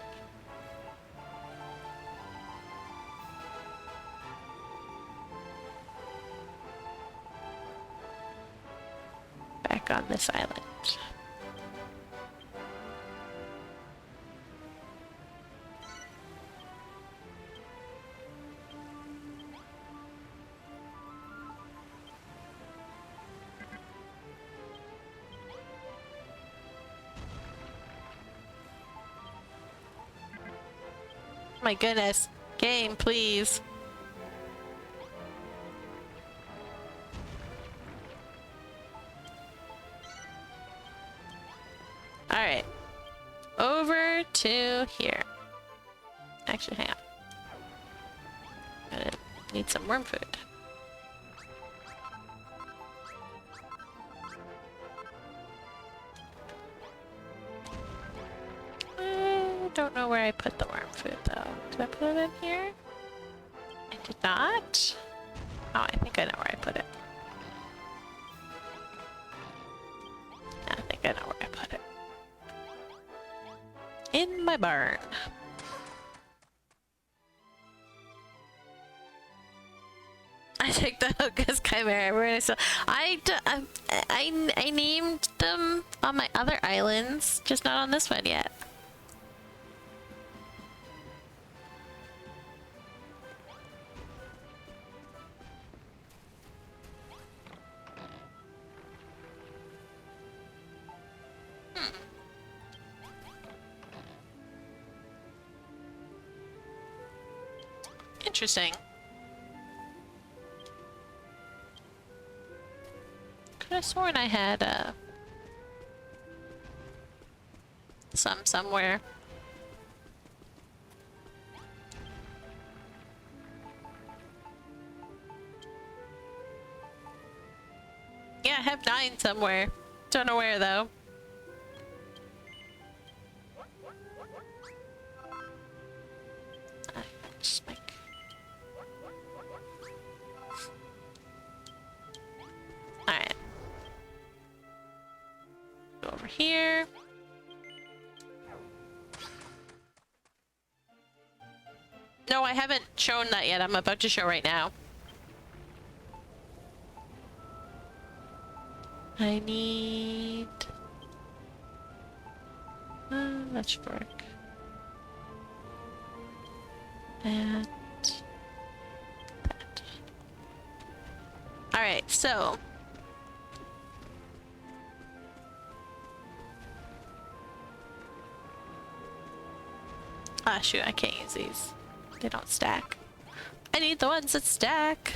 Back on this island. My goodness. Game, please. Alright. Over to here. Actually, hang on. I need some worm food. I don't know where I put the worm food though. Did I put it in here? I did not. Oh, I think I know where I put it. I think I know where I put it. In my barn. I take the hook as Chimera. So I named them on my other islands, just not on this one yet. Interesting. Could have sworn I had some somewhere. Yeah, I have 9 somewhere. Don't know where though. Just make... Alright. Go over here. No, I haven't shown that yet. I'm about to show right now. I need... that should work. And... that. Alright, so... Ah, shoot, I can't use these. They don't stack. I need the ones that stack!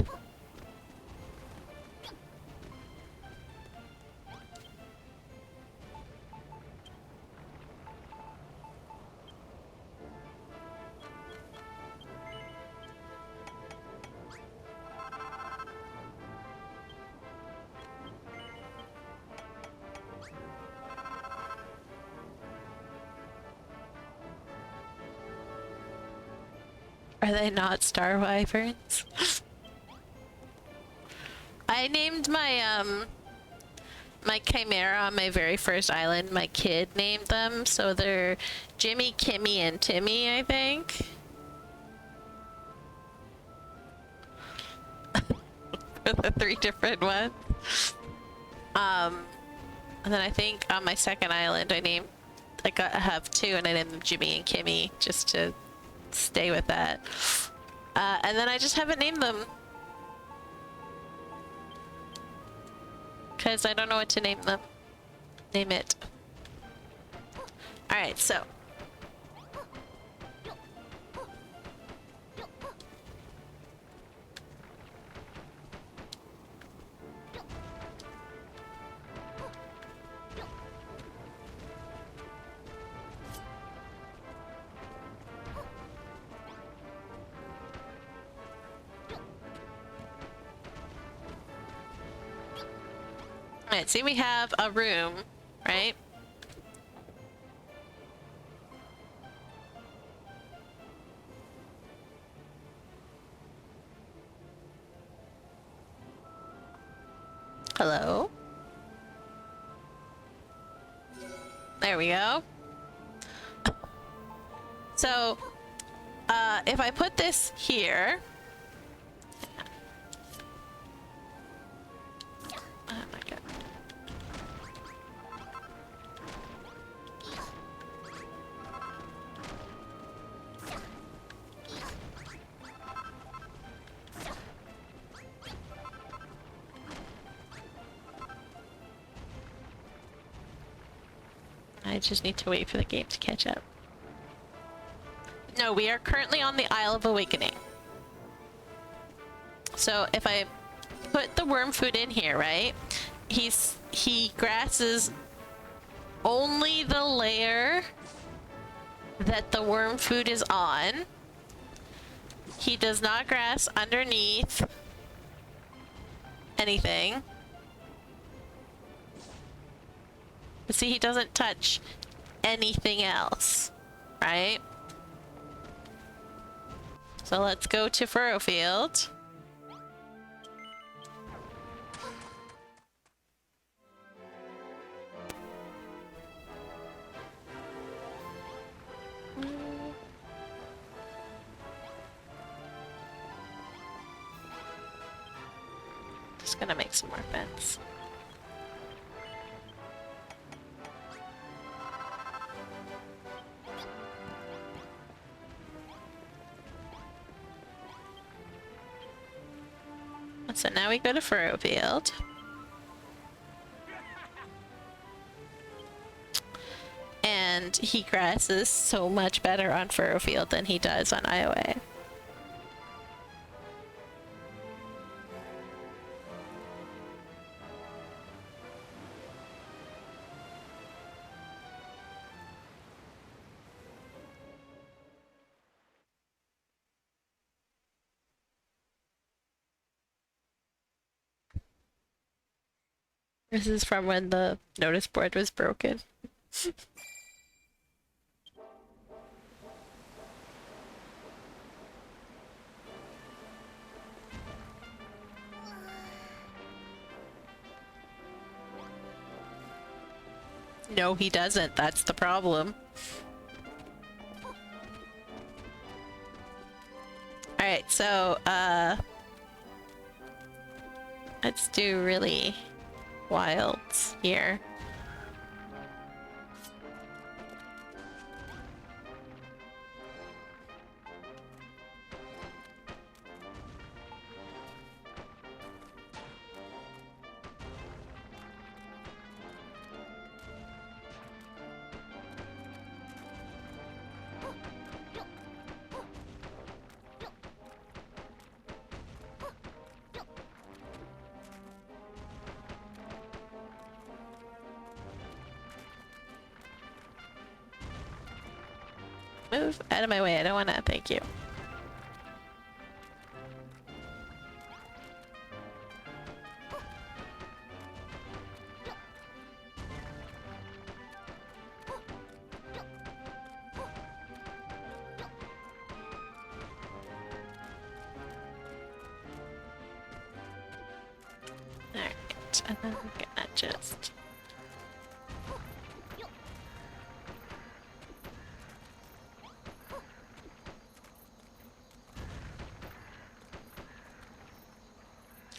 Are they not star wyverns? I named my my chimera on my very first island. My kid named them, so they're Jimmy, Kimmy, and Timmy, I think. The 3 different ones. And then I think on my second island I have 2 and I named them Jimmy and Kimmy just to stay with that. And then I just haven't named them. Because I don't know what to name them. Name it. Alright, so. Alright, see we have a room, right? Hello? There we go. So, if I put this here... Oh my god. I just need to wait for the game to catch up. No, we are currently on the Isle of Awakening. So if I put the worm food in here, right? He grasses only the layer that the worm food is on. He does not grass underneath anything. But see, he doesn't touch anything else, right? So let's go to Furrowfield. Just gonna make some more fence. So now we go to Furrowfield. And he grasses so much better on Furrowfield than he does on IOA. This is from when the notice board was broken. No, he doesn't. That's the problem. Alright, so, let's do really wilds here. Move out of my way, I don't wanna, thank you. that, and then we're gonna just...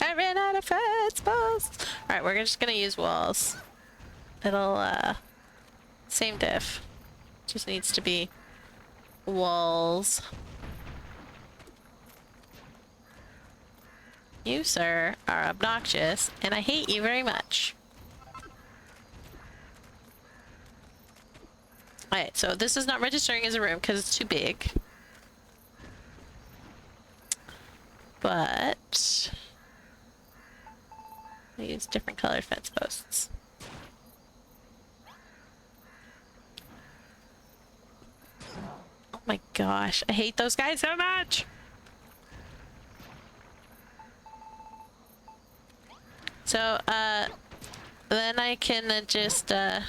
I ran out of fence posts! Alright, we're just gonna use walls. It'll, same diff. Just needs to be walls. You, sir, are obnoxious, and I hate you very much. Alright, so this is not registering as a room because it's too big. But... I use different colored fence posts. Oh my gosh, I hate those guys so much! So, then I can just, add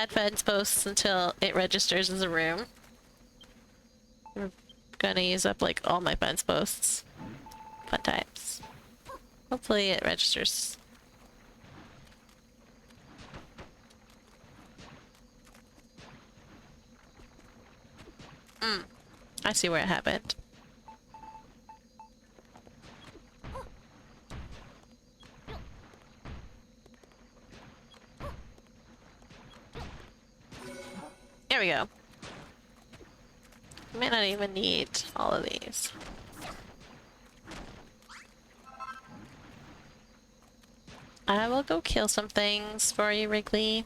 fence posts until it registers as a room. I'm gonna use up, like, all my fence posts. Fun times. Hopefully it registers. I see where it happened. There we go. May not even need all of these. I will go kill some things for you, Wrigley.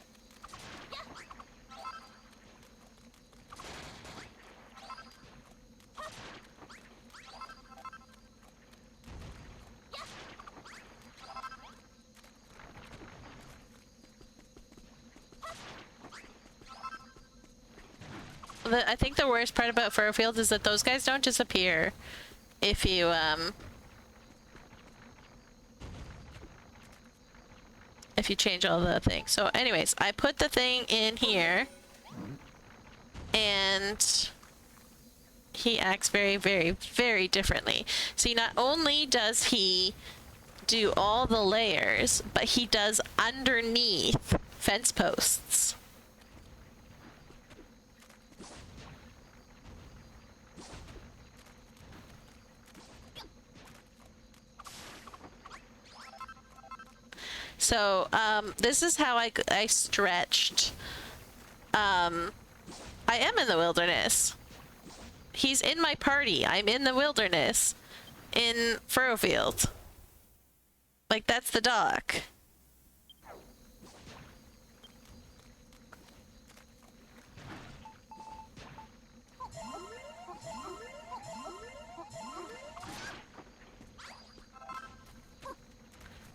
I think the worst part about Furrowfield is that those guys don't disappear if you, if you change all the things. So anyways, I put the thing in here, and he acts very, very, very differently. See, not only does he do all the layers, but he does underneath fence posts. So, this is how I stretched. I am in the wilderness. He's in my party. I'm in the wilderness. In Furrowfield. Like, that's the dock.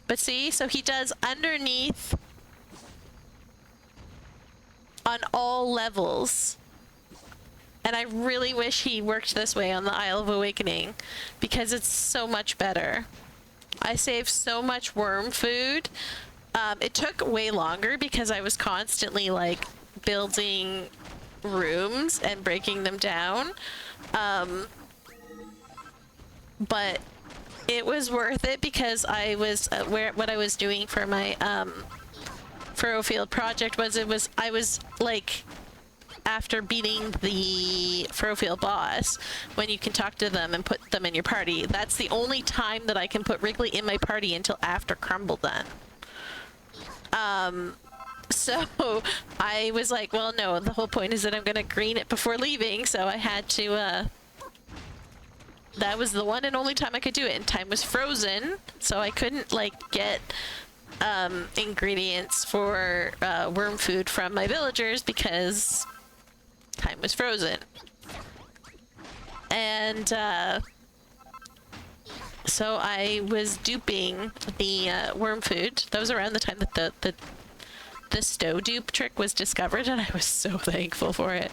But see, so he does underneath on all levels. And I really wish he worked this way on the Isle of Awakening because it's so much better. I saved so much worm food. It took way longer because I was constantly like building rooms and breaking them down. But it was worth it because I was what I was doing for my Furrowfield project was I was like, after beating the Furrowfield boss, when you can talk to them and put them in your party, that's the only time that I can put Wrigley in my party until after Crumble done. So I was like, well, no, the whole point is that I'm gonna green it before leaving, so I had to that was the one and only time I could do it, and time was frozen, so I couldn't like get ingredients for worm food from my villagers because time was frozen. And so I was duping the worm food. That was around the time that the stow dupe trick was discovered, and I was so thankful for it.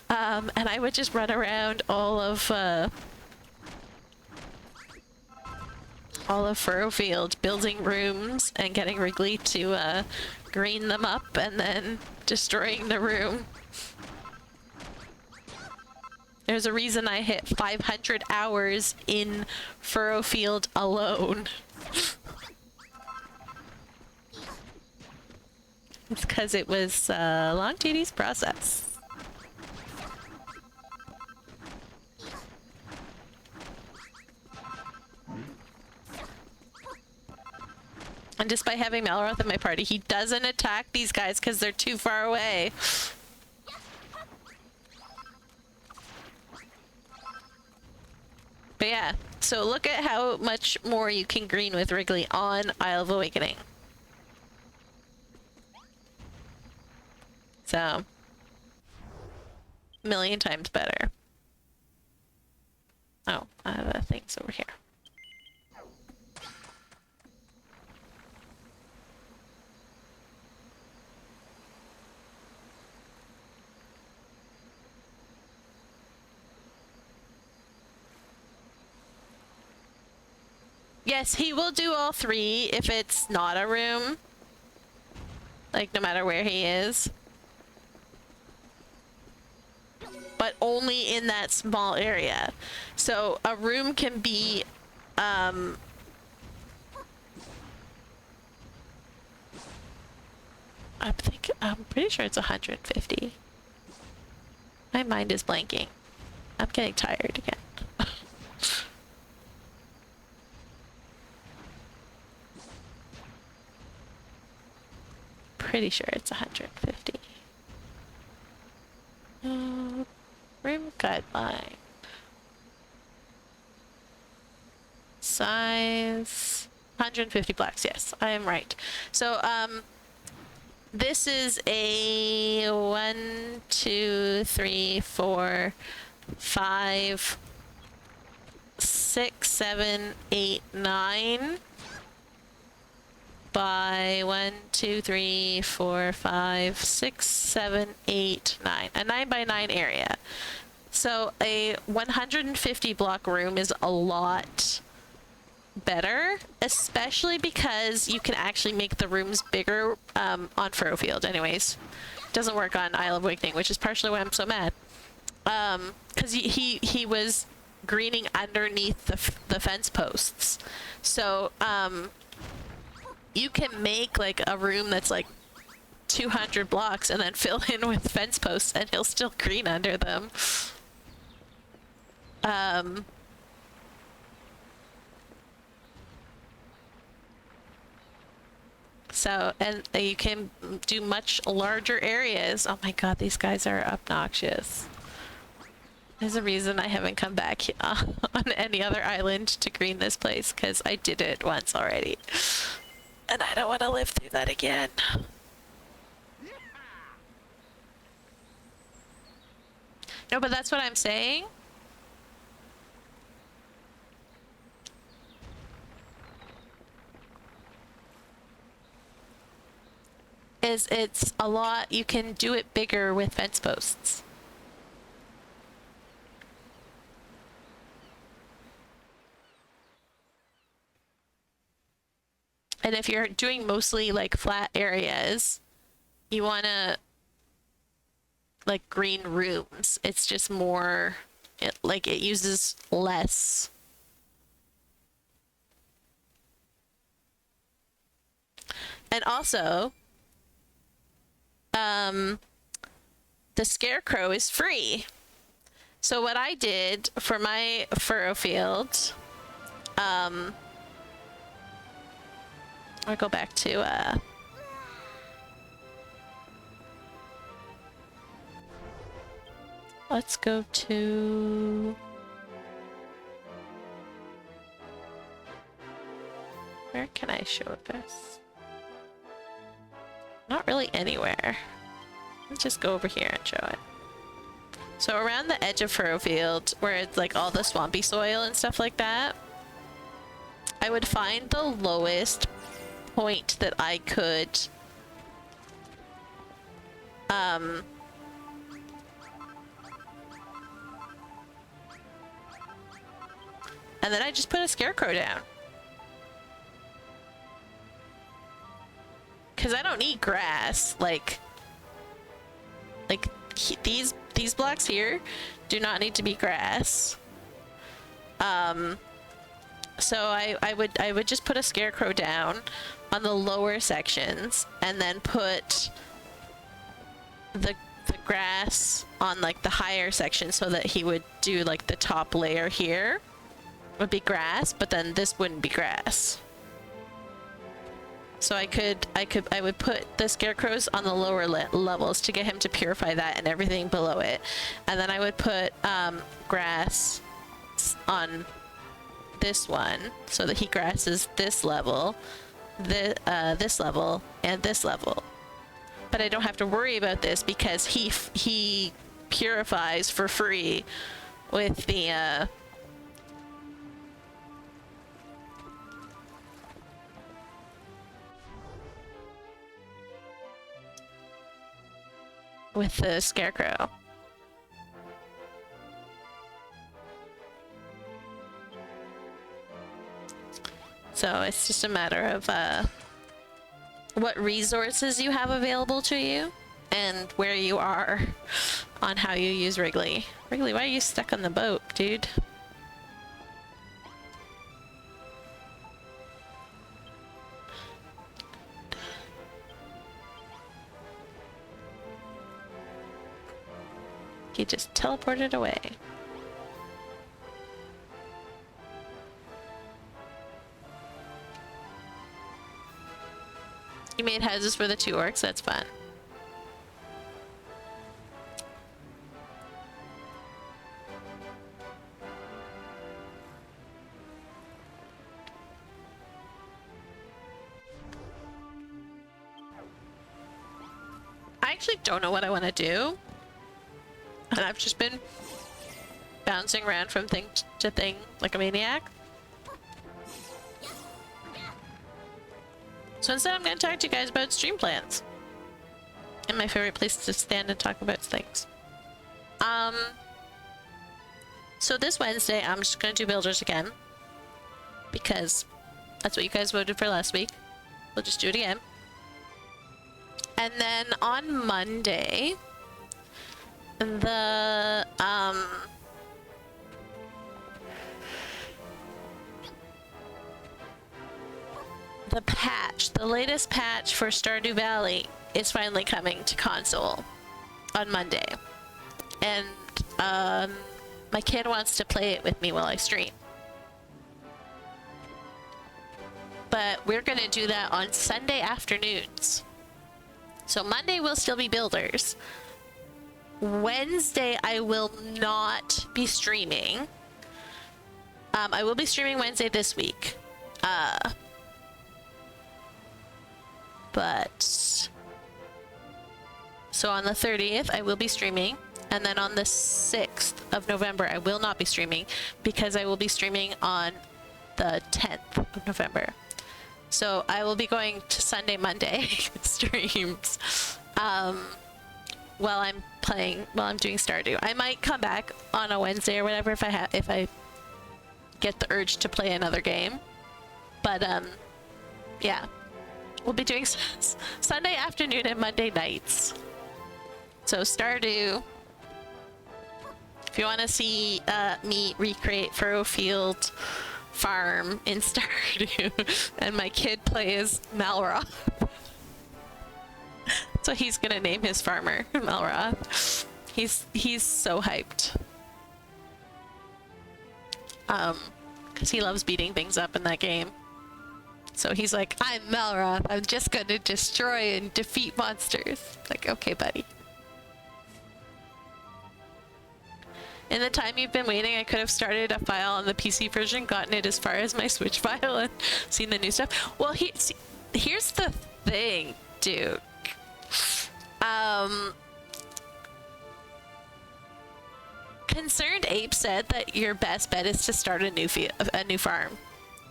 And I would just run around all of Furrowfield building rooms and getting Wrigley to green them up and then destroying the room. There's a reason I hit 500 hours in Furrowfield alone. It's because it was a long, tedious process. And despite having Malroth in my party, he doesn't attack these guys because they're too far away. But yeah, so look at how much more you can green with Wrigley on Isle of Awakening. So, a million times better. Oh, the thing's over here. Yes, he will do all three if it's not a room. Like, no matter where he is. But only in that small area. So, a room can be, I'm pretty sure it's 150. My mind is blanking. I'm getting tired again. Pretty sure it's 150. Room guideline. Size 150 blocks. Yes, I am right. So this is a 1, 2, 3, 4, 5, 6, 7, 8, 9 by 1, 2, 3, 4, 5, 6, 7, 8, 9. A 9 by 9 area. So a 150 block room is a lot better, especially because you can actually make the rooms bigger on Furrowfield anyways. Doesn't work on Isle of Awakening, which is partially why I'm so mad. Because he was greening underneath the fence posts. So you can make like a room that's like 200 blocks and then fill in with fence posts and he'll still green under them. So, and you can do much larger areas. Oh my god, these guys are obnoxious. There's a reason I haven't come back on any other island to green this place, because I did it once already. And I don't want to live through that again. No, but that's what I'm saying. Is it's a lot, you can do it bigger with fence posts. And if you're doing mostly like flat areas, you want to like green rooms. It's just more, it uses less. And also, the scarecrow is free. So what I did for my Furrowfield, I'll go back to let's go to where can I show this? Not really anywhere. Let's just go over here and show it. So around the edge of Furrowfield, where it's like all the swampy soil and stuff like that, I would find the lowest point that I could and then I just put a scarecrow down. Because I don't need grass. These blocks here do not need to be grass. So I would just put a scarecrow down on the lower sections and then put the grass on like the higher section so that he would do like the top layer here would be grass, but then this wouldn't be grass. So I would put the scarecrows on the lower levels to get him to purify that and everything below it. And then I would put grass on this one so that he grasses this level, this level, and this level. But I don't have to worry about this because he purifies for free with the scarecrow. So it's just a matter of what resources you have available to you and where you are on how you use Wrigley. Wrigley, why are you stuck on the boat, dude? He just teleported away. You made houses for the 2 orcs, that's fun. I actually don't know what I want to do. And I've just been bouncing around from thing to thing like a maniac. So instead I'm going to talk to you guys about stream plans. And my favorite place to stand and talk about things. So this Wednesday I'm just going to do builders again. Because that's what you guys voted for last week. We'll just do it again. And then on Monday, the patch, the latest patch for Stardew Valley is finally coming to console on Monday. And my kid wants to play it with me while I stream. But we're gonna do that on Sunday afternoons. So Monday will still be builders. Wednesday I will not be streaming. I will be streaming Wednesday this week. But so on the 30th I will be streaming, and then on the 6th of November I will not be streaming because I will be streaming on the 10th of November. So I will be going to Sunday, Monday streams while I'm doing Stardew. I might come back on a Wednesday or whatever if I get the urge to play another game. But yeah, we'll be doing Sunday afternoon and Monday nights. So Stardew. If you want to see me recreate Furrowfield Farm in Stardew and my kid plays Malroth. So he's gonna name his farmer Malroth. He's so hyped. Because he loves beating things up in that game. So he's like, I'm Malroth, I'm just gonna destroy and defeat monsters. Like, okay, buddy. In the time you've been waiting, I could have started a file on the PC version, gotten it as far as my Switch file, and seen the new stuff. Well, here's the thing, dude. Concerned Ape said that your best bet is to start a new farm.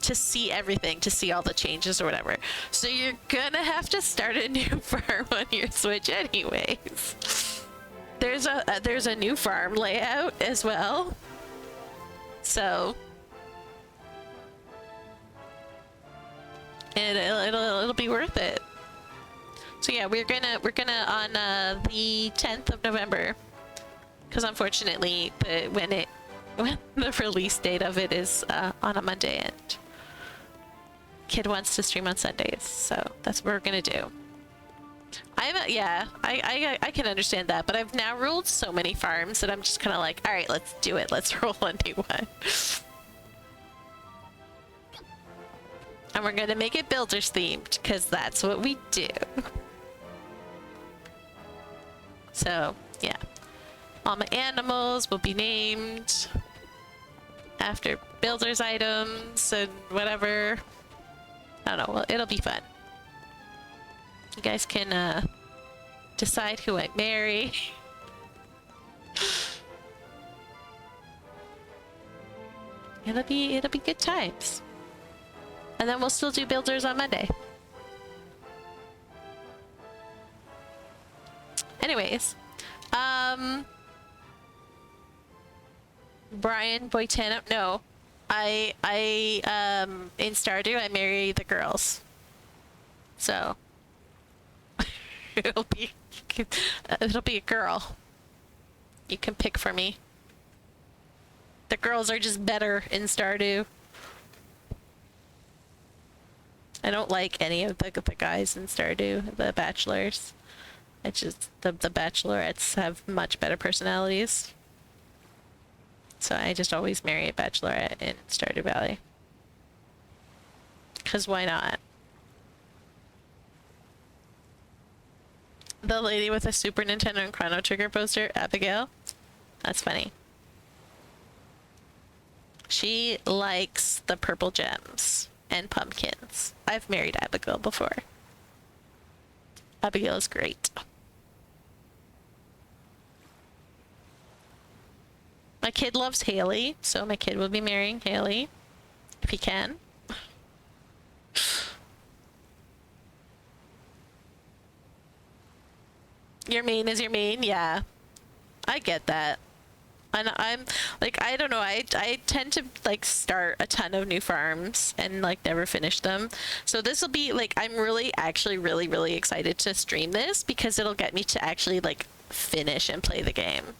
To see everything, to see all the changes or whatever. So you're gonna have to start a new farm on your Switch anyways. There's a new farm layout as well, so it'll be worth it. So yeah, we're gonna on the 10th of November, because unfortunately when when the release date of it is on a Monday, and kid wants to stream on Sundays, so that's what we're gonna do. I can understand that, but I've now ruled so many farms that I'm just kind of like, all right, let's do it. Let's roll a new one. And we're gonna make it builders themed, because that's what we do. So, yeah. All my animals will be named after builders items and whatever. I don't know, well, it'll be fun. You guys can decide who I marry. It'll be good times. And then we'll still do builders on Monday. Anyways, Brian Boitano, no. I in Stardew I marry the girls. So it'll be a girl. You can pick for me. The girls are just better in Stardew. I don't like any of the guys in Stardew, the bachelors. It's just the bachelorettes have much better personalities. So I just always marry a bachelorette in Stardew Valley. 'Cause why not? The lady with a Super Nintendo and Chrono Trigger poster, Abigail. That's funny. She likes the purple gems and pumpkins. I've married Abigail before. Abigail is great. My kid loves Haley, so my kid will be marrying Haley if he can. Your main is your main, yeah. I get that. And I'm like, I don't know, I tend to like start a ton of new farms and like never finish them. So this will be like, I'm really actually really excited to stream this because it'll get me to actually like finish and play the game.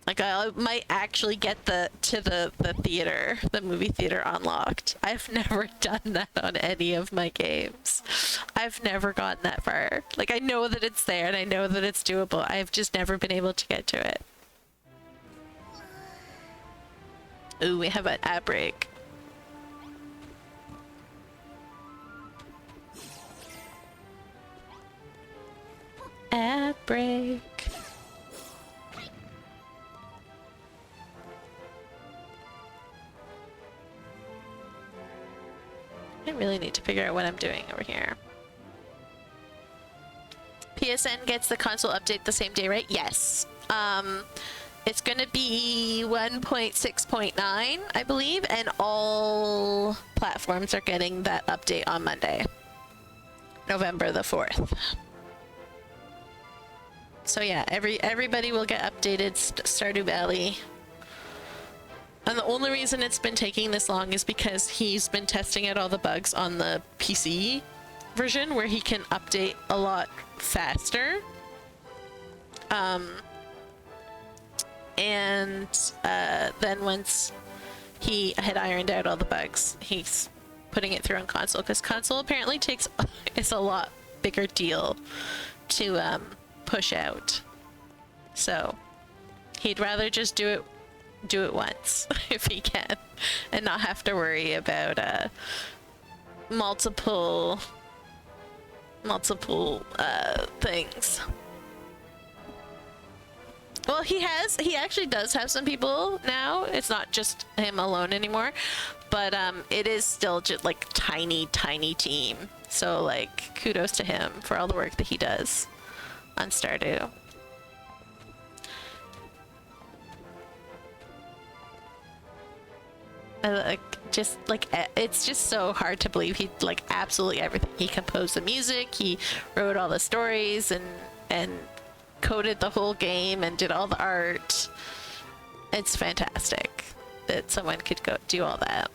Like I might actually get the theater, the movie theater unlocked. I've never done that on any of my games. I've never gotten that far. Like I know that it's there and I know that it's doable. I've just never been able to get to it. Ooh, we have an ad break. Ad break. I really need to figure out what I'm doing over here. PSN gets the console update the same day, right? Yes. It's gonna be 1.6.9, I believe, and all platforms are getting that update on Monday, November the 4th. So yeah, everybody will get updated Stardew Valley. And the only reason it's been taking this long is because he's been testing out all the bugs on the PC version where he can update a lot faster. And then once he had ironed out all the bugs, he's putting it through on console, because console apparently it's a lot bigger deal to push out. So he'd rather just do it once if he can and not have to worry about multiple things. Well, he actually does have some people now. It's not just him alone anymore, but it is still just like tiny team. So like kudos to him for all the work that he does on Stardew. It's just so hard to believe he like absolutely everything. He composed the music, he wrote all the stories and coded the whole game and did all the art. It's fantastic that someone could go do all that.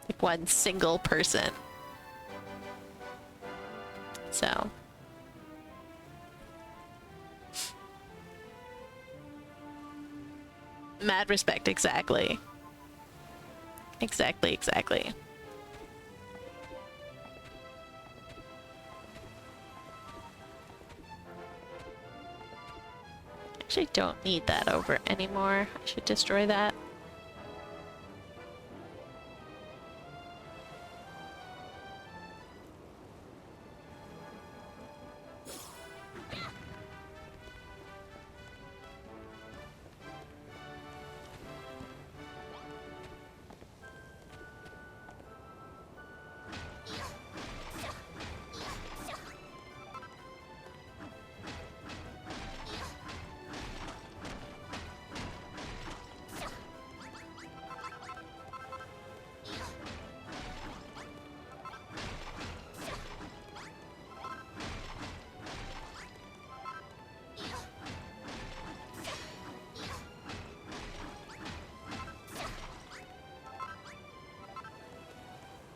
Like one single person. So Mad respect, exactly. Exactly. Actually don't need that over anymore. I should destroy that.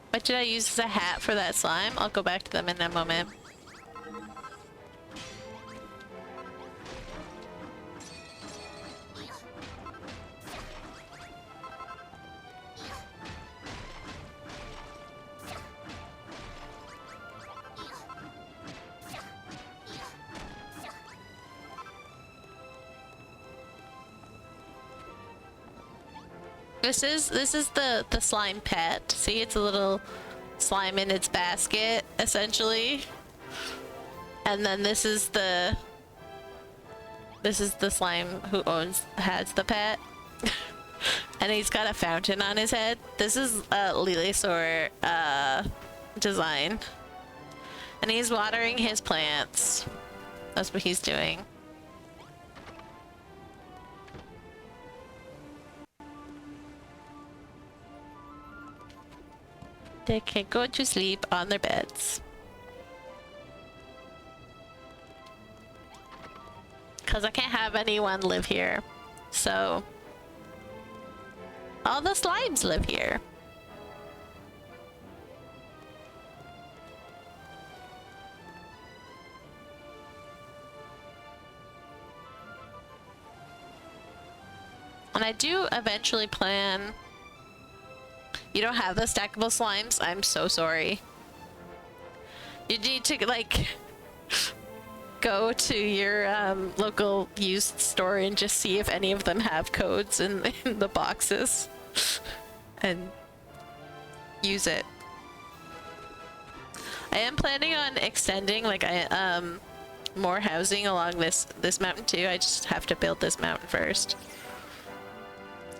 What did I use as a hat for that slime? I'll go back to them in a moment. This is the slime pet. See, it's a little slime in its basket, essentially. And then this is the slime who has the pet. And he's got a fountain on his head. This is a Lilysaur design. And he's watering his plants. That's what he's doing. They can go to sleep on their beds. Because I can't have anyone live here. So all the slimes live here. And I do eventually plan... You don't have the stackable slimes? I'm so sorry. You need to, like, go to your local used store and just see if any of them have codes in the boxes. And use it. I am planning on extending, like, more housing along this mountain too. I just have to build this mountain first.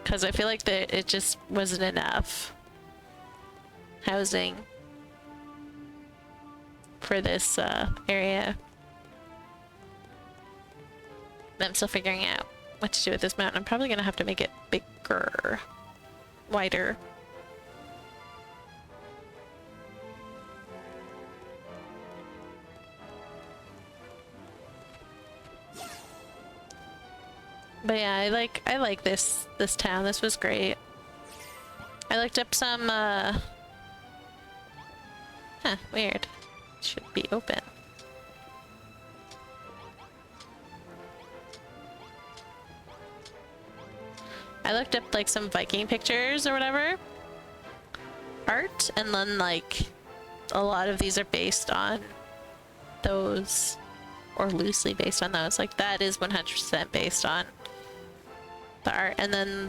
Because I feel like that it just wasn't enough housing for this area. I'm still figuring out what to do with this mountain. I'm probably gonna have to make it bigger, wider. But yeah, I like this town. This was great. I looked up some weird. Should be open. I looked up like some Viking pictures or whatever. Art, and then like a lot of these are based on those, or loosely based on those. Like that is 100% based on the art, and then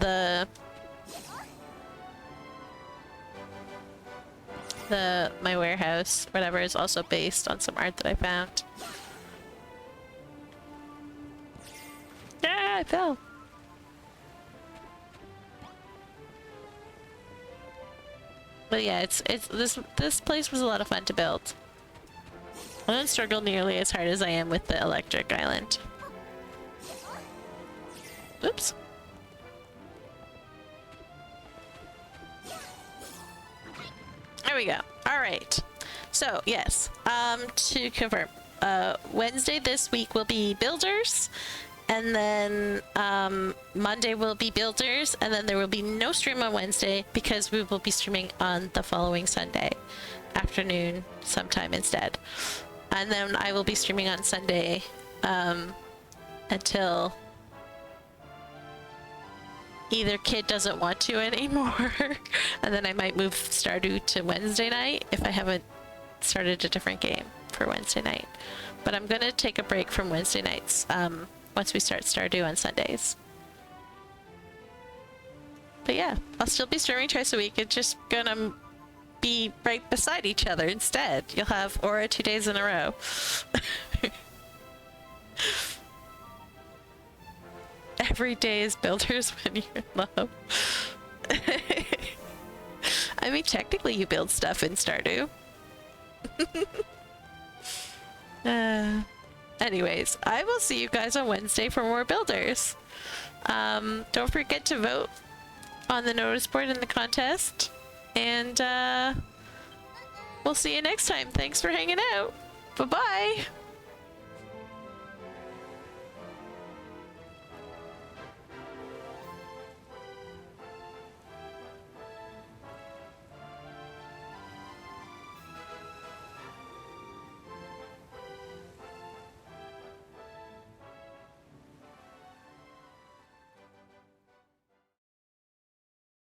my warehouse, whatever, is also based on some art that I found. Yeah, I fell. But yeah, this place was a lot of fun to build. I don't struggle nearly as hard as I am with the electric island. Oops. There we go. All right. So yes, to confirm, Wednesday this week will be builders, and then Monday will be builders, and then there will be no stream on Wednesday because we will be streaming on the following Sunday afternoon sometime instead. And then I will be streaming on Sunday until either Kid doesn't want to anymore, and then I might move Stardew to Wednesday night if I haven't started a different game for Wednesday night. But I'm gonna take a break from Wednesday nights once we start Stardew on Sundays. But yeah, I'll still be streaming twice a week. It's just gonna be right beside each other instead. You'll have Aura 2 days in a row. Every day is builders when you're in love. I mean, technically you build stuff in Stardew. Anyways, I will see you guys on Wednesday for more builders. Don't forget to vote on the notice board in the contest. And we'll see you next time. Thanks for hanging out. Bye-bye.